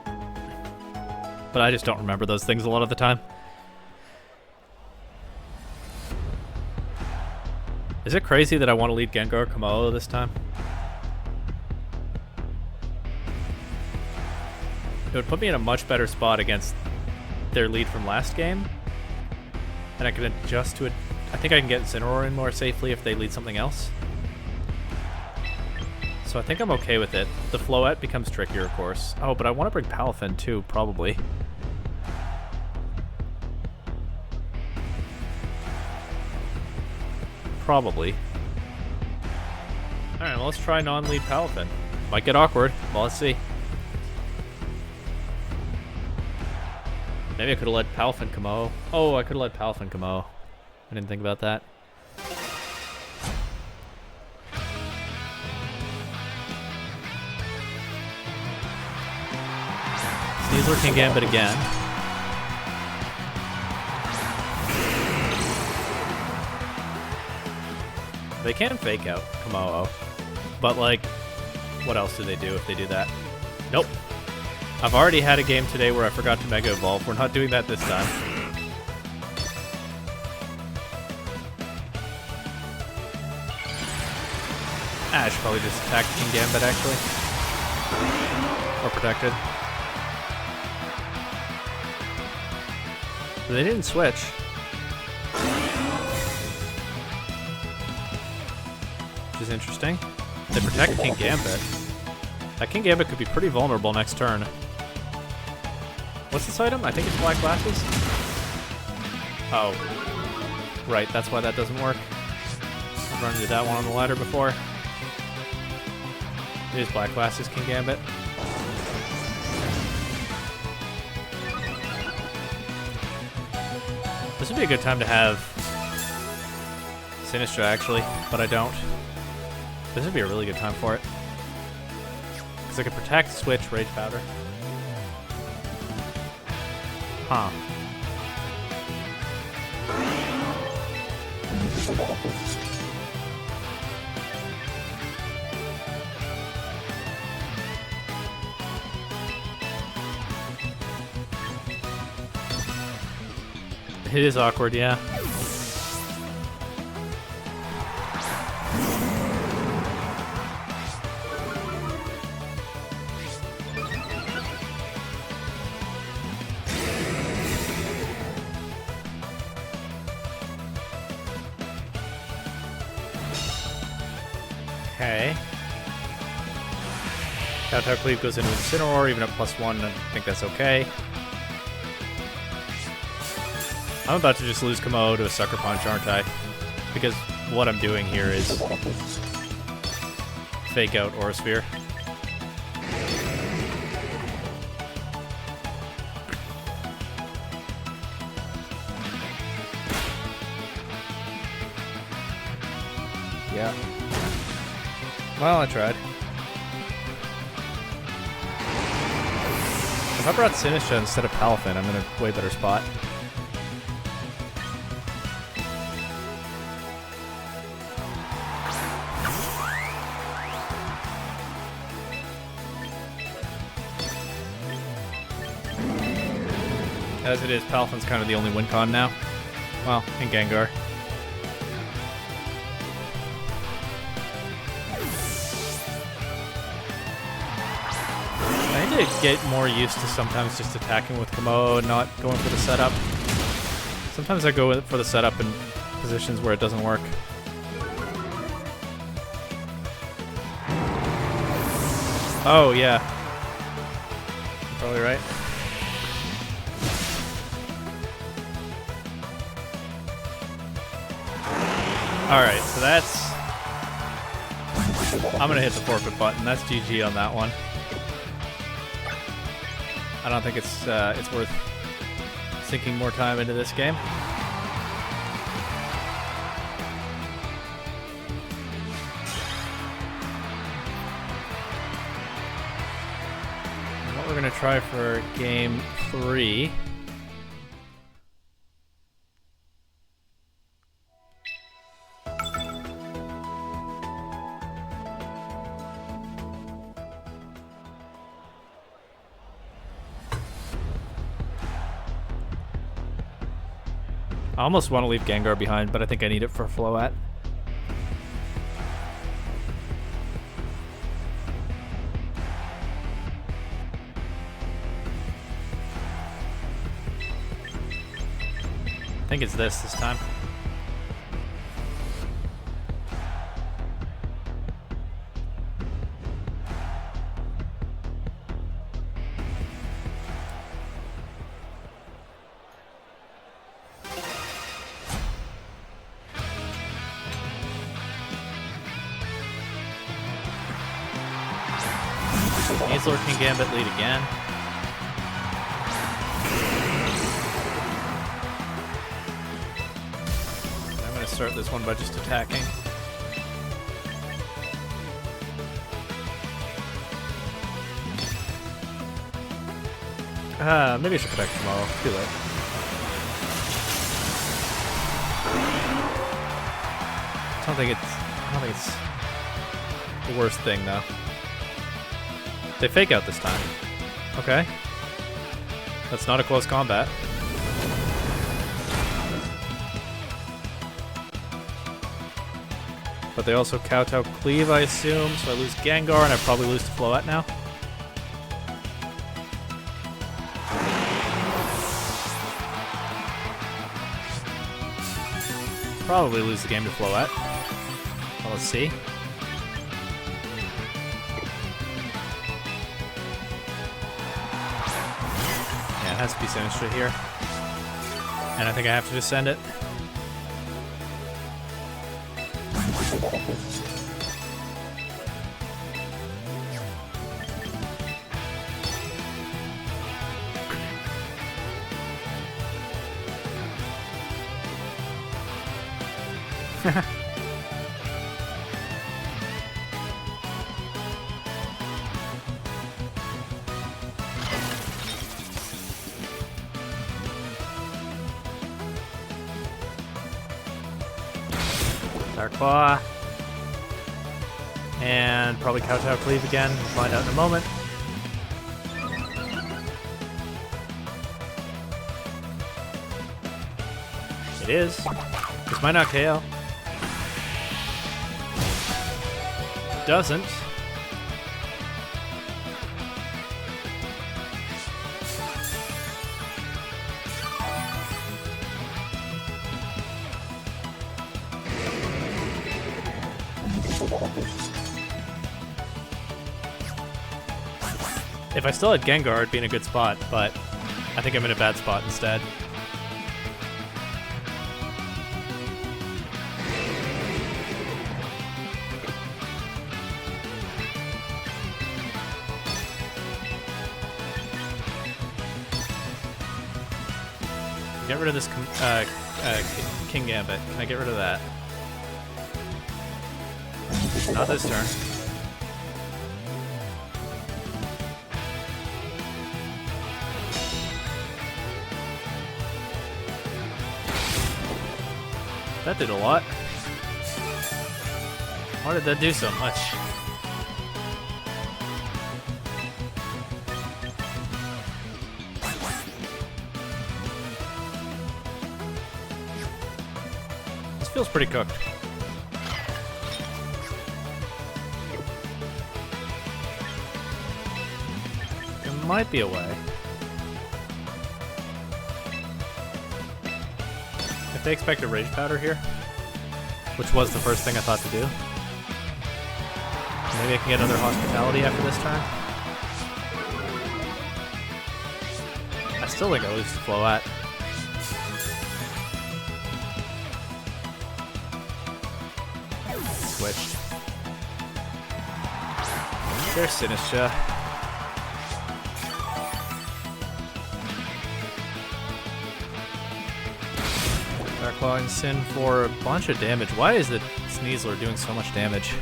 But I just don't remember those things a lot of the time. Is it crazy that I want to lead Gengar kommo-o this time? It would put me in a much better spot against their lead from last game. And I can adjust to it. I think I can get Incineroar in more safely if they lead something else. So I think I'm okay with it. The Floette becomes trickier, of course. Oh, but I want to bring Palafin too, probably. Probably. Alright, well, let's try non-lead Palafin. Might get awkward. Well, let's see. Maybe I could have led Palafin kommo-o. Oh, I could have led Palafin kommo-o. I didn't think about that. Sneasler can Gambit again. They can fake out kommo-o. But, like, what else do they do if they do that? Nope. I've already had a game today where I forgot to Mega Evolve. We're not doing that this time. I should probably just attack King Gambit, actually. Or protected. But they didn't switch. Which is interesting. They protect King Gambit. That King Gambit could be pretty vulnerable next turn. What's this item? I think it's Black Glasses? Oh. Right, that's why that doesn't work. I've run into that one on the ladder before. It is Black Glasses, King Gambit. This would be a good time to have Sinistra, actually, but I don't. This would be a really good time for it. Because I could protect, switch, Rage Powder. Huh. It is awkward, yeah. Okay. Kowtow Cleave goes into Incineroar, even at +1, I think that's okay. I'm about to just lose kommo-o to a Sucker Punch, aren't I? Because what I'm doing here is fake out Aura Sphere. Yeah. Well, I tried. If I brought Sinistra instead of Palafin, I'm in a way better spot. As it is, Palafin's kind of the only win con now. Well, and Gengar. I need to get more used to sometimes just attacking with kommo-o and not going for the setup. Sometimes I go for the setup in positions where it doesn't work. Oh, yeah. You're probably right. Alright, so that's... I'm gonna hit the forfeit button. That's GG on that one. I don't think it's worth sinking more time into this game. And what we're gonna try for game 3. I almost want to leave Gengar behind, but I think I need it for Float. I think it's this time. Azelor can Gambit lead again. I'm going to start this one by just attacking. Maybe I should protect tomorrow. Too late. I don't think it's the worst thing though. They fake out this time. Okay. That's not a close combat. But they also Kowtow Cleave, I assume, so I lose Gengar and I probably lose to Float now. Probably lose the game to Float. Well, let's see. It has to be Sinistra here. And I think I have to just send it. Dark Claw. And probably Kowtow Cleave again. We'll find out in a moment. It is. This might not KO. It doesn't. If I still had Gengar, it'd be in a good spot, but I think I'm in a bad spot instead. Get rid of this King Gambit. Can I get rid of that? Not this turn. That did a lot. Why did that do so much? This feels pretty cooked. There might be a way. If they expect a Rage Powder here, which was the first thing I thought to do, maybe I can get another Hospitality after this turn. I still think I lose to Float. Switched. There's Sinistra. Claw and Sin for a bunch of damage. Why is the Sneasler doing so much damage?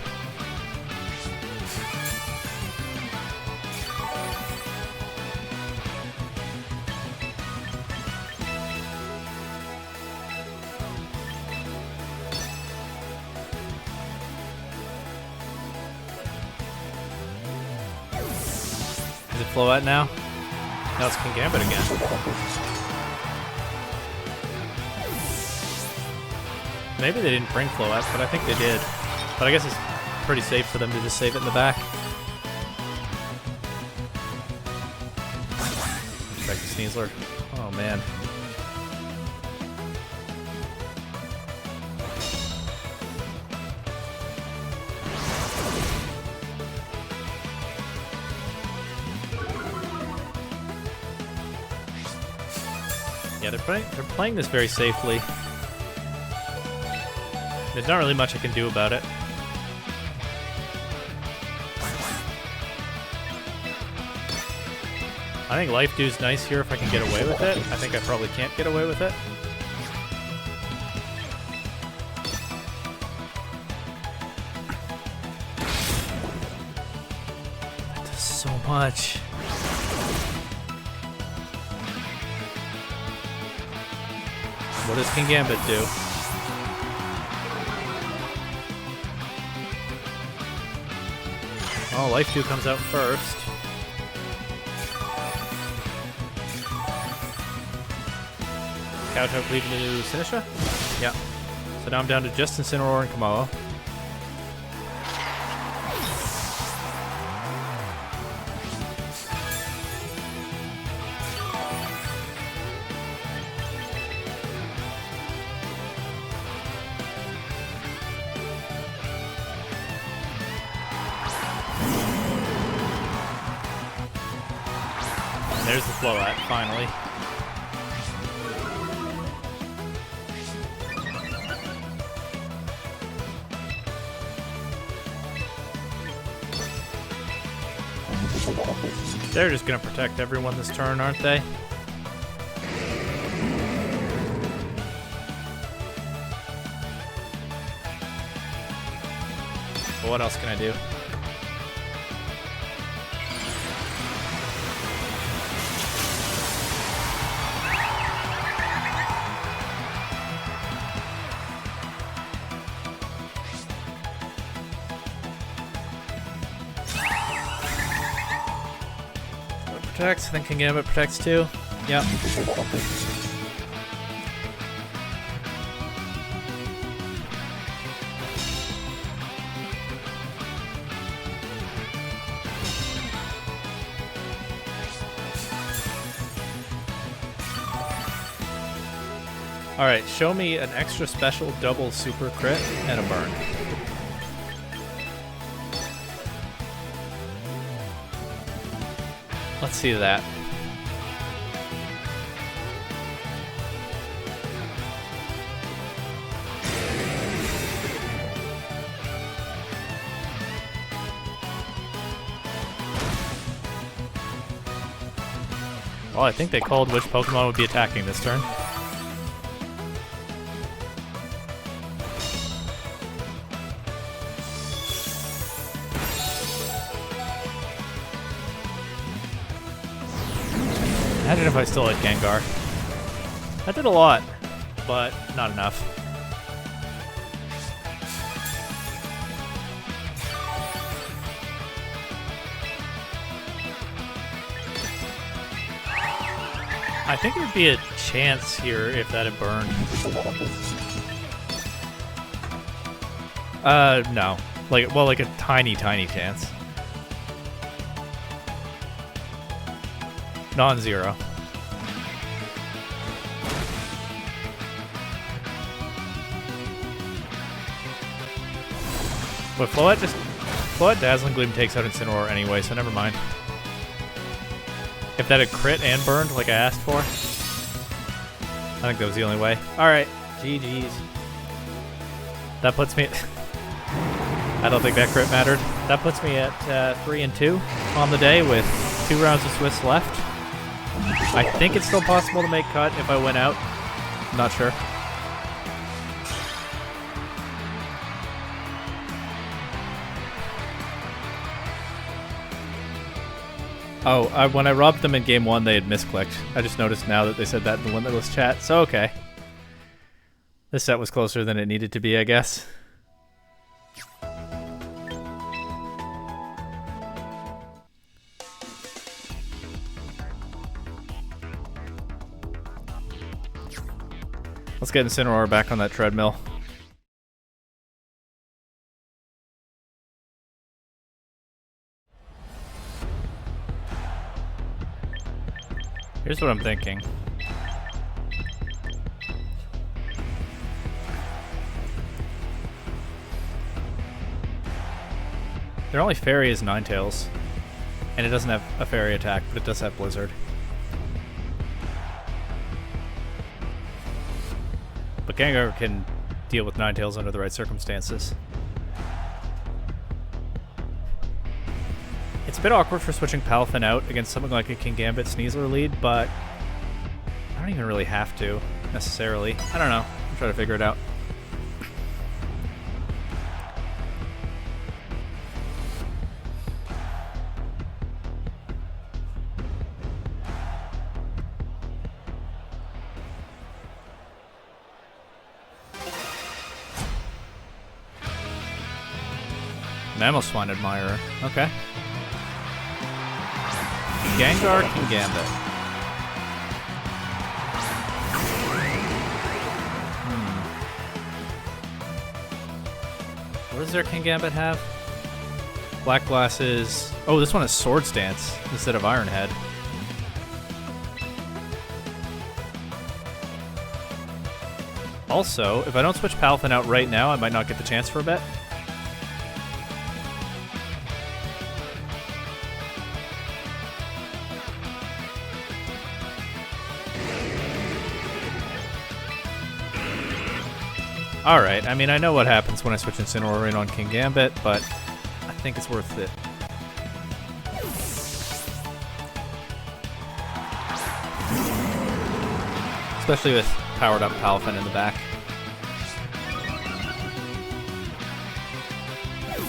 Does it flow out now? Now it's King Gambit again. Maybe they didn't bring Float, but I think they did. But I guess it's pretty safe for them to just save it in the back. Back to Sneasler. Oh man. Yeah, they're playing this very safely. There's not really much I can do about it. I think Life Dew's nice here if I can get away with it. I think I probably can't get away with it. That does so much. What does King Gambit do? Oh, Life Dew comes out first. Kowtow Cleave into Sinistra? Yeah. So now I'm down to just Incineroar and Kommo-o. There's the Float, finally. They're just gonna protect everyone this turn, aren't they? Well, what else can I do? protects, then King Gambit protects too. Yep. Alright, show me an extra special double super crit and a burn. Let's see that. Well, I think they called which Pokemon would be attacking this turn. Imagine if I still had Gengar. That did a lot, but not enough. I think there'd be a chance here if that had burned. No. Like a tiny chance. Non-zero. But Floette Dazzling Gleam takes out Incineroar anyway, so never mind. If that had crit and burned like I asked for, I think that was the only way. Alright, GG's. That puts me at I don't think that crit mattered. That puts me at 3-2 on the day with 2 rounds of Swiss left. I think it's still possible to make cut if I win out. I'm not sure. Oh, when I robbed them in game 1, they had misclicked. I just noticed now that they said that in the Limitless chat, so okay. This set was closer than it needed to be, I guess. Let's get Incineroar back on that treadmill. Here's what I'm thinking. Their only fairy is Ninetales, and it doesn't have a fairy attack, but it does have Blizzard. But Gengar can deal with Ninetales under the right circumstances. It's a bit awkward for switching Palafin out against something like a Kingambit Sneasler lead, but I don't even really have to, necessarily. I don't know. I'm trying to figure it out. Mamoswine Admirer. Okay. Gengar, Kingambit. What does their Kingambit have? Black Glasses. Oh, this one has Swords Dance instead of Iron Head. Also, if I don't switch Palafin out right now, I might not get the chance for a bet. Alright, I mean, I know what happens when I switch Incineroar in on Kingambit, but I think it's worth it. Especially with powered up Palafin in the back.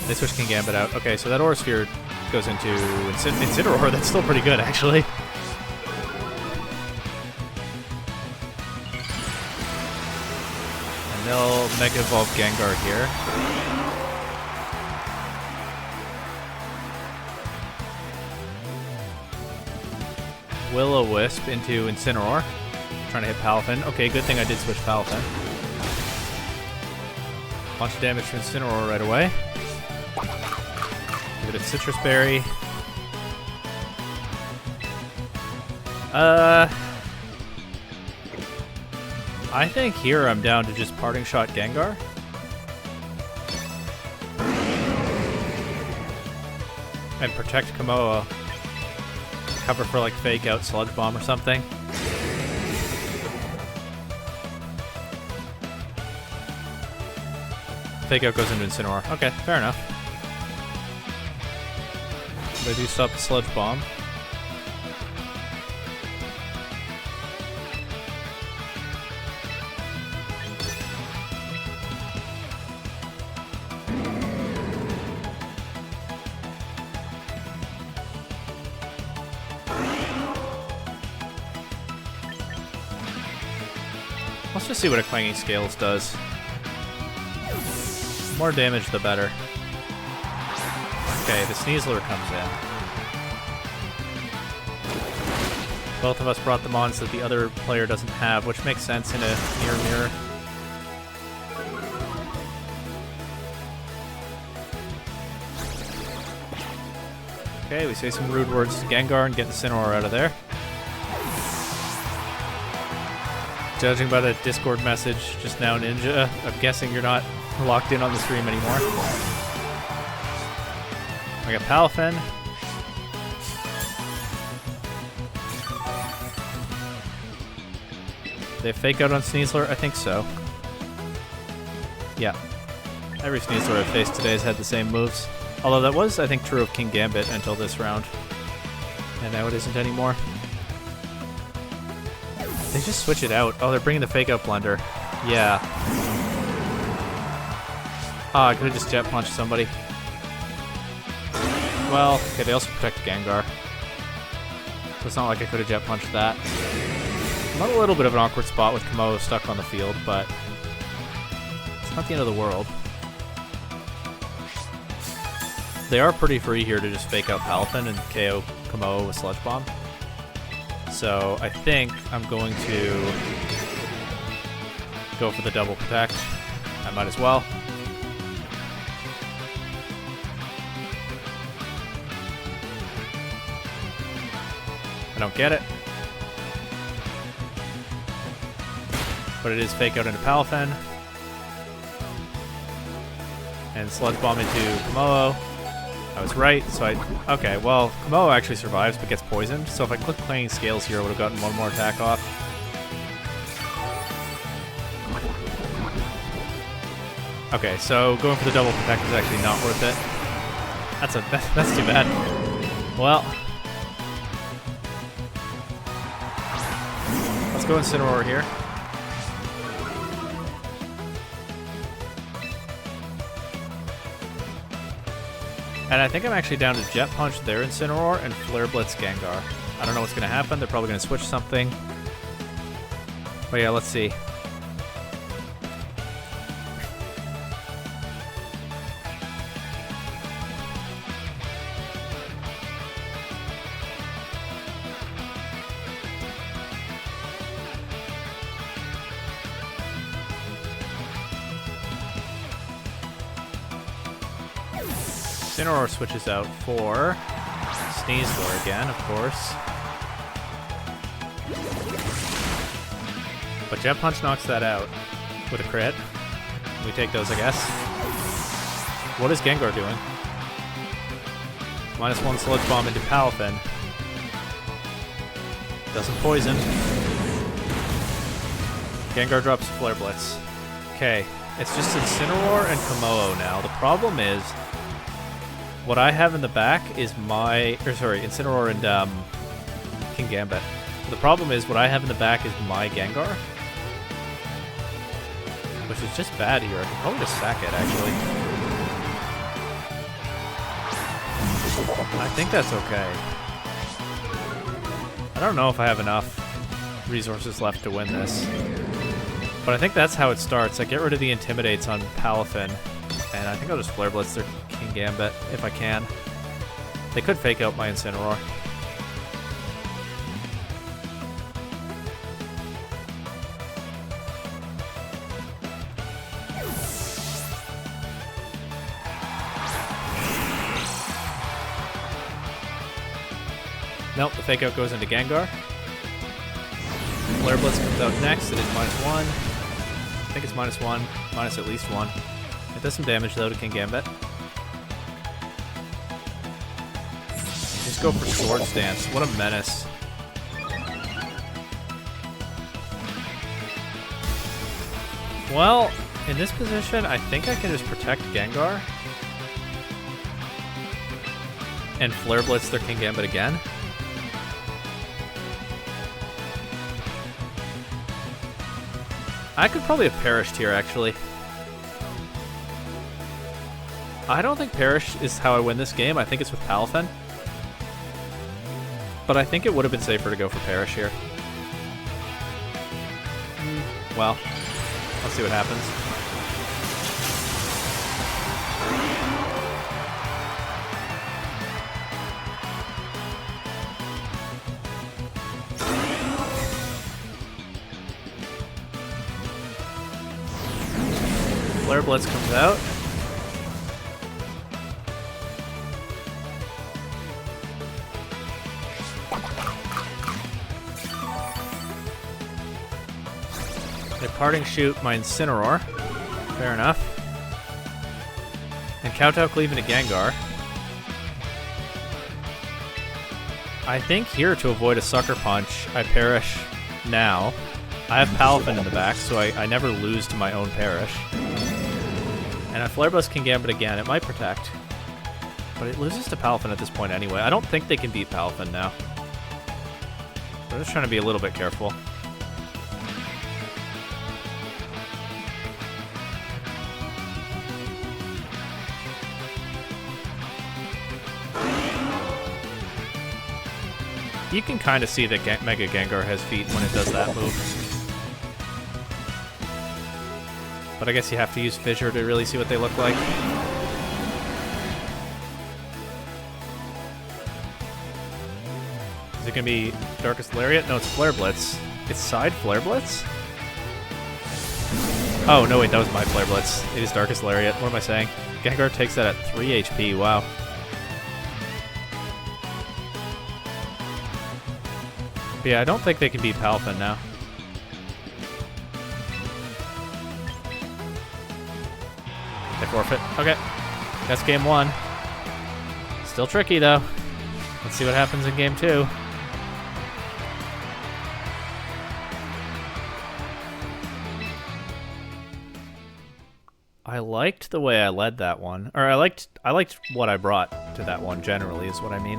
They switch Kingambit out. Okay, so that Aura Sphere goes into Incineroar. That's still pretty good, actually. They'll Mega Evolve Gengar here. Will-O-Wisp into Incineroar. Trying to hit Palafin. Okay, good thing I did switch Palafin. Bunch of damage to Incineroar right away. Give it a Citrus Berry. I think here I'm down to just Parting Shot Gengar. And protect Kommo-o. Cover for like fake out Sludge Bomb or something. Fake out goes into Incineroar. Okay, fair enough. They do stop the Sludge Bomb. Let's just see what a Clanging Scales does. More damage, the better. Okay, the Sneasler comes in. Both of us brought the mons that the other player doesn't have, which makes sense in a mirror. Okay, we say some rude words to Gengar and get Incineroar out of there. Judging by the Discord message just now, Ninja, I'm guessing you're not locked in on the stream anymore. I got Palafin. They fake out on Sneasler? I think so. Yeah. Every Sneasler I've faced today has had the same moves. Although that was, I think, true of King Gambit until this round. And now it isn't anymore. They just switch it out. Oh, they're bringing the fake out Blender. Yeah. Ah, I could have just Jet Punched somebody. Well, okay, they also protect Gengar. So it's not like I could have Jet Punched that. I'm on a little bit of an awkward spot with Kommo-o stuck on the field, but it's not the end of the world. They are pretty free here to just fake out Palafin and KO Kommo-o with Sludge Bomb. So I think I'm going to go for the double protect. I might as well. I don't get it. But it is fake out into Palafin. And Sludge Bomb into Kommo-o. I was right, so okay, well, Kommo-o actually survives but gets poisoned, so if I click Clanging Scales here, I would have gotten one more attack off. Okay, so going for the double protect is actually not worth it. That's too bad. Well, let's go Incineroar here. And I think I'm actually down to Jet Punch their Incineroar and Flare Blitz Gengar. I don't know what's going to happen. They're probably going to switch something. But yeah, let's see. Incineroar switches out for Sneasler again, of course. But Jet Punch knocks that out with a crit. We take those, I guess. What is Gengar doing? -1 Sludge Bomb into Palafin. Doesn't poison. Gengar drops Flare Blitz. Okay, it's just Incineroar and Kommo-o now. The problem is, what I have in the back is Incineroar and King Gambit. The problem is, what I have in the back is my Gengar. Which is just bad here. I could probably just sack it, actually. I think that's okay. I don't know if I have enough resources left to win this. But I think that's how it starts. I get rid of the Intimidates on Palafin. And I think I'll just Flare Blitz their King Gambit if I can. They could fake out my Incineroar. Nope, the fake out goes into Gengar. Flare Blitz comes out next. It is -1. I think it's -1, minus at least 1. It does some damage though to King Gambit. Just go for Swords Dance. What a menace. Well, in this position, I think I can just protect Gengar. And Flare Blitz their King Gambit again. I could probably have perished here, actually. I don't think Perish is how I win this game. I think it's with Palafin. But I think it would have been safer to go for Perish here. Well, let's see what happens. Flare Blitz comes out. A parting shoot my Incineroar. Fair enough. And Kowtow Cleave into Gengar. I think here to avoid a Sucker Punch, I Perish now. I have Palafin in the back, so I never lose to my own Perish. And if Flare Blitz can Gambit again, it might protect. But it loses to Palafin at this point anyway. I don't think they can beat Palafin now. I'm just trying to be a little bit careful. You can kind of see that Mega Gengar has feet when it does that move. But I guess you have to use Fissure to really see what they look like. Is it going to be Darkest Lariat? No, it's Flare Blitz. It's Side Flare Blitz? Oh, no, wait, that was my Flare Blitz. It is Darkest Lariat. What am I saying? Gengar takes that at 3 HP. Wow. But yeah, I don't think they can beat Palafin now. They forfeit. Okay. That's game 1. Still tricky, though. Let's see what happens in game 2. I liked the way I led that one. Or I liked what I brought to that one generally, is what I mean.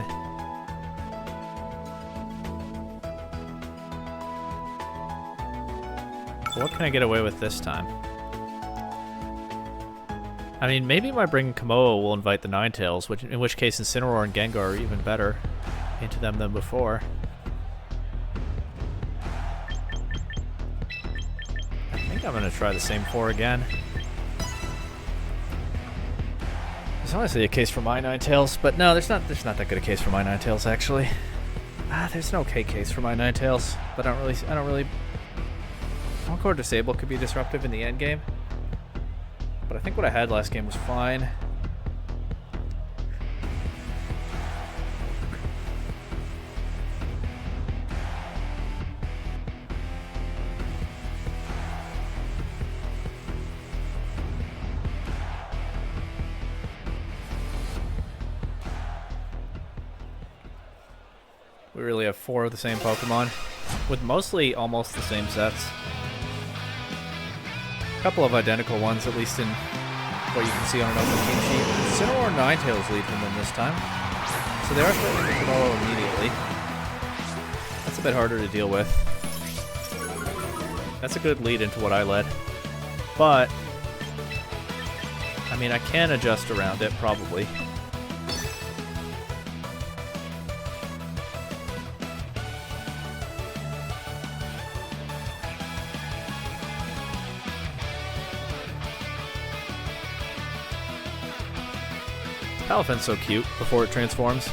What can I get away with this time? I mean, maybe my bringing kommo-o will invite the Ninetales, in which case Incineroar and Gengar are even better into them than before. I think I'm going to try the same 4 again. There's honestly a case for my Ninetales, but no, there's not that good a case for my Ninetales, actually. There's an okay case for my Ninetales, but I don't really... Encore Disable could be disruptive in the end game. But I think what I had last game was fine. We really have 4 of the same Pokemon, with mostly almost the same sets. A couple of identical ones, at least in what you can see on an open team sheet. Incineroar and Ninetales lead from them this time. So they are starting to kommo-o immediately. That's a bit harder to deal with. That's a good lead into what I led. But, I mean, I can adjust around it, probably. Palafin's so cute before it transforms.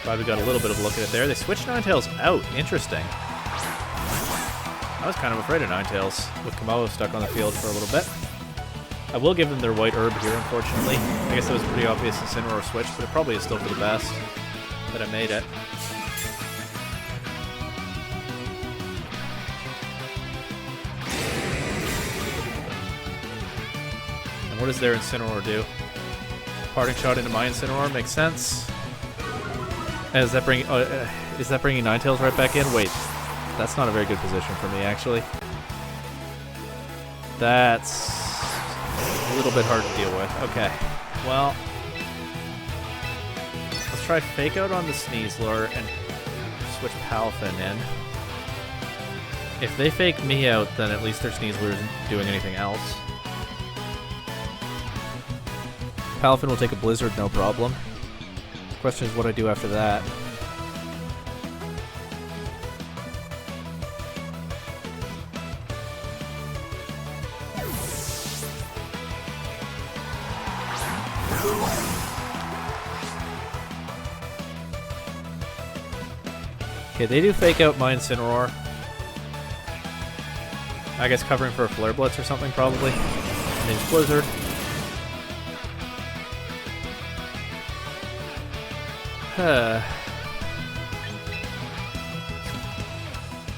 Glad we got a little bit of a look at it there. They switched Ninetales out. Interesting. I was kind of afraid of Ninetales with kommo-o stuck on the field for a little bit. I will give them their white herb here, unfortunately. I guess that was pretty obvious Incineroar switch, but it probably is still for the best that I made it. What does their Incineroar do? Parting shot into my Incineroar makes sense. Is that bringing Ninetales right back in? Wait, that's not a very good position for me, actually. That's a little bit hard to deal with. Okay, well, let's try Fake Out on the Sneasler and switch Palafin in. If they fake me out, then at least their Sneasler isn't doing anything else. Palafin will take a Blizzard, no problem. The question is what I do after that. Okay, they do Fake Out my Incineroar. I guess covering for a Flare Blitz or something, probably. And then Blizzard.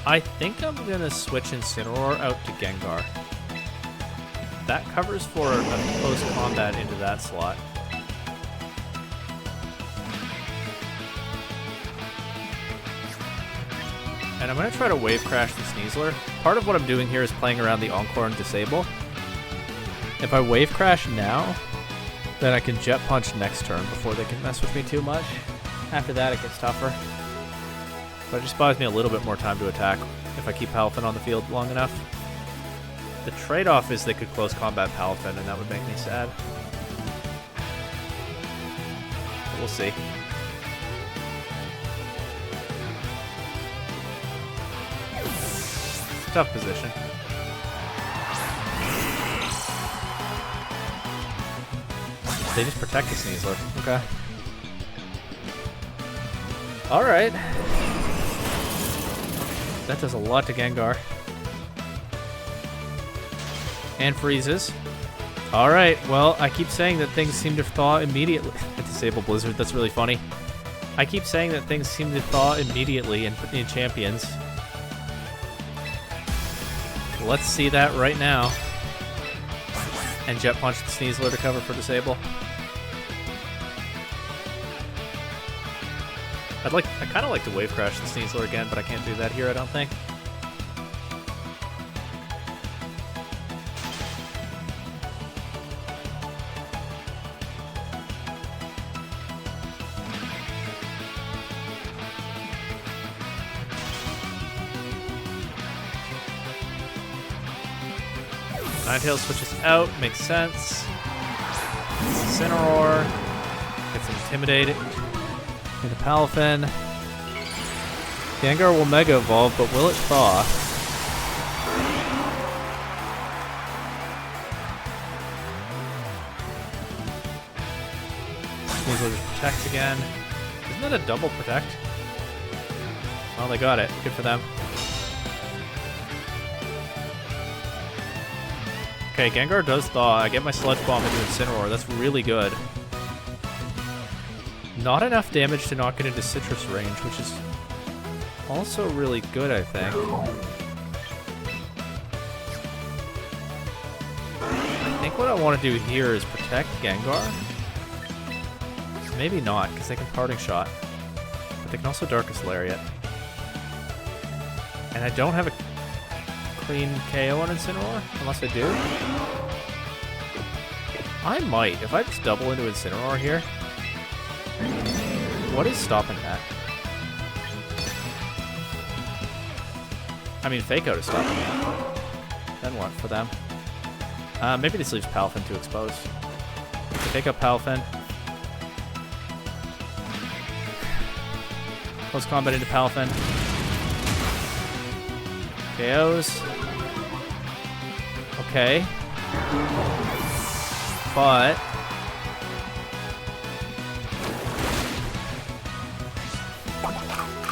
I think I'm gonna switch Incineroar out to Gengar. That covers for a close combat into that slot. And I'm going to try to Wave Crash the Sneasler. Part of what I'm doing here is playing around the Encore and Disable. If I Wave Crash now, then I can Jet Punch next turn before they can mess with me too much. After that, it gets tougher. But it just buys me a little bit more time to attack if I keep Palafin on the field long enough. The trade-off is they could close combat Palafin, and that would make me sad. But we'll see. Tough position. They just protect the Sneasler. Okay. Alright. That does a lot to Gengar. And freezes. Alright, well, I keep saying that things seem to thaw immediately. Disable Blizzard, that's really funny. I keep saying that things seem to thaw immediately in Champions. Let's see that right now. And Jet Punch the Sneasler to cover for Disable. I kind of like to Wave Crash the Sneasler again, but I can't do that here, I don't think. Ninetales switches out, makes sense. Incineroar gets intimidated into Palafin. Gengar will Mega Evolve, but will it thaw? Sneasler just protects again. Isn't that a double protect? Well, they got it. Good for them. Okay, Gengar does thaw. I get my Sludge Bomb into Incineroar. That's really good. Not enough damage to knock it into Citrus range, which is also really good, I think. I think what I want to do here is protect Gengar. Maybe not, because they can Parting Shot. But they can also Darkest Lariat. And I don't have a clean KO on Incineroar, unless I do. I might, if I just double into Incineroar here. What is stopping that? I mean, Fake Out is stopping that. Then what for them? Maybe this leaves Palafin to expose. Fake Out Palafin. Close combat into Palafin. KOs. Okay. But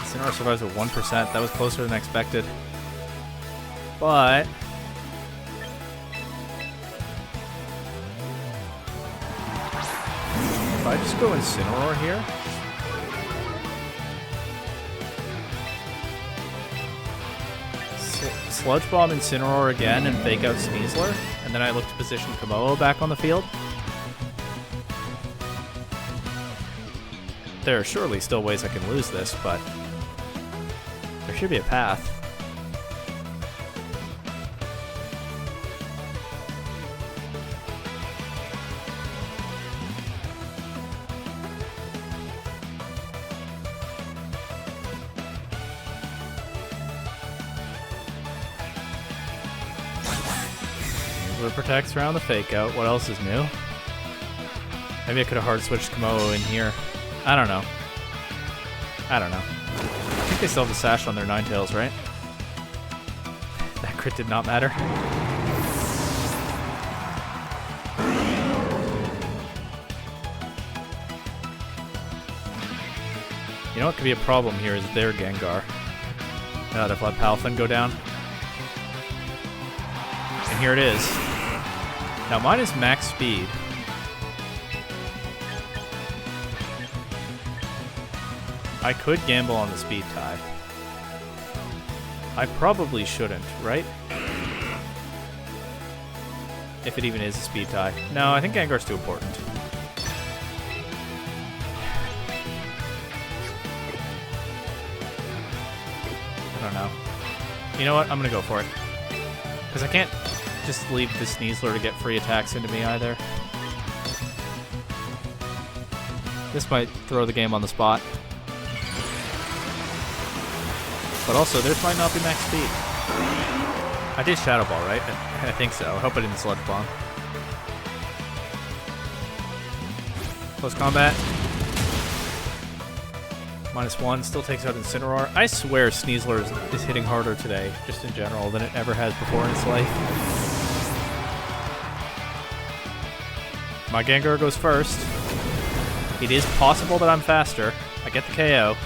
Incineroar survives at 1%. That was closer than expected. But if I just go Incineroar here, Sludge Bomb Incineroar again and Fake Out Sneasler, and and then I look to position Kommo-o back on the field. There are surely still ways I can lose this, but there should be a path. It protects around the fake out. What else is new? Maybe I could have hard switched Kommo-o in here. I don't know. I think they still have the sash on their Ninetales, right? That crit did not matter. You know what could be a problem here is their Gengar. Now they've let Palafin go down. And here it is. Now mine is max speed. I could gamble on the speed tie. I probably shouldn't, right? If it even is a speed tie. No, I think Gengar's too important. I don't know. You know what? I'm gonna go for it. Because I can't just leave the Sneasler to get free attacks into me either. This might throw the game on the spot. But also, theirs might not be max speed. I did Shadow Ball, right? I think so. I hope I didn't Sludge Bomb. Close combat. -1, still takes out Incineroar. I swear Sneasler is hitting harder today, just in general, than it ever has before in its life. My Gengar goes first. It is possible that I'm faster. I get the KO.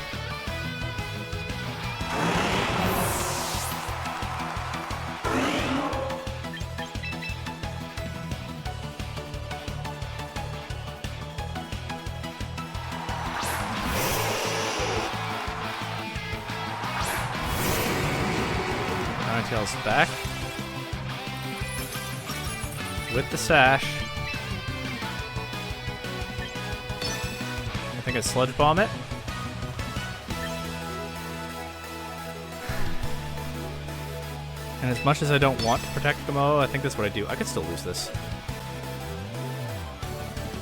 Ninetales back. With the sash. I think I Sludge Bomb it. And as much as I don't want to protect Kommo-o, I think that's what I do. I could still lose this.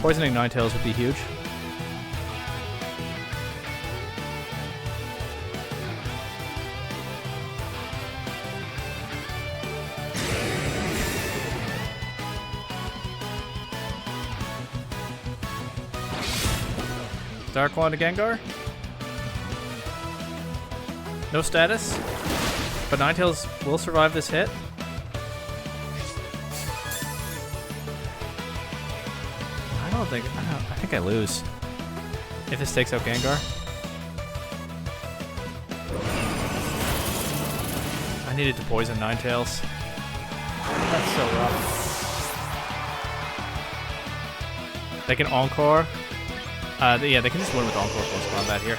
Poisoning Ninetales would be huge. Dark Wand to Gengar. No status, but Ninetales will survive this hit. I think I lose. If this takes out Gengar. I needed to poison Ninetales. That's so rough. They can Encore. Yeah, they can just win with Encore close combat here.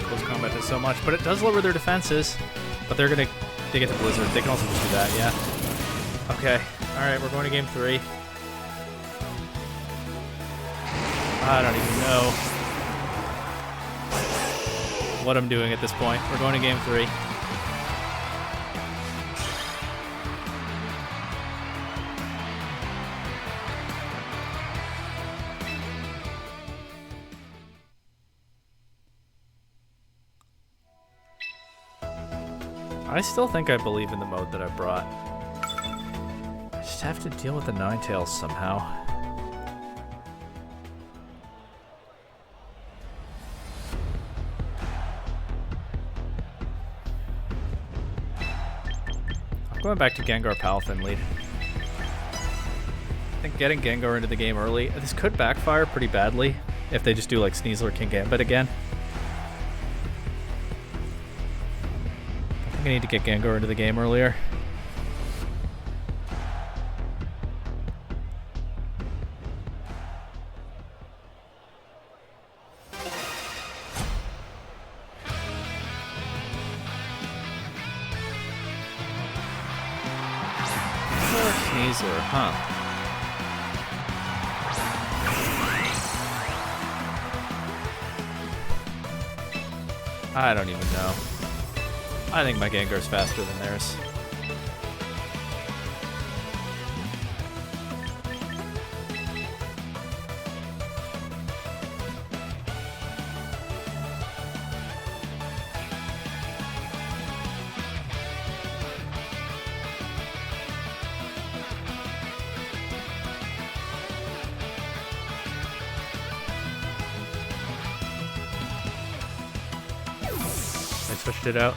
Close combat does so much, but it does lower their defenses. But they're gonna... They get the Blizzard. They can also just do that, yeah. Okay. Alright, we're going to game 3. I don't even know what I'm doing at this point. We're going to game 3. I still think I believe in the mode that I brought. I just have to deal with the Ninetales somehow. I'm going back to Gengar Palafin lead. I think getting Gengar into the game early, this could backfire pretty badly if they just do like Sneasler King Gambit again. I need to get Gengar into the game earlier. Sneasler, huh? I don't even know. I think my Gengar's faster than theirs. Switched it out.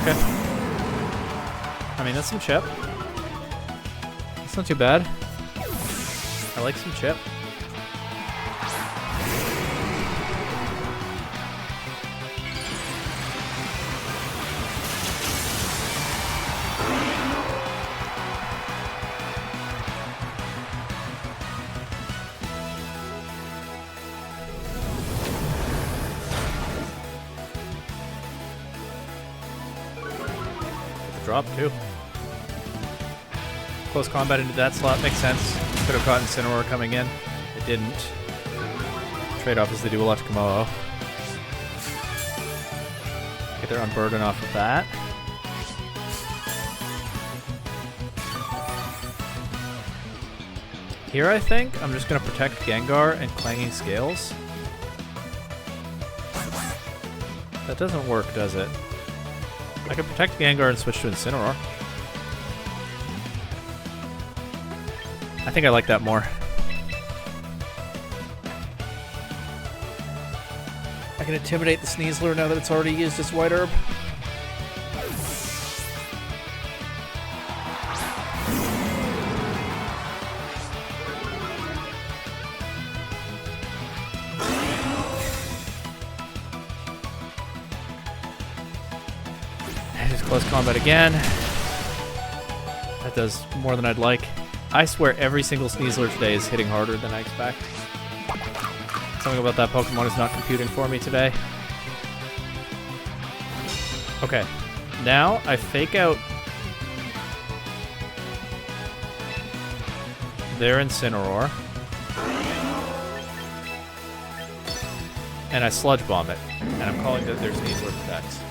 Okay. I mean, that's some chip. It's not too bad. I like some chip. Drop too. Close combat into that slot makes sense. Could have caught Incineroar coming in. It didn't. Trade-off is they do a lot to kommo-o. Get their Unburden off of that. Here I think I'm just going to protect Gengar and Clanging Scales. That doesn't work, does it? I can protect Gengar and switch to Incineroar. I think I like that more. I can intimidate the Sneasler now that it's already used its White Herb. Close combat again. That does more than I'd like. I swear every single Sneasler today is hitting harder than I expect. Something about that Pokemon is not computing for me today. Okay, now I fake out their Incineroar. And I Sludge Bomb it. And I'm calling that their Sneasler protects.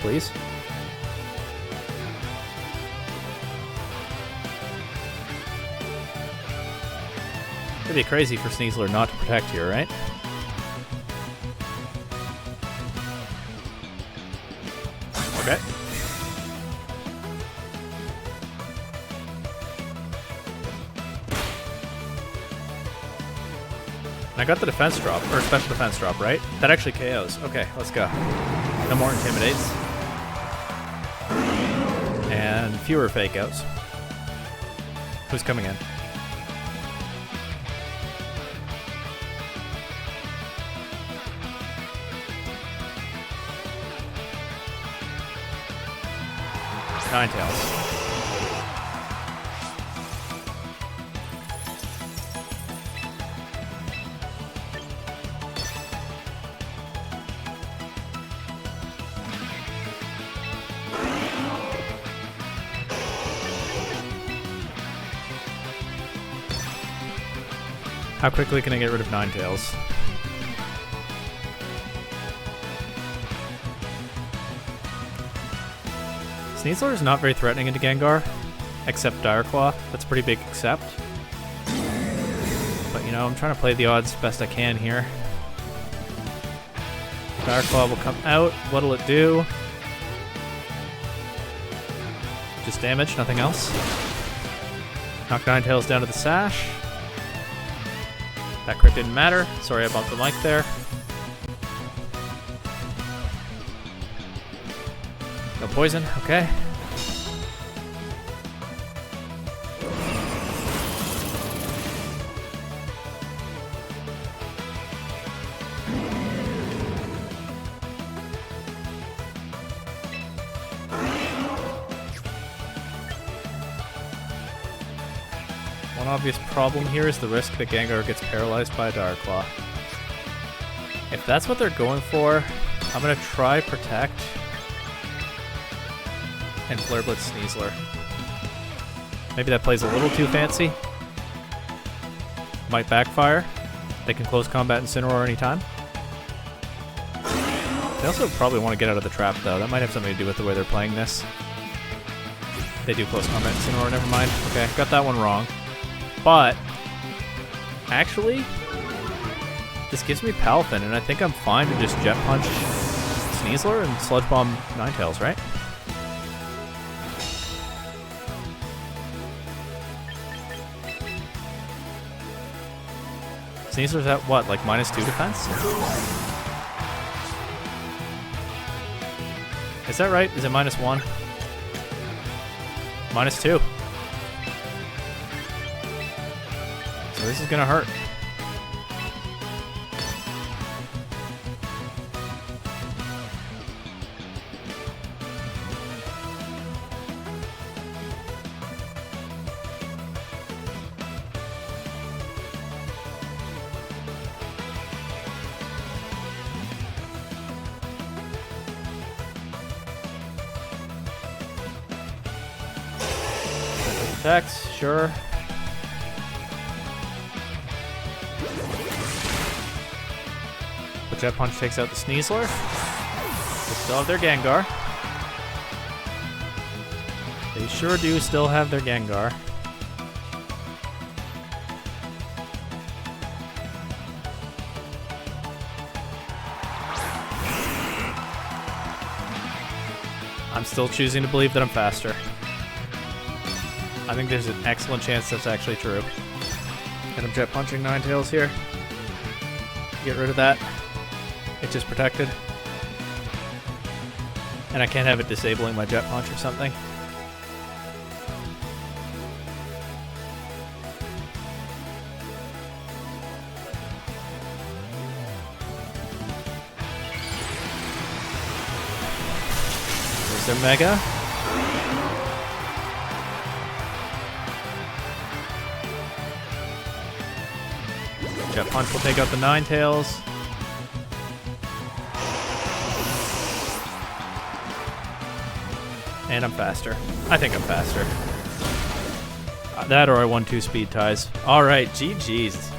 Please. It'd be crazy for Sneasler not to protect here, right? Okay. And I got the defense drop, or special defense drop, right? That actually KOs. Okay, let's go. No more Intimidates. And fewer fake outs. Who's coming in? Ninetales. How quickly can I get rid of Ninetales? Sneasler is not very threatening into Gengar, except Dire Claw. That's a pretty big accept. But you know, I'm trying to play the odds best I can here. Dire Claw will come out. What'll it do? Just damage, nothing else. Knock Ninetales down to the Sash. That crit didn't matter. Sorry I bumped the mic there. No poison, okay. One obvious problem here is the risk that Gengar gets paralyzed by a Dire Claw. If that's what they're going for, I'm going to try Protect and Flare Blitz Sneasler. Maybe that plays a little too fancy. Might backfire. They can close combat Incineroar anytime. They also probably want to get out of the trap, though. That might have something to do with the way they're playing this. They do close combat Incineroar, never mind. Okay, got that one wrong. But, actually, this gives me Palafin, and I think I'm fine to just Jet Punch Sneasler and Sludge Bomb Ninetales, right? Sneasler's at what, like -2 defense? Is that right? Is it -1? -2. So this is gonna hurt. Attacks, sure. But Jet Punch takes out the Sneasler. They still have their Gengar. They sure do still have their Gengar. I'm still choosing to believe that I'm faster. I think there's an excellent chance that's actually true. And I'm Jet Punching Ninetales here. Get rid of that. It's just protected. And I can't have it disabling my Jet Punch or something. There's their Mega. Jet Punch will take out the Ninetales. And I'm faster. I think I'm faster. That or I won 2 speed ties. Alright, GG's.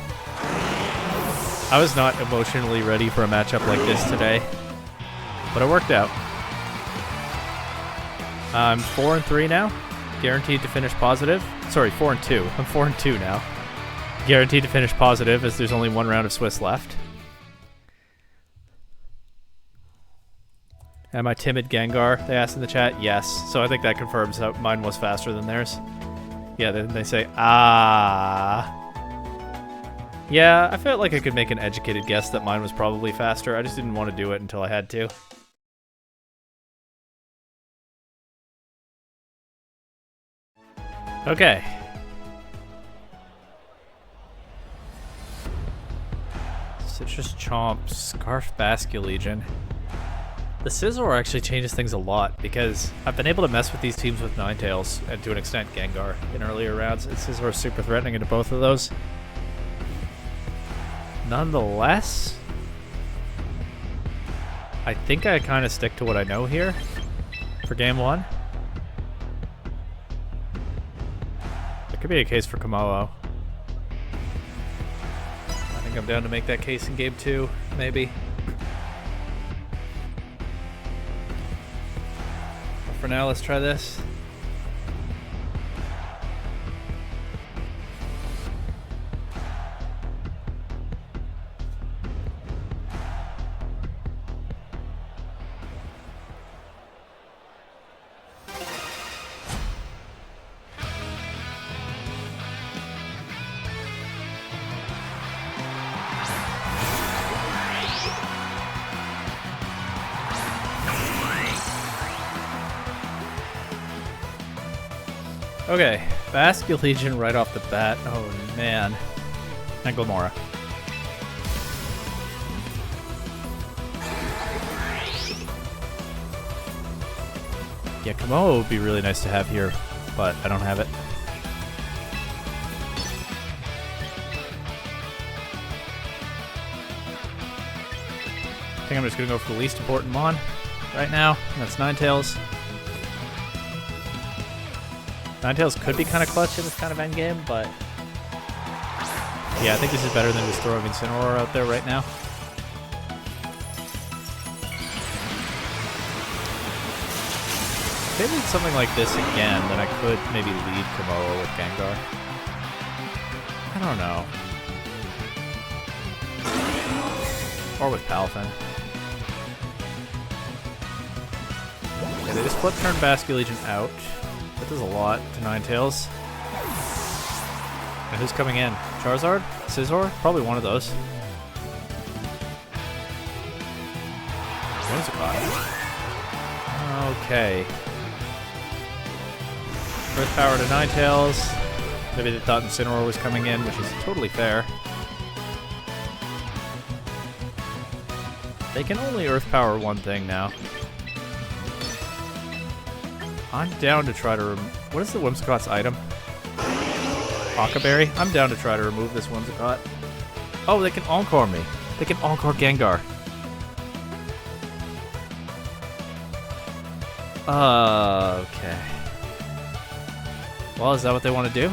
I was not emotionally ready for a matchup like this today, but it worked out. I'm 4-3 now. Guaranteed to finish positive. Sorry, 4-2. I'm 4-2 now. Guaranteed to finish positive as there's only 1 round of Swiss left. Am I timid Gengar? They asked in the chat. Yes. So I think that confirms that mine was faster than theirs. Yeah, then they say, ah. Yeah, I felt like I could make an educated guess that mine was probably faster. I just didn't want to do it until I had to. Okay. Citrus Chomp, Scarf Basculegion. The Scizor actually changes things a lot because I've been able to mess with these teams with Ninetales and to an extent Gengar in earlier rounds. And Scizor is super threatening into both of those. Nonetheless, I think I kind of stick to what I know here for game 1. There could be a case for kommo-o. I think I'm down to make that case in game 2, maybe. But for now, let's try this. Okay, Basculegion right off the bat. Oh man. And Glamora. Yeah, kommo-o would be really nice to have here, but I don't have it. I think I'm just going to go for the least important mon right now, and that's Ninetales. Ninetales could be kind of clutch in this kind of endgame, but yeah, I think this is better than just throwing Incineroar out there right now. If I did something like this again, then I could maybe lead kommo-o with Gengar. I don't know. Or with Palafin. Okay, they just flip turn Basculegion out. That does a lot to Ninetales. And who's coming in? Charizard? Scizor? Probably one of those. Whimsicott. Okay. Earth Power to Ninetales. Maybe they thought Incineroar was coming in, which is totally fair. They can only Earth Power one thing now. I'm down to try to what is the Whimsicott's item? Rockberry? I'm down to try to remove this Whimsicott. Oh, they can Encore me. They can Encore Gengar. Okay. Well, is that what they want to do?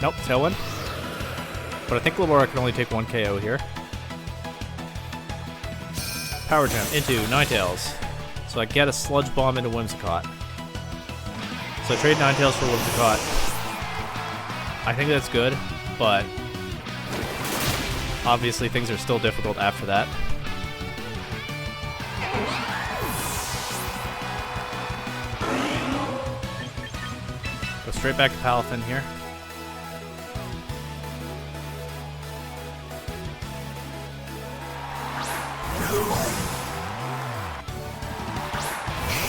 Nope, Tailwind. But I think Lamora can only take one KO here. Power Gem into Ninetales. So I get a Sludge Bomb into Whimsicott. So I trade Ninetales for Whimsicott. I think that's good, but obviously things are still difficult after that. Go straight back to Palafin here.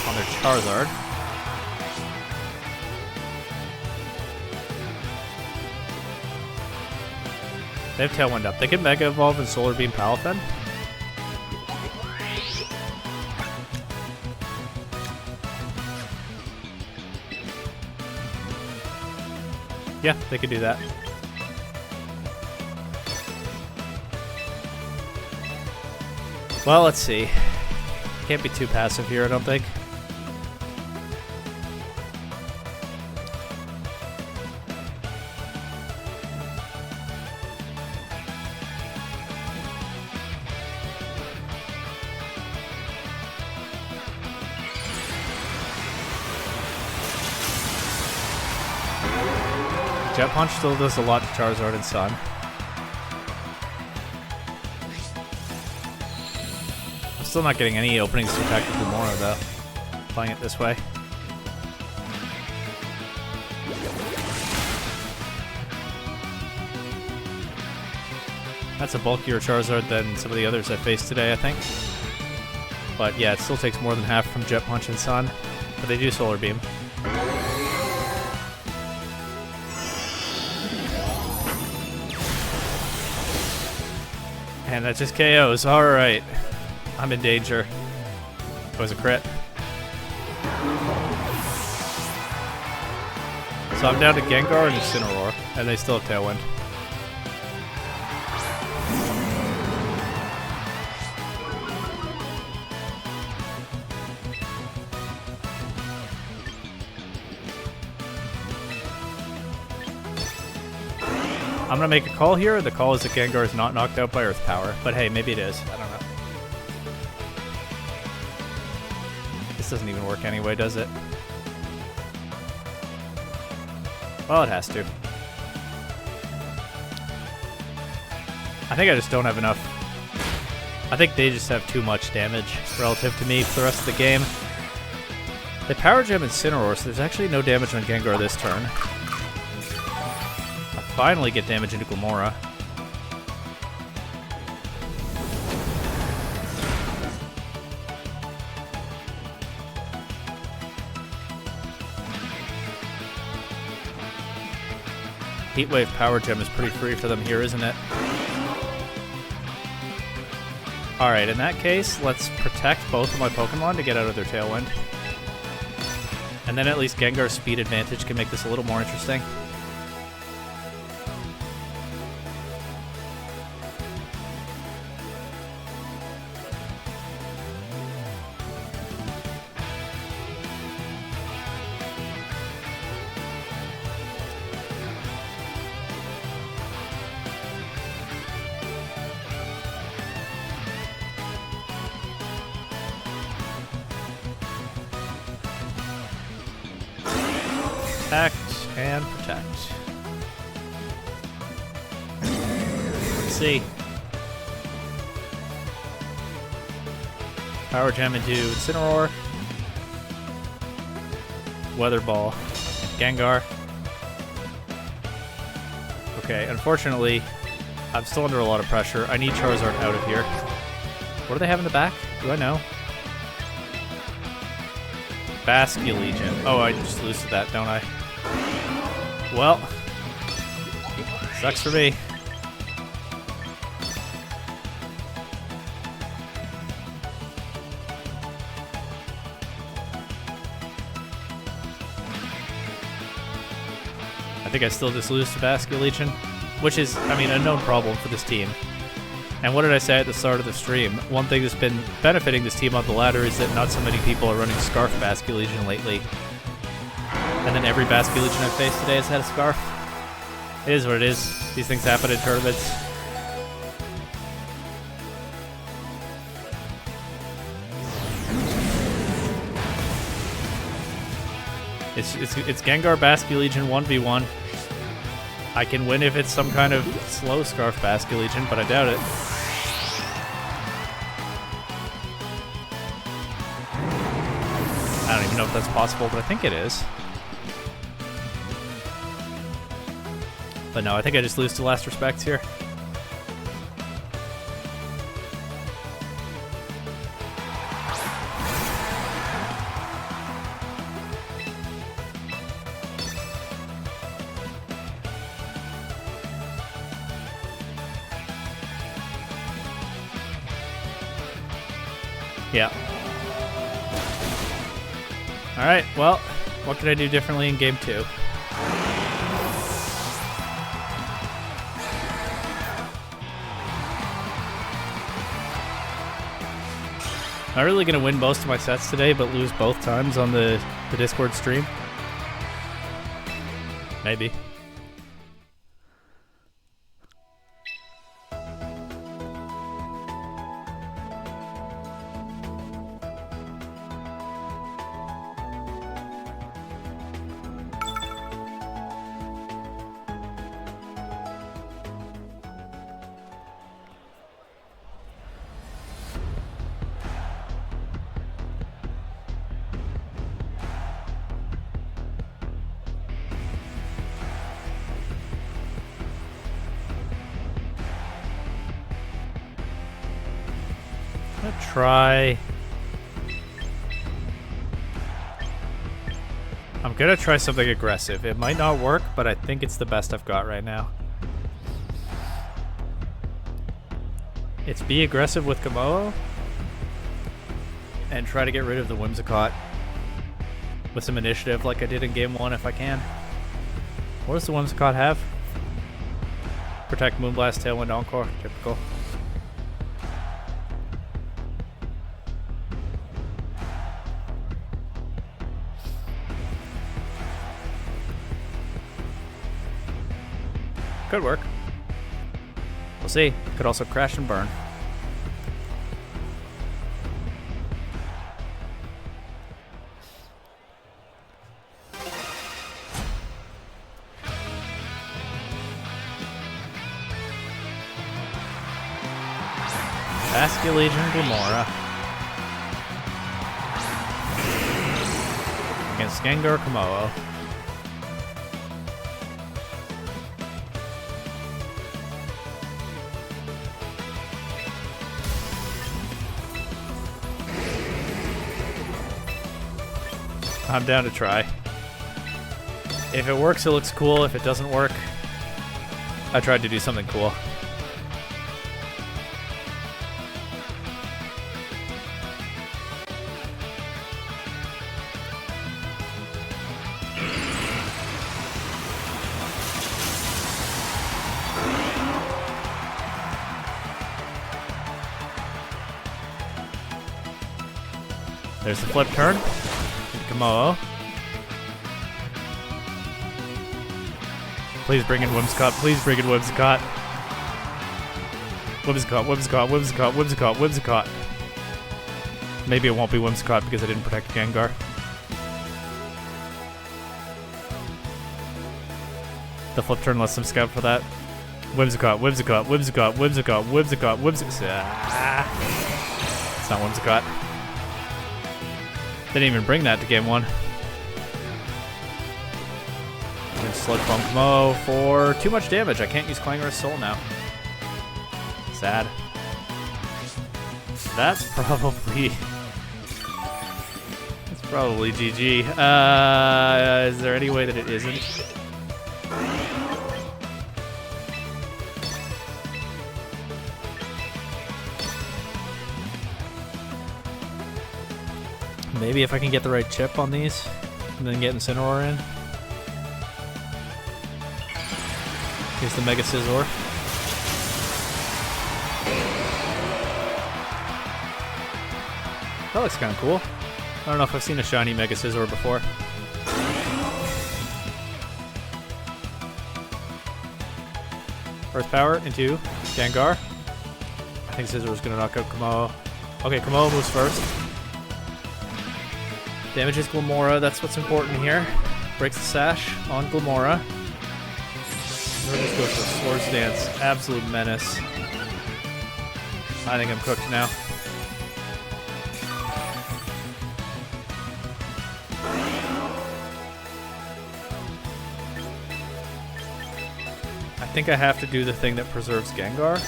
On their Charizard. They have Tailwind up. They can Mega Evolve and Solar Beam Palafin. Yeah, they could do that. Well, let's see. Can't be too passive here, I don't think. Jet Punch still does a lot to Charizard and Sun. I'm still not getting any openings to attack with Lamora though, playing it this way. That's a bulkier Charizard than some of the others I faced today, I think. But yeah, it still takes more than half from Jet Punch and Sun, but they do Solar Beam. And that just KOs. Alright. I'm in danger. It was a crit. So I'm down to Gengar and Incineroar, and they still have Tailwind. I'm gonna make a call here. The call is that Gengar is not knocked out by Earth Power, but hey, maybe it is. I don't know. This doesn't even work anyway, does it? Well, it has to. I think I just don't have enough. I think they just have too much damage relative to me for the rest of the game. They Power Gem Incineroar, so there's actually no damage on Gengar this turn. Finally get damage into Lamora. Heat Wave Power Gem is pretty free for them here, isn't it? Alright, in that case, let's protect both of my Pokemon to get out of their Tailwind. And then at least Gengar's speed advantage can make this a little more interesting. Protect and protect. Let's see. Power Gem into Incineroar. Weather Ball. Gengar. Okay, unfortunately, I'm still under a lot of pressure. I need Charizard out of here. What do they have in the back? Do I know? Basculegion. Oh, I just lose to that, don't I? Well, sucks for me. I think I still just lose to Basculegion, which is, I mean, a known problem for this team. And what did I say at the start of the stream? One thing that's been benefiting this team on the ladder is that not so many people are running Scarf Basculegion lately. And then every Basculegion I've faced today has had a Scarf. It is what it is. These things happen in tournaments. It's Gengar Basculegion 1v1. I can win if it's some kind of slow Scarf Basculegion, but I doubt it. I don't even know if that's possible, but I think it is. But no, I think I just lose to Last Respects here. Yeah. Alright, well, what can I do differently in game 2? I'm really going to win most of my sets today, but lose both times on the Discord stream. Maybe. Try. I'm gonna try something aggressive. It might not work, but I think it's the best I've got right now. It's be aggressive with kommo-o and try to get rid of the Whimsicott with some initiative like I did in game 1 if I can. What does the Whimsicott have? Protect, Moonblast, Tailwind, Encore. Typical. Could work. We'll see. Could also crash and burn. Basculegion Glamora against Gengar kommo-o. I'm down to try. If it works, it looks cool. If it doesn't work, I tried to do something cool. There's the flip turn. Into kommo-o. Please bring in Whimsicott. Please bring in Whimsicott. Whimsicott, Whimsicott, Whimsicott, Whimsicott, Whimsicott. Maybe it won't be Whimsicott because I didn't protect Gengar. The flip turn lets them scout for that. Whimsicott, Whimsicott, Whimsicott, Whimsicott, Whimsicott, Whimsicott. Ah. It's not Whimsicott. Didn't even bring that to game 1. And Sludge Bomb kommo-o for too much damage. I can't use Clangorous Soul now. Sad. That's probably GG. Is there any way that it isn't? Maybe if I can get the right chip on these, and then get Incineroar in. Here's the Mega Scizor. That looks kind of cool. I don't know if I've seen a shiny Mega Scizor before. Earth Power into Gengar. I think Scizor's gonna knock out kommo-o. Okay, kommo-o moves first. Damages Glamora, that's what's important here. Breaks the sash on Glamora. Just goes for Swords Dance. Absolute menace. I think I'm cooked now. I think I have to do the thing that preserves Gengar.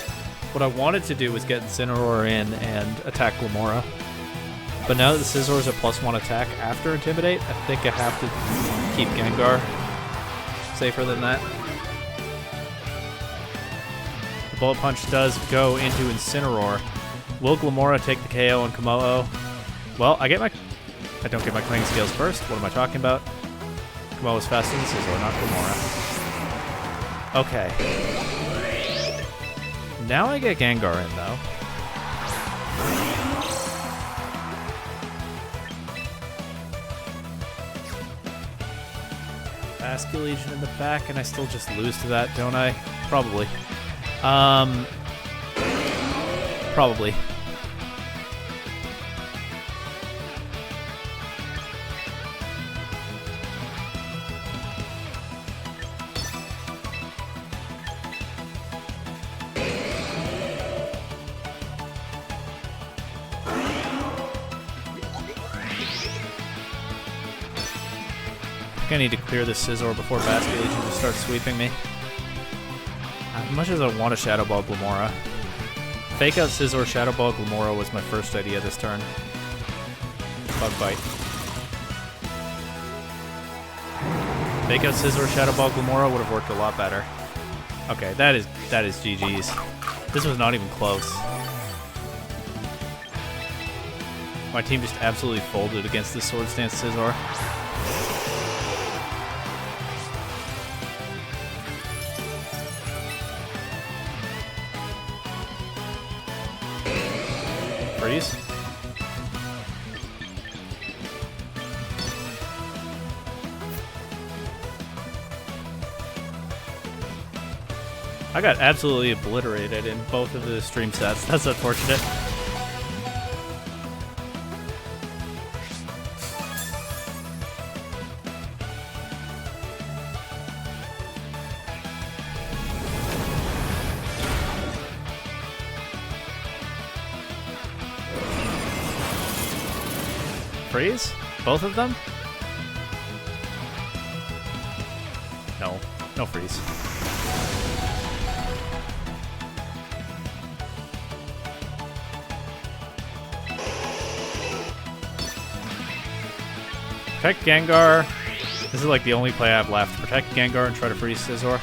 What I wanted to do was get Incineroar in and attack Glamora. But now that the Scizor is a +1 attack after Intimidate, I think I have to keep Gengar safer than that. The Bullet Punch does go into Incineroar. Will Glamora take the KO on kommo-o? Well, I don't get my Clang Scales first. What am I talking about? kommo-o is faster than Scizor, not Glamora. Okay. Now I get Gengar in, though. Basculegion in the back, and I still just lose to that, don't I? Probably. Probably. I need to clear this Scizor before Basculegion just starts sweeping me. As much as I want to Shadow Ball Glamora. Fake out Scizor, Shadow Ball Glamora was my first idea this turn. Bug Bite. Fake out Scizor, Shadow Ball Glamora would have worked a lot better. Okay, that is GG's. This was not even close. My team just absolutely folded against this Swords Dance Scizor. Freeze. I got absolutely obliterated in both of the stream sets. That's unfortunate. Freeze? Both of them? No. No freeze. Protect Gengar. This is like the only play I have left. Protect Gengar and try to freeze Scizor.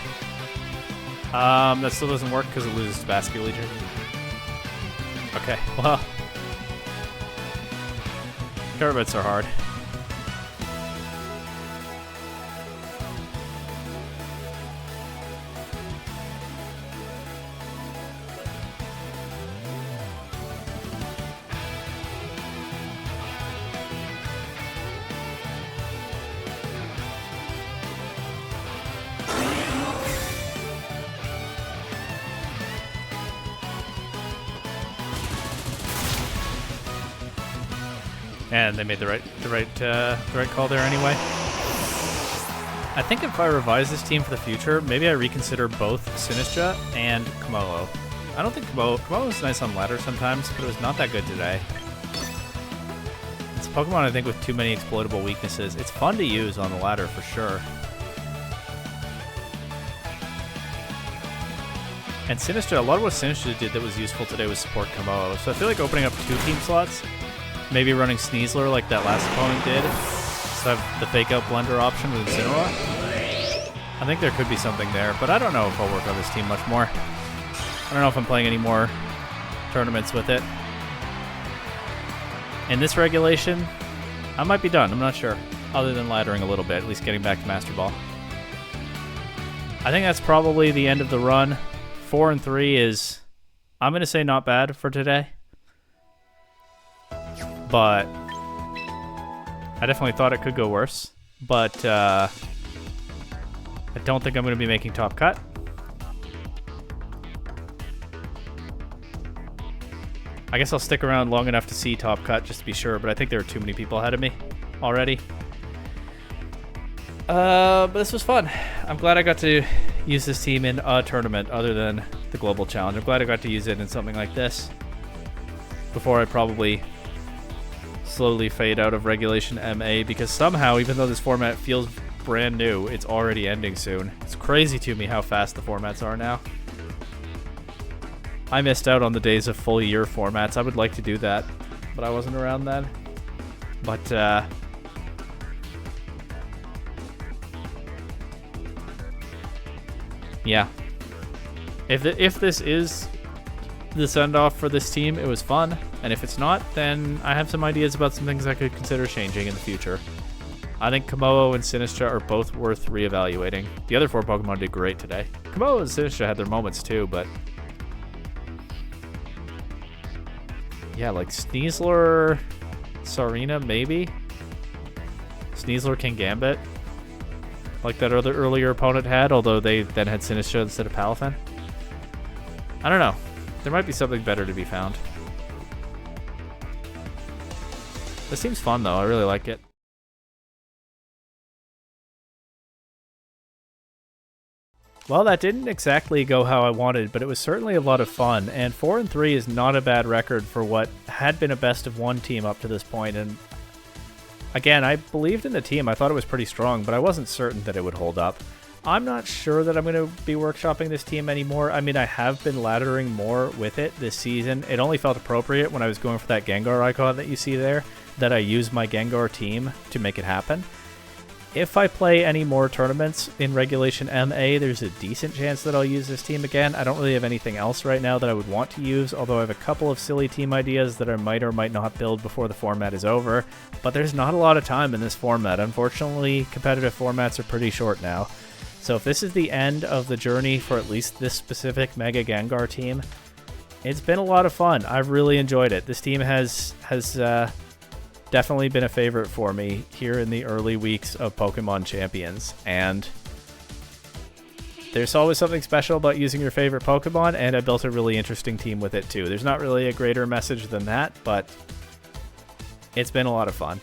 That still doesn't work because it loses to Basculegion. Okay, well. Garbits are hard. And they made the right call there anyway. I think if I revise this team for the future, maybe I reconsider both Sinistra and Kommo-o. I don't think Kommo-o is nice on ladder sometimes, but it was not that good today. It's a Pokemon, I think, with too many exploitable weaknesses. It's fun to use on the ladder for sure. And Sinistra, a lot of what Sinistra did that was useful today was support Kommo-o. So I feel like opening up 2 team slots, maybe running Sneasler like that last opponent did, so I have the fake out blender option with Incineroar. I think there could be something there, but I don't know if I'll work on this team much more. I don't know if I'm playing any more tournaments with it. In this regulation, I might be done. I'm not sure. Other than laddering a little bit, at least getting back to Master Ball. I think that's probably the end of the run. 4 and 3 is, I'm going to say, not bad for today. But I definitely thought it could go worse. But I don't think I'm going to be making top cut. I guess I'll stick around long enough to see top cut just to be sure, but I think there are too many people ahead of me already. But this was fun. I'm glad I got to use this team in a tournament other than the Global Challenge. I'm glad I got to use it in something like this before I probably slowly fade out of Regulation MA, because somehow, even though this format feels brand new, it's already ending soon. It's crazy to me how fast the formats are now. I missed out on the days of full year formats. I would like to do that, but I wasn't around then. But yeah, if this is the send-off for this team, it was fun, and if it's not, then I have some ideas about some things I could consider changing in the future. I think Kommo-o and Sinistra are both worth reevaluating. The other 4 Pokemon did great today. Kommo-o and Sinistra had their moments too, but yeah, like Sneasler, Sarina, maybe? Sneasler, King Gambit, like that other earlier opponent had, although they then had Sinistra instead of Palafin. I don't know. There might be something better to be found. This seems fun, though. I really like it. Well, that didn't exactly go how I wanted, but it was certainly a lot of fun, and 4 and 3 is not a bad record for what had been a best of 1 team up to this point, and again, I believed in the team. I thought it was pretty strong, but I wasn't certain that it would hold up. I'm not sure that I'm going to be workshopping this team anymore. I mean, I have been laddering more with it this season. It only felt appropriate when I was going for that Gengar icon that you see there, that I use my Gengar team to make it happen. If I play any more tournaments in Regulation MA, there's a decent chance that I'll use this team again. I don't really have anything else right now that I would want to use, although I have a couple of silly team ideas that I might or might not build before the format is over. But there's not a lot of time in this format. Unfortunately, competitive formats are pretty short now. So if this is the end of the journey for at least this specific Mega Gengar team, it's been a lot of fun. I've really enjoyed it. This team has definitely been a favorite for me here in the early weeks of Pokemon Champions, and there's always something special about using your favorite Pokemon, and I built a really interesting team with it too. There's not really a greater message than that, but it's been a lot of fun.